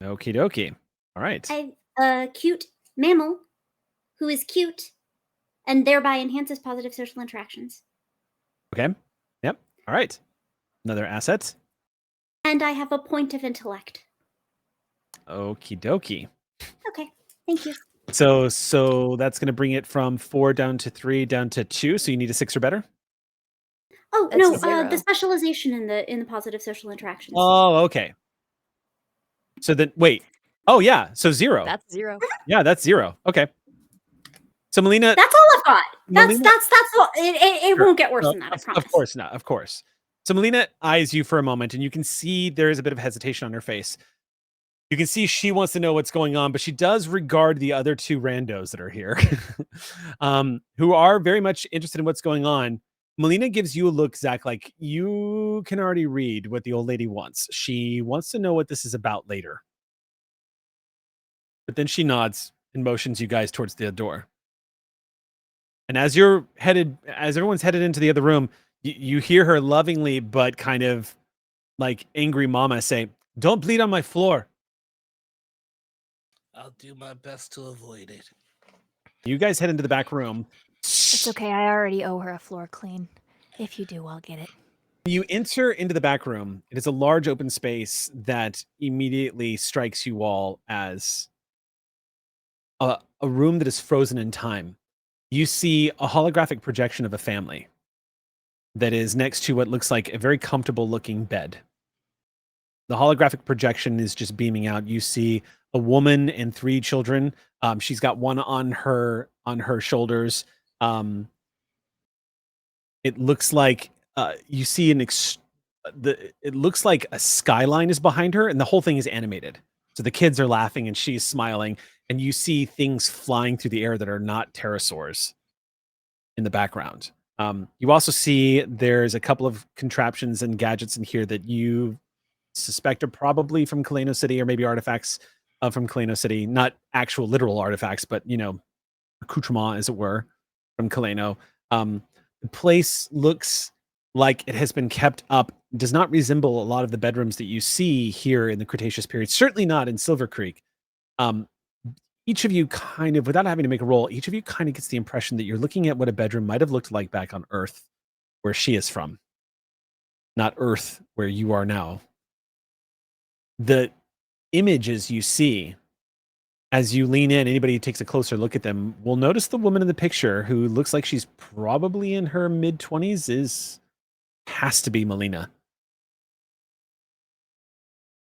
S1: Okie dokie. All right.
S5: I have a cute mammal who is cute and thereby enhances positive social interactions.
S1: Okay. Yep. All right. Another asset.
S5: And I have a point of intellect.
S1: Okie dokie.
S5: Okay, thank you.
S1: So that's going to bring it from 4 down to 3 down to 2. So you need a 6 or better.
S5: Oh
S4: That's
S5: no,
S4: a 0.
S5: the specialization in the positive social interactions.
S1: Oh, okay. So then wait. Oh yeah. So 0.
S4: That's 0.
S1: Yeah, that's 0. Okay. So Melina,
S5: That's all I've got.
S1: Melina-
S5: That's all. It
S1: Sure.
S5: won't get worse
S1: No,
S5: than that. I promise.
S1: Of course not. Of course. So Melina eyes you for a moment, and you can see there is a bit of hesitation on her face. You can see she wants to know what's going on, but she does regard the other 2 randos that are here, who are very much interested in what's going on. Melina gives you a look, Zach, like you can already read what the old lady wants. She wants to know what this is about later. But then she nods and motions you guys towards the door. And as everyone's headed into the other room, you hear her lovingly, but kind of like angry mama say, "Don't bleed on my floor."
S2: I'll do my best to avoid it.
S1: You guys head into the back room.
S4: It's okay. I already owe her a floor clean. If you do, I'll get it.
S1: You enter into the back room. It is a large open space that immediately strikes you all as a room that is frozen in time. You see a holographic projection of a family that is next to what looks like a very comfortable looking bed. The holographic projection is just beaming out. You see a woman and 3 children. She's got one on her shoulders. It looks like you see it looks like a skyline is behind her, and the whole thing is animated. So the kids are laughing and she's smiling, and you see things flying through the air that are not pterosaurs in the background. You also see there's a couple of contraptions and gadgets in here that you suspect are probably from Kaleno City, or maybe artifacts from Kaleno City. Not actual literal artifacts, but accoutrement, as it were, from Kaleno. The place looks like it has been kept up. Does not resemble a lot of the bedrooms that you see here in the Cretaceous period. Certainly not in Silvercreek. Each of you kind of, without having to make a roll, each of you kind of gets the impression that you're looking at what a bedroom might have looked like back on Earth, where she is from. Not Earth, where you are now. The images you see as you lean in, anybody who takes a closer look at them will notice the woman in the picture, who looks like she's probably in her mid-20s, has to be Melina.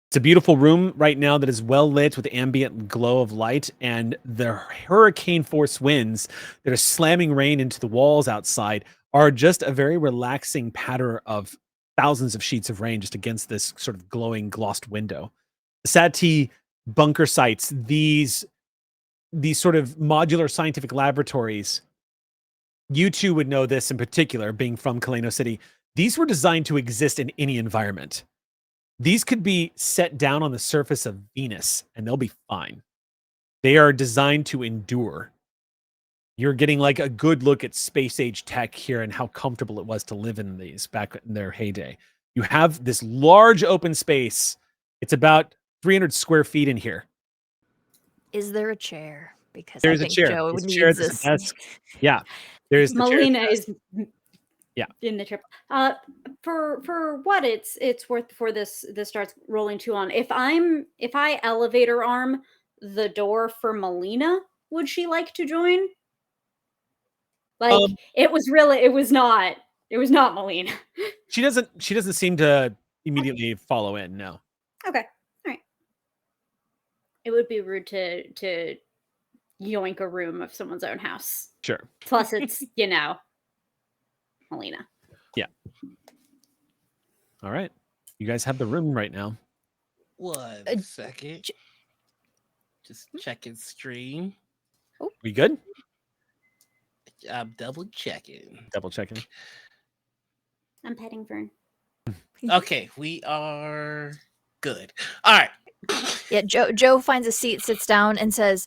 S1: It's a beautiful room right now that is well lit with ambient glow of light, and the hurricane force winds that are slamming rain into the walls outside are just a very relaxing patter of thousands of sheets of rain just against this sort of glowing glossed window. The Sati bunker sites, these sort of modular scientific laboratories, you two would know this in particular, being from Kaleno City. These were designed to exist in any environment. These could be set down on the surface of Venus and they'll be fine. They are designed to endure. You're getting like a good look at space age tech here and how comfortable it was to live in these back in their heyday. You have this large open space. It's about 300 square feet in here.
S4: Is there a chair? Because
S1: There's
S4: I
S1: a
S4: think
S1: chair.
S4: Joe
S1: There's a
S4: needs
S1: chair, there's a
S4: this.
S1: desk. Yeah. There's the chair.
S5: Melina is
S1: Yeah.
S5: in the trip. For what it's worth before this starts rolling too on. If I elevator arm the door for Melina, would she like to join? Like it was not Melina.
S1: She doesn't seem to immediately follow in, no.
S5: Okay. All right. It would be rude to yoink a room of someone's own house.
S1: Sure.
S5: Plus it's, Melina.
S1: Yeah. All right. You guys have the room right now.
S2: 1 second. Just checking stream.
S1: We good?
S2: I'm double checking.
S1: Double checking.
S5: I'm petting Vern.
S2: Okay, we are good. All right.
S4: Yeah, Joe finds a seat, sits down, and says,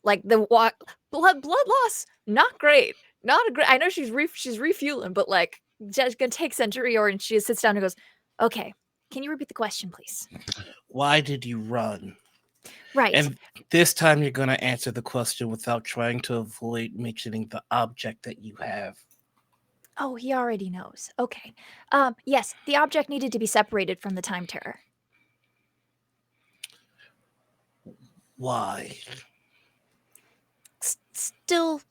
S4: like, blood loss, not great. Not a great. I know she's refueling, but like just gonna take Centurior, and she sits down and goes, "Okay, can you repeat the question, please?"
S2: Why did you run?
S4: Right.
S2: And this time you're going to answer the question without trying to avoid mentioning the object that you have.
S4: Oh, he already knows. Okay. Yes, the object needed to be separated from the time terror.
S2: Why?
S4: Still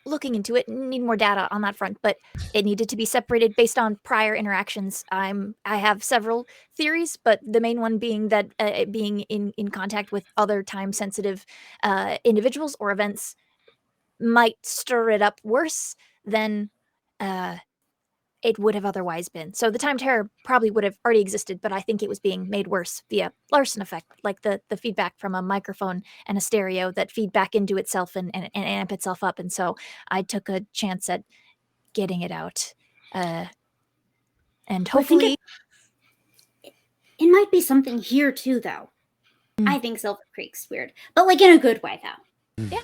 S4: looking into it. Need more data on that front, but it needed to be separated based on prior interactions. I have several theories, but the main one being that it being in contact with other time sensitive individuals or events might stir it up worse than it would have otherwise been. So the time terror probably would have already existed, but I think it was being made worse via Larson effect, like the feedback from a microphone and a stereo that feed back into itself and amp itself up. And so I took a chance at getting it out. And hopefully
S5: it might be something here too, though.
S4: Mm.
S5: I think Silvercreek's weird, but like in a good way, though.
S4: Yeah.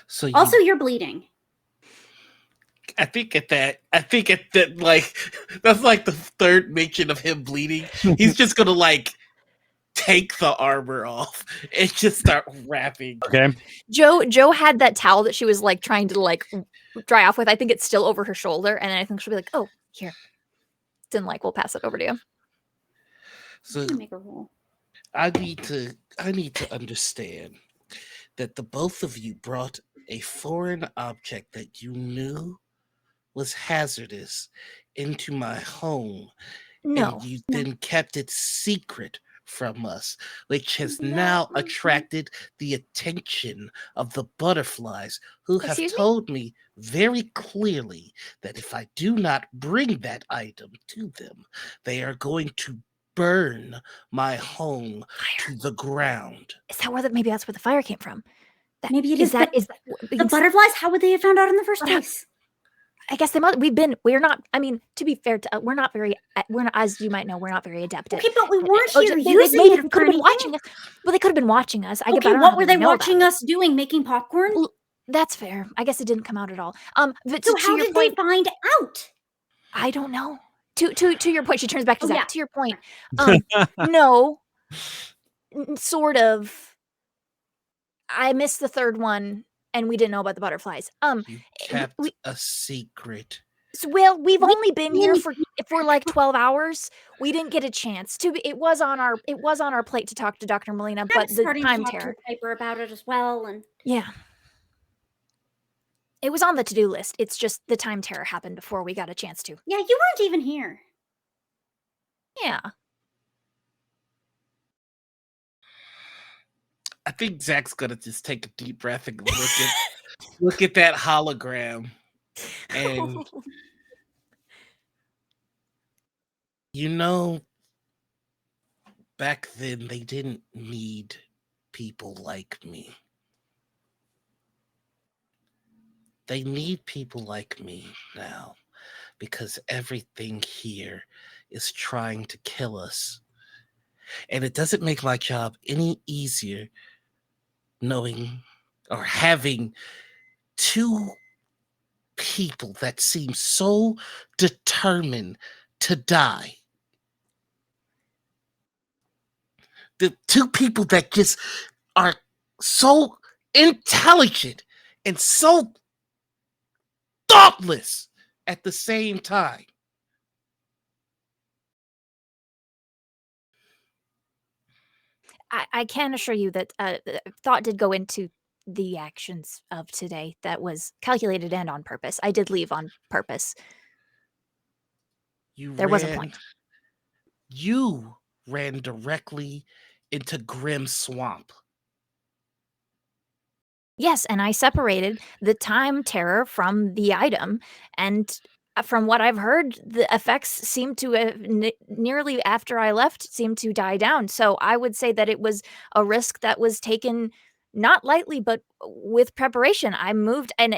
S2: So
S5: Also, you're bleeding.
S2: I think at that, like, that's like the third mention of him bleeding. He's just gonna like take the armor off and just start rapping.
S1: Okay.
S4: Joe had that towel that she was like trying to like dry off with. I think it's still over her shoulder, and I think she'll be like, "Oh, here." Then like we'll pass it over to you.
S2: So
S5: Make a roll.
S2: I need to understand that the both of you brought a foreign object that you knew was hazardous into my home.
S4: No.
S2: And you then kept it secret from us, which has now attracted the attention of the butterflies, who have told me very clearly that if I do not bring that item to them, they are going to burn my home to the ground.
S4: Is that maybe that's where the fire came from?
S5: Maybe it is that the butterflies. How would they have found out in the first place?
S4: I guess they must. We're not. I mean, to be fair, we're not very. We're not, as you might know, we're not very adept.
S5: Okay, but we weren't
S4: Oh,
S5: here
S4: they
S5: using
S4: maybe
S5: it
S4: could have been watching us. Well, they could have been watching us.
S5: Okay, what were they watching us doing? Making popcorn?
S4: Well, that's fair. I guess it didn't come out at all. But
S5: so how did they find out?
S4: I don't know. To your point, she turns back to Zach.
S5: Yeah.
S4: To your point, no, sort of. I missed the third one, and we didn't know about the butterflies.
S2: You kept a secret.
S4: So, well, we've only been here for like 12 hours. We didn't get a chance to. It was on our plate to talk to Dr. Molina, but the time terror.
S5: Piper about it as well, and
S4: yeah, it was on the to-do list. It's just the time terror happened before we got a chance to.
S5: Yeah, you weren't even here.
S4: Yeah.
S2: I think Zach's gonna just take a deep breath and look at that hologram, and you know, back then they didn't need people like me. They need people like me now because everything here is trying to kill us. And it doesn't make my job any easier knowing or having two people that seem so determined to die. The two people that just are so intelligent and so thoughtless at the same time.
S4: I can assure you that thought did go into the actions of today. That was calculated and on purpose. I did leave on purpose. There was a point.
S2: You ran directly into Grim Swamp.
S4: Yes, and I separated the time terror from the item, and from what I've heard, the effects seem to have nearly after I left seem to die down. So I would say that it was a risk that was taken not lightly, but with preparation. I moved, and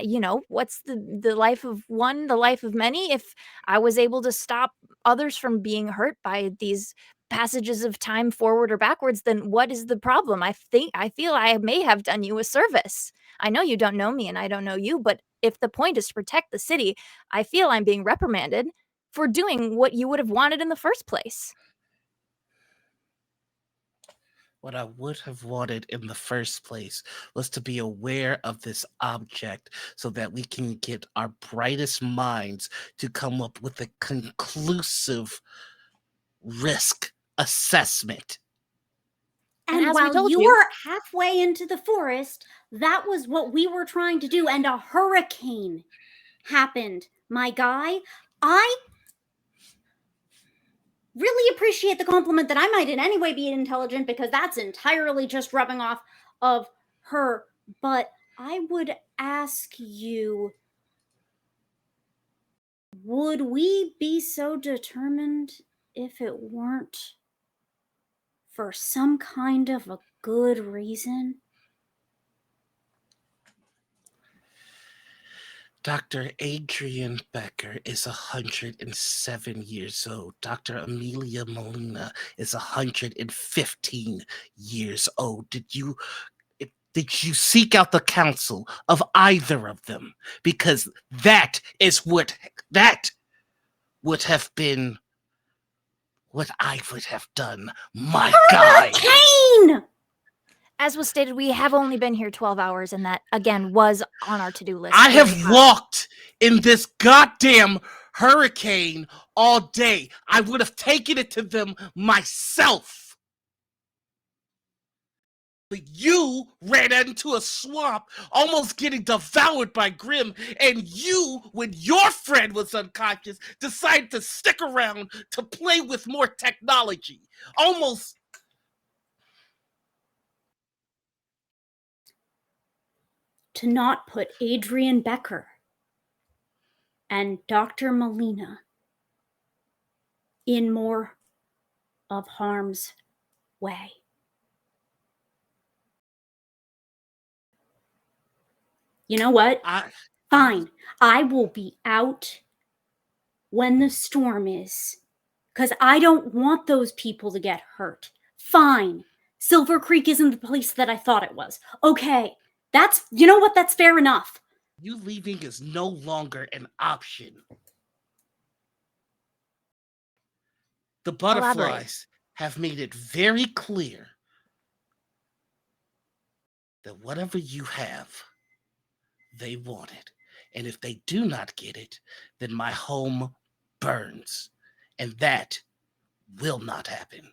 S4: what's the life of one, the life of many. If I was able to stop others from being hurt by these passages of time forward or backwards, then what is the problem? I feel I may have done you a service. I know you don't know me and I don't know you, but if the point is to protect the city, I feel I'm being reprimanded for doing what you would have wanted in the first place.
S2: What I would have wanted in the first place was to be aware of this object so that we can get our brightest minds to come up with a conclusive risk assessment.
S4: And
S5: And
S4: as we
S5: while
S4: told
S5: you
S4: you-
S5: were halfway into the forest, that was what we were trying to do, and a hurricane happened, my guy. I really appreciate the compliment that I might in any way be intelligent, because that's entirely just rubbing off of her. But I would ask you, would we be so determined if it weren't for some kind of a good reason?
S2: Dr. Adrian Becker is 107 years old. Dr. Amelia Molina is 115 years old. Did you seek out the counsel of either of them? Because that would have been what I would have done, my guy.
S5: Hurricane!
S4: As was stated, we have only been here 12 hours, and that, again, was on our to-do list.
S2: I have walked in this goddamn hurricane all day. I would have taken it to them myself. But you ran into a swamp, almost getting devoured by Grim, and you, when your friend was unconscious, decided to stick around to play with more technology. Almost.
S5: To not put Adrian Becker and Dr. Molina in more of harm's way. You know what? Fine. I will be out when the storm is, because I don't want those people to get hurt. Fine. Silvercreek isn't the place that I thought it was. Okay. You know what? That's fair enough.
S2: You leaving is no longer an option. The butterflies have made it very clear that whatever you have, they want it. And if they do not get it, then my home burns. And that will not happen.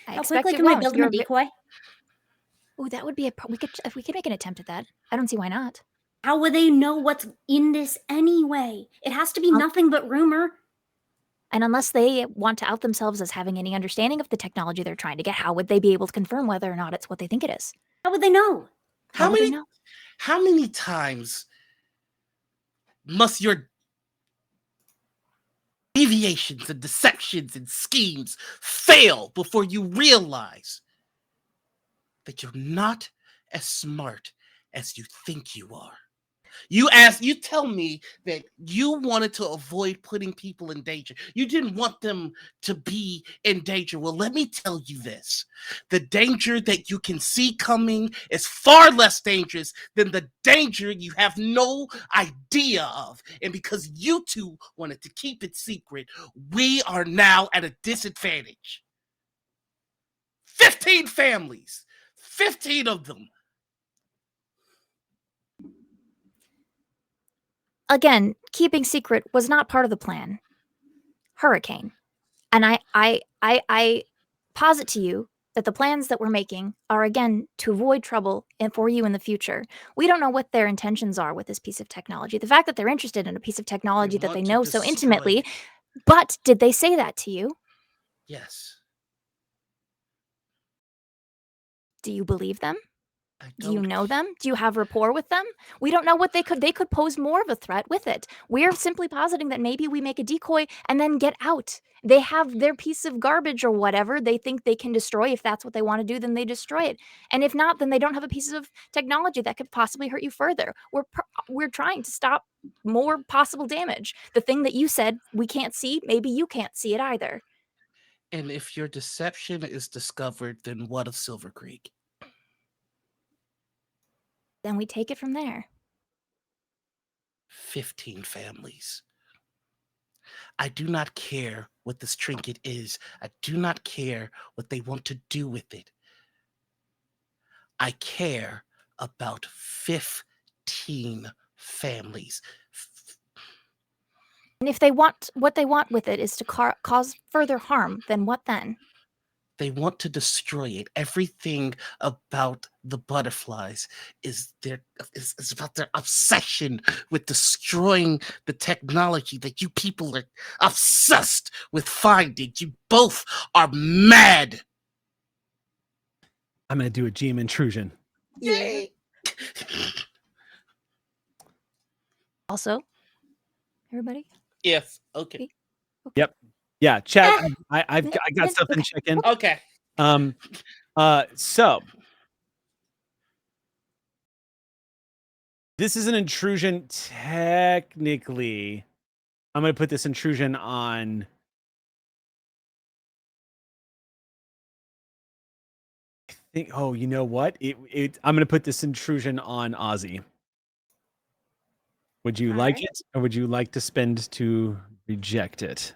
S5: How quickly can I build them a decoy?
S4: Oh, that would be we could make an attempt at that. I don't see why not.
S5: How would they know what's in this anyway? It has to be nothing but rumor.
S4: And unless they want to out themselves as having any understanding of the technology they're trying to get, how would they be able to confirm whether or not it's what they think it is?
S5: How would they know?
S2: How many times must your deviations and deceptions and schemes fail before you realize that you're not as smart as you think you are? You tell me that you wanted to avoid putting people in danger. You didn't want them to be in danger. Well, let me tell you this. The danger that you can see coming is far less dangerous than the danger you have no idea of. And because you two wanted to keep it secret, we are now at a disadvantage. 15 families, 15 of them.
S4: Again, keeping secret was not part of the plan. Hurricane. And I posit to you that the plans that we're making are, again, to avoid trouble and for you in the future. We don't know what their intentions are with this piece of technology. The fact that they're interested in a piece of technology that they know so intimately, but did they say that to you?
S2: Yes.
S4: Do you believe them? Do you know them? Do you have rapport with them? We don't know what they could pose more of a threat with it. We're simply positing that maybe we make a decoy and then get out. They have their piece of garbage or whatever they think they can destroy. If that's what they want to do, then they destroy it. And if not, then they don't have a piece of technology that could possibly hurt you further. We're trying to stop more possible damage. The thing that you said we can't see, maybe you can't see it either.
S2: And if your deception is discovered, then what of Silvercreek?
S4: Then we take it from there.
S2: 15 families. I do not care what this trinket is. I do not care what they want to do with it. I care about 15 families.
S4: And if they want what they want with it is to cause further harm, then what then?
S2: They want to destroy it. Everything about the butterflies is about their obsession with destroying the technology that you people are obsessed with finding. You both are mad.
S1: I'm going to do a GM intrusion.
S2: Yay!
S4: Also, everybody?
S2: Yes. Okay.
S1: Yep. Yeah, chat. I got stuff in check-in.
S2: Okay.
S1: So this is an intrusion. Technically, I'm going to put this intrusion on. I think. Oh, you know what? I'm going to put this intrusion on Ozzy. Would you like it, or would you like to spend to reject it?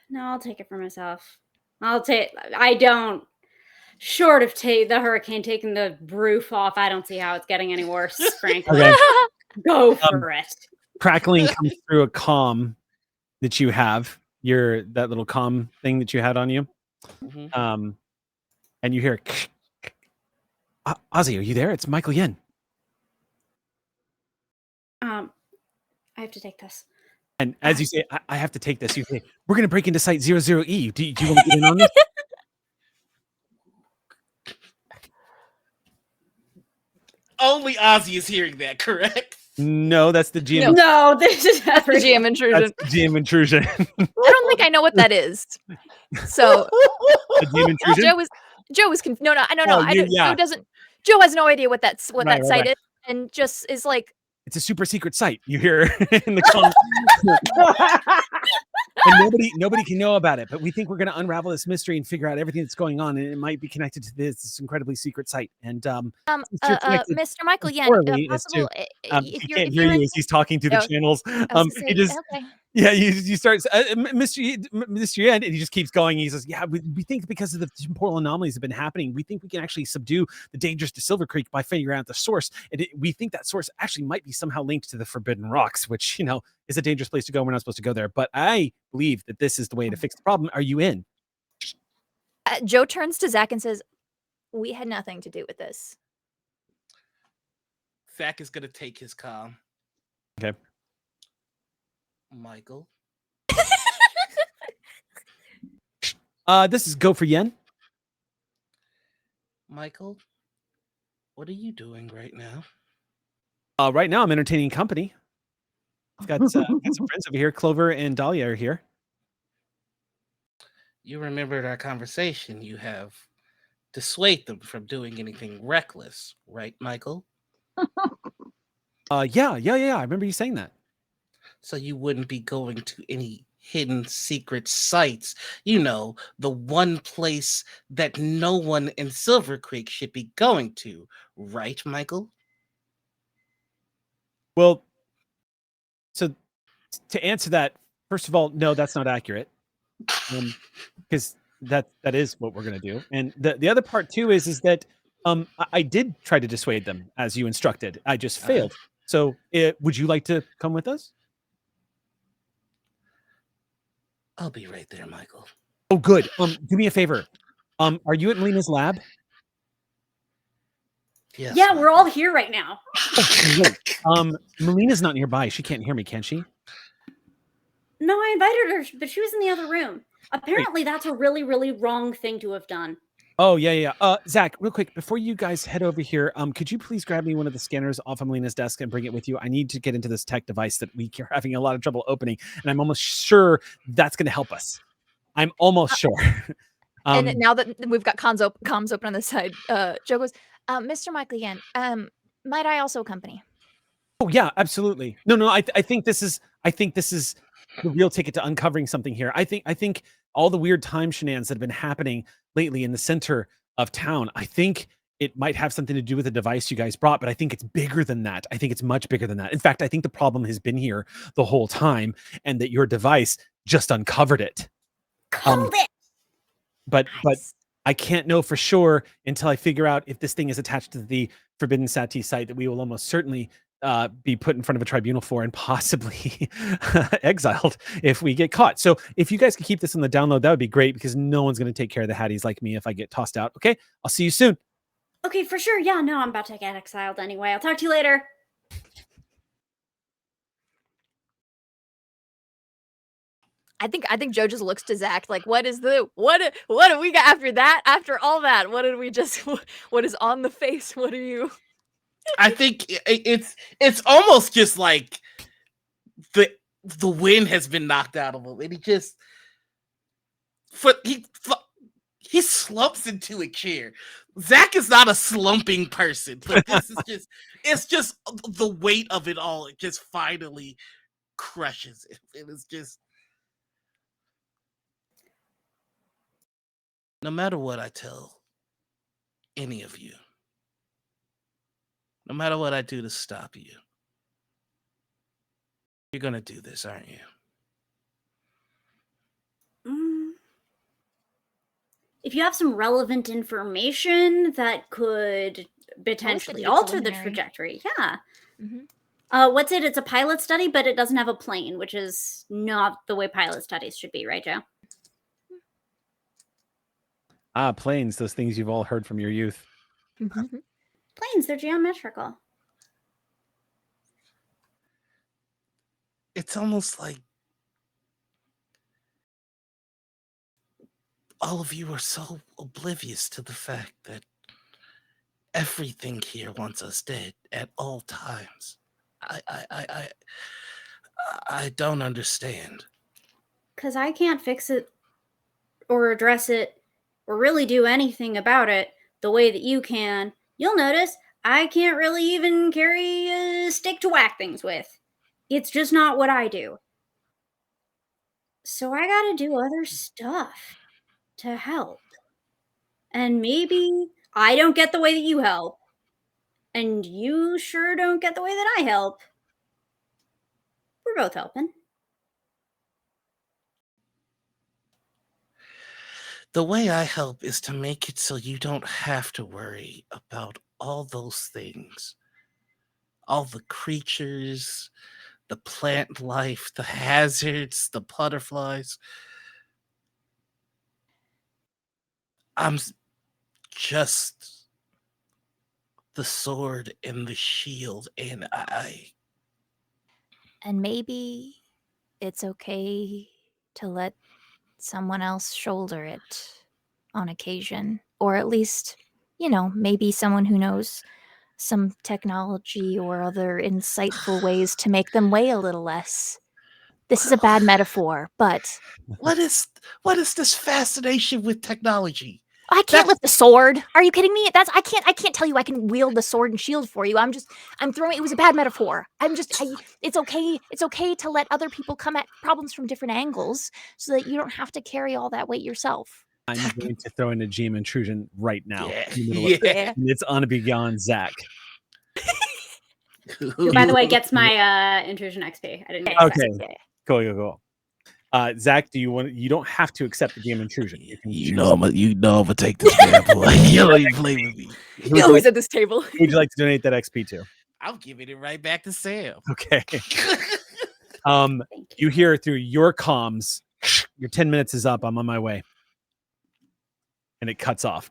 S5: No, I'll take it for myself. I don't. Short of the hurricane taking the roof off, I don't see how it's getting any worse, frankly.
S1: Okay.
S5: Go for it.
S1: Crackling comes through a comm that you have. That little comm thing that you had on you.
S2: Mm-hmm.
S1: And you hear, Ozzy, are you there? It's Michael Yen.
S5: I have to take this.
S1: And as you say, I have to take this. You say, we're going to break into Site 00E. Do you want to get in on this?
S2: Only Ozzy is hearing that, correct?
S1: No, that's the GM.
S5: No, this is
S4: the GM intrusion.
S1: That's the GM intrusion.
S4: I don't think I know what that is. So
S1: the GM intrusion?
S4: Joe is no.
S1: Oh,
S4: Joe doesn't. Joe has no idea what that
S1: Right.
S4: site is, and just is like,
S1: it's a super secret site. You hear in the comments. And nobody can know about it, but we think we're going to unravel this mystery and figure out everything that's going on, and it might be connected to this incredibly secret site. And
S4: Mr. Michael Yen, possible
S1: he can't hear you as he's talking through the channels. He just yeah, you start Mr. Yen, and he just keeps going. He says, "Yeah, we think because of the temporal anomalies that have been happening, we think we can actually subdue the dangers to Silvercreek by figuring out the source. And we think that source actually might be somehow linked to the Forbidden Rocks, which is a dangerous place to go. We're not supposed to go there, but I believe that this is the way to fix the problem. Are you in?"
S4: Joe turns to Zach and says, "We had nothing to do with this."
S2: Zach is gonna take his comm.
S1: Okay.
S2: Michael.
S1: This is Go for Yen.
S2: Michael, what are you doing right now?
S1: Right now I'm entertaining company. I've got some friends over here. Clover and Dahlia are here.
S2: You remembered our conversation. You have dissuade them from doing anything reckless, right, Michael?
S1: Yeah. I remember you saying that.
S2: So you wouldn't be going to any hidden secret sites. The one place that no one in Silvercreek should be going to, right, Michael?
S1: Well, so to answer that, first of all, no, that's not accurate. Because that is what we're going to do. And the other part too is that I did try to dissuade them as you instructed. I just failed. So would you like to come with us?
S2: I'll be right there, Michael.
S1: Oh, good. Do me a favor. Are you at Melina's lab?
S2: Yes,
S5: yeah,
S2: Michael.
S5: we're all here right now.
S1: Melina's not nearby. She can't hear me, can she?
S5: No, I invited her, but she was in the other room. Apparently, that's a really, really wrong thing to have done.
S1: Oh, yeah. Zach, real quick, before you guys head over here, could you please grab me one of the scanners off of Melina's desk and bring it with you? I need to get into this tech device that we are having a lot of trouble opening, and I'm almost sure that's going to help us. I'm almost sure.
S4: And now that we've got comms open on the side, Joe goes, "Mr. Michael Yen, might I also accompany?"
S1: Oh, yeah, absolutely. No, I think this is the real ticket to uncovering something here. I think all the weird time shenanigans that have been happening lately in the center of town. I think it might have something to do with the device you guys brought, but I think it's bigger than that. I think it's much bigger than that. In fact, I think the problem has been here the whole time, and that your device just uncovered it.
S5: Called it.
S1: But
S4: Nice.
S1: I can't know for sure until I figure out if this thing is attached to the Forbidden Sati site that we will almost certainly be put in front of a tribunal for and possibly exiled if we get caught. So if you guys could keep this on the download, that would be great, because no one's going to take care of the Hatties like me if I get tossed out. Okay, I'll see you soon.
S5: Okay, for sure. Yeah, no, I'm about to get exiled anyway. I'll talk to you later.
S4: I think Joe just looks to Zach like, what do we got after that? After all that, what did we just? What is on the face? What are you?
S2: I think it's almost just like the wind has been knocked out of him, and he slumps into a chair. Zach is not a slumping person, but this is just the weight of it all. It just finally crushes it. It is just, no matter what I tell any of you, no matter what I do to stop you, you're gonna do this, aren't you?
S5: If you have some relevant information that could potentially
S4: be
S5: alter the
S4: preliminary.
S5: trajectory, yeah.
S4: Mhm.
S5: What's it? It's a pilot study, but it doesn't have a plane, which is not the way pilot studies should be, right, Joe?
S1: Planes, those things you've all heard from your youth.
S4: Mhm.
S5: Planes, they're geometrical.
S2: It's almost like all of you are so oblivious to the fact that everything here wants us dead at all times. I don't understand.
S5: Because I can't fix it or address it or really do anything about it the way that you can. You'll notice I can't really even carry a stick to whack things with. It's just not what I do. So I gotta do other stuff to help. And maybe I don't get the way that you help. And you sure don't get the way that I help. We're both helping.
S2: The way I help is to make it so you don't have to worry about all those things. All the creatures, the plant life, the hazards, the butterflies. I'm just the sword and the shield, and
S4: And maybe it's okay to let someone else shoulder it on occasion, or at least, maybe someone who knows some technology or other insightful ways to make them weigh a little less. This is a bad metaphor, but
S2: what is this fascination with technology?
S4: I can't lift the sword. Are you kidding me? I can't tell you I can wield the sword and shield for you. I'm throwing, it was a bad metaphor. It's okay to let other people come at problems from different angles so that you don't have to carry all that weight yourself.
S1: I'm going to throw in a GM intrusion right now.
S2: Yeah.
S1: In the middle of
S4: Yeah.
S1: and it's on beyond Zach.
S5: Who, by the way, gets my intrusion XP. I didn't get
S1: Okay. Cool. Zach, you don't have to accept the GM intrusion.
S2: You know I'm gonna take this bad boy. You know you play with me.
S4: You know who's at this table.
S1: Who would you like to donate that XP to?
S2: I'm giving it right back to Sam.
S1: Okay. You hear through your comms, your 10 minutes is up. I'm on my way. And it cuts off.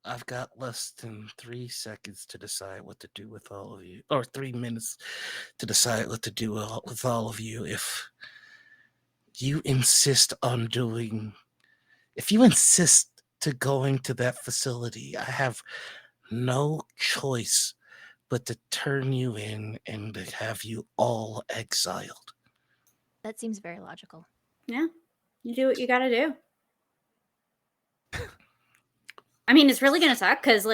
S2: I've got less than 3 seconds to decide what to do with all of you, or 3 minutes to decide what to do with all of you. If you insist to going to that facility, I have no choice but to turn you in and to have you all exiled.
S4: That seems very logical.
S5: Yeah, you do what you gotta do. I mean, it's really gonna suck because,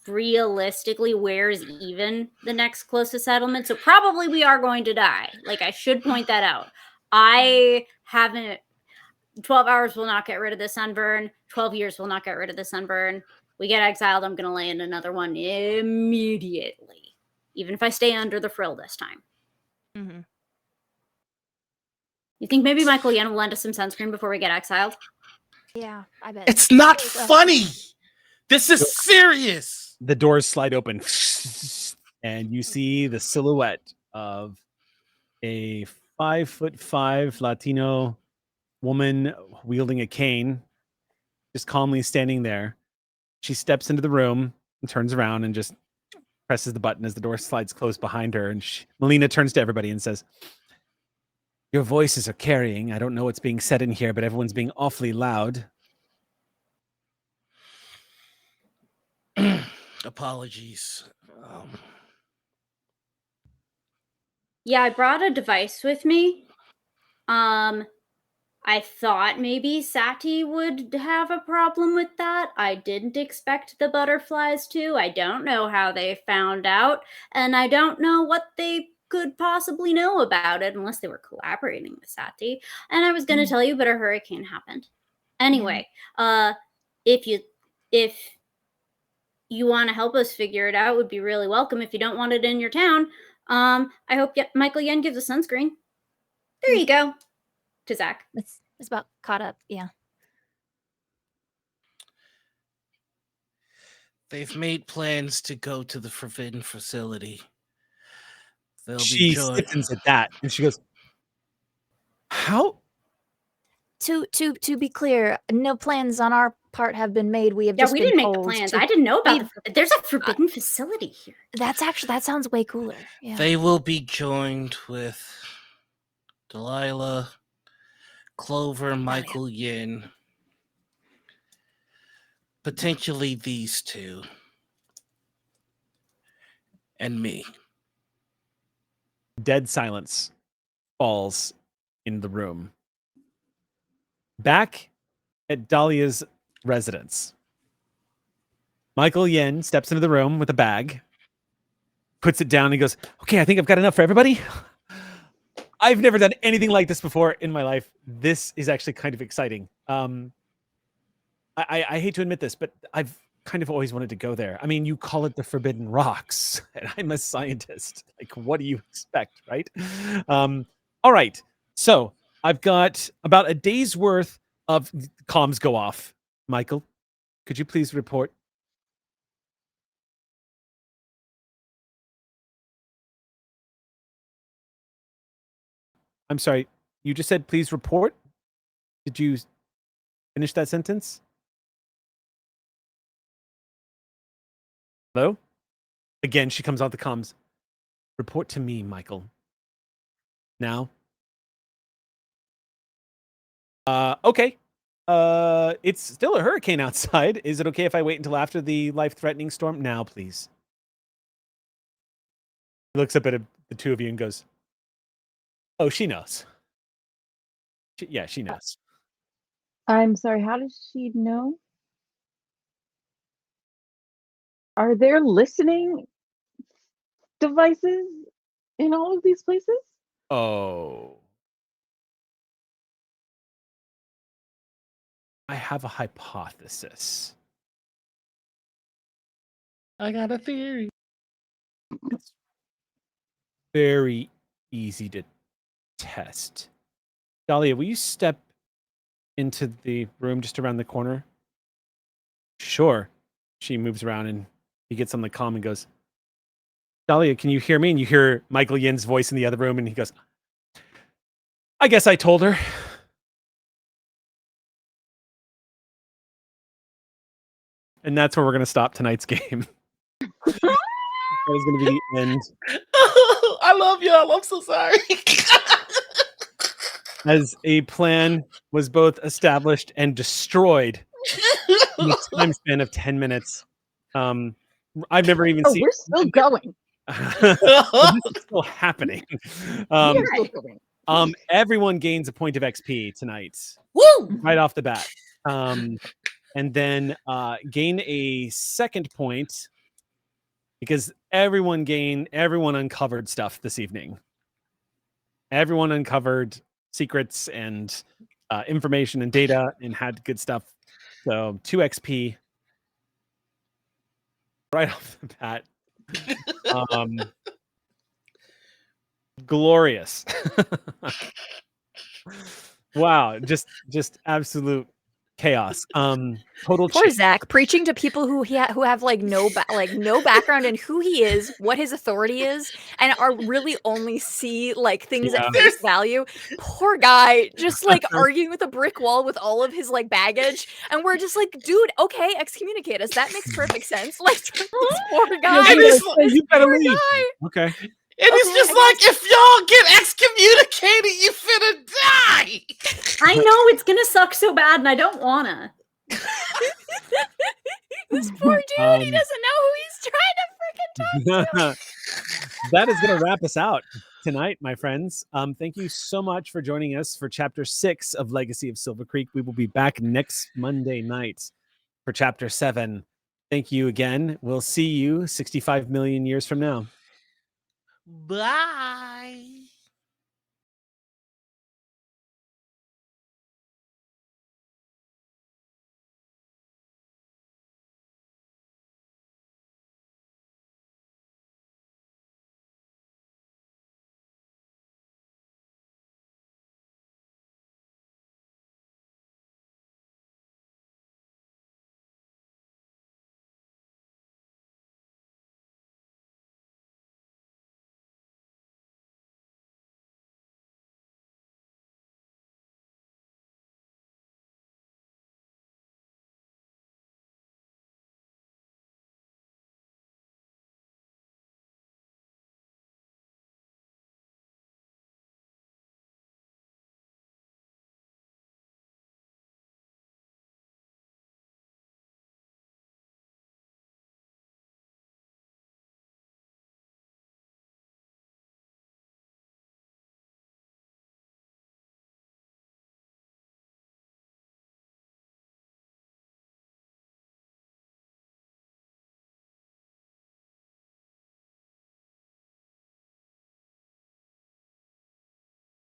S5: realistically, where's even the next closest settlement? So probably we are going to die. I should point that out. I haven't. 12 hours will not get rid of the sunburn. 12 years will not get rid of the sunburn. We get exiled, I'm going to land another one immediately. Even if I stay under the frill this time.
S4: Mm-hmm.
S5: You think maybe Michael Yen will lend us some sunscreen before we get exiled?
S4: Yeah, I bet.
S2: It's not
S4: Well,
S2: funny. This is serious.
S1: The doors slide open, and you see the silhouette of a 5'5" Latino woman wielding a cane, just calmly standing there. She steps into the room and turns around and just presses the button as the door slides closed behind her. And Melina turns to everybody and says, "Your voices are carrying. I don't know what's being said in here, but everyone's being awfully loud."
S2: Apologies.
S5: Yeah, I brought a device with me. I thought maybe Sati would have a problem with that. I didn't expect the butterflies to. I don't know how they found out, and I don't know what they could possibly know about it unless they were collaborating with Sati. And I was going to tell you, but a hurricane happened. Anyway, if you want to help us figure it out, would be really welcome. If you don't want it in your town, I hope Michael Yen gives a sunscreen. There you go. To Zach.
S4: It's about caught up. Yeah.
S2: They've made plans to go to the forbidden facility. They'll
S1: She
S2: be joined.
S1: stiffens at that, and she goes, "How?"
S4: To be clear, no plans on our part have been made. We have just
S5: we
S4: been
S5: didn't make the
S4: told
S5: plans.
S4: to-
S5: I didn't know about there's a forbidden facility here.
S4: that sounds way cooler. Yeah.
S2: They will be joined with Delilah, Clover, Michael Yin, potentially these two, and me.
S1: Dead silence falls in the room. Back at Dahlia's residence, Michael Yen steps into the room with a bag, puts it down, and goes, "Okay, I think I've got enough for everybody." I've never done anything like this before in my life. This is actually kind of exciting. I hate to admit this, but I've kind of always wanted to go there. I mean, you call it the Forbidden Rocks, and I'm a scientist. Like, what do you expect, right? All right. So I've got about a day's worth of comms go off. Michael, could you please report? I'm sorry. You just said, "Please report." Did you finish that sentence? Hello? Again, she comes out the comms. "Report to me, Michael. Now." Okay. It's still a hurricane outside. Is it okay if I wait until after the life-threatening storm? Now, please. He looks up at the two of you and goes, "Oh, she knows." Yeah, she knows.
S3: I'm sorry, how does she know? Are there listening devices in all of these places?
S1: Oh. I have a hypothesis.
S2: I got a theory.
S1: It's very easy to test. Dahlia, will you step into the room just around the corner? Sure. She moves around and he gets on the comm and goes, "Dahlia, can you hear me?" And you hear Michael Yin's voice in the other room, and he goes, "I guess I told her." And that's where we're going to stop tonight's game. That is going to be the end.
S2: I love y'all. I'm so sorry.
S1: As a plan was both established and destroyed in a time span of 10 minutes. I've never even seen.
S3: We're still going.
S1: This is still happening.
S3: We're still going.
S1: Everyone gains a point of XP tonight.
S2: Woo!
S1: Right off the bat. And then gain a second point because everyone uncovered stuff this evening. Everyone uncovered secrets and information and data and had good stuff. So 2 XP right off the bat. Glorious. Wow, just absolute chaos. Total
S4: Poor
S1: change.
S4: Zach preaching to people who have like no background in who he is, what his authority is, and are really only see like things at face value. Poor guy, just like arguing with a brick wall with all of his like baggage, and we're just like, dude, okay, excommunicate us. That makes perfect sense. Like this poor guy.
S1: You gotta leave. Okay.
S2: And it's just like, if y'all get excommunicated, you finna die.
S5: I know it's gonna suck so bad, and I don't wanna.
S4: This poor dude, he doesn't know who he's trying to freaking talk to.
S1: That is going to wrap us out tonight, my friends. Thank you so much for joining us for Chapter 6 of Legacy of Silvercreek. We will be back next Monday night for Chapter 7. Thank you again. We'll see you 65 million years from now.
S2: Bye.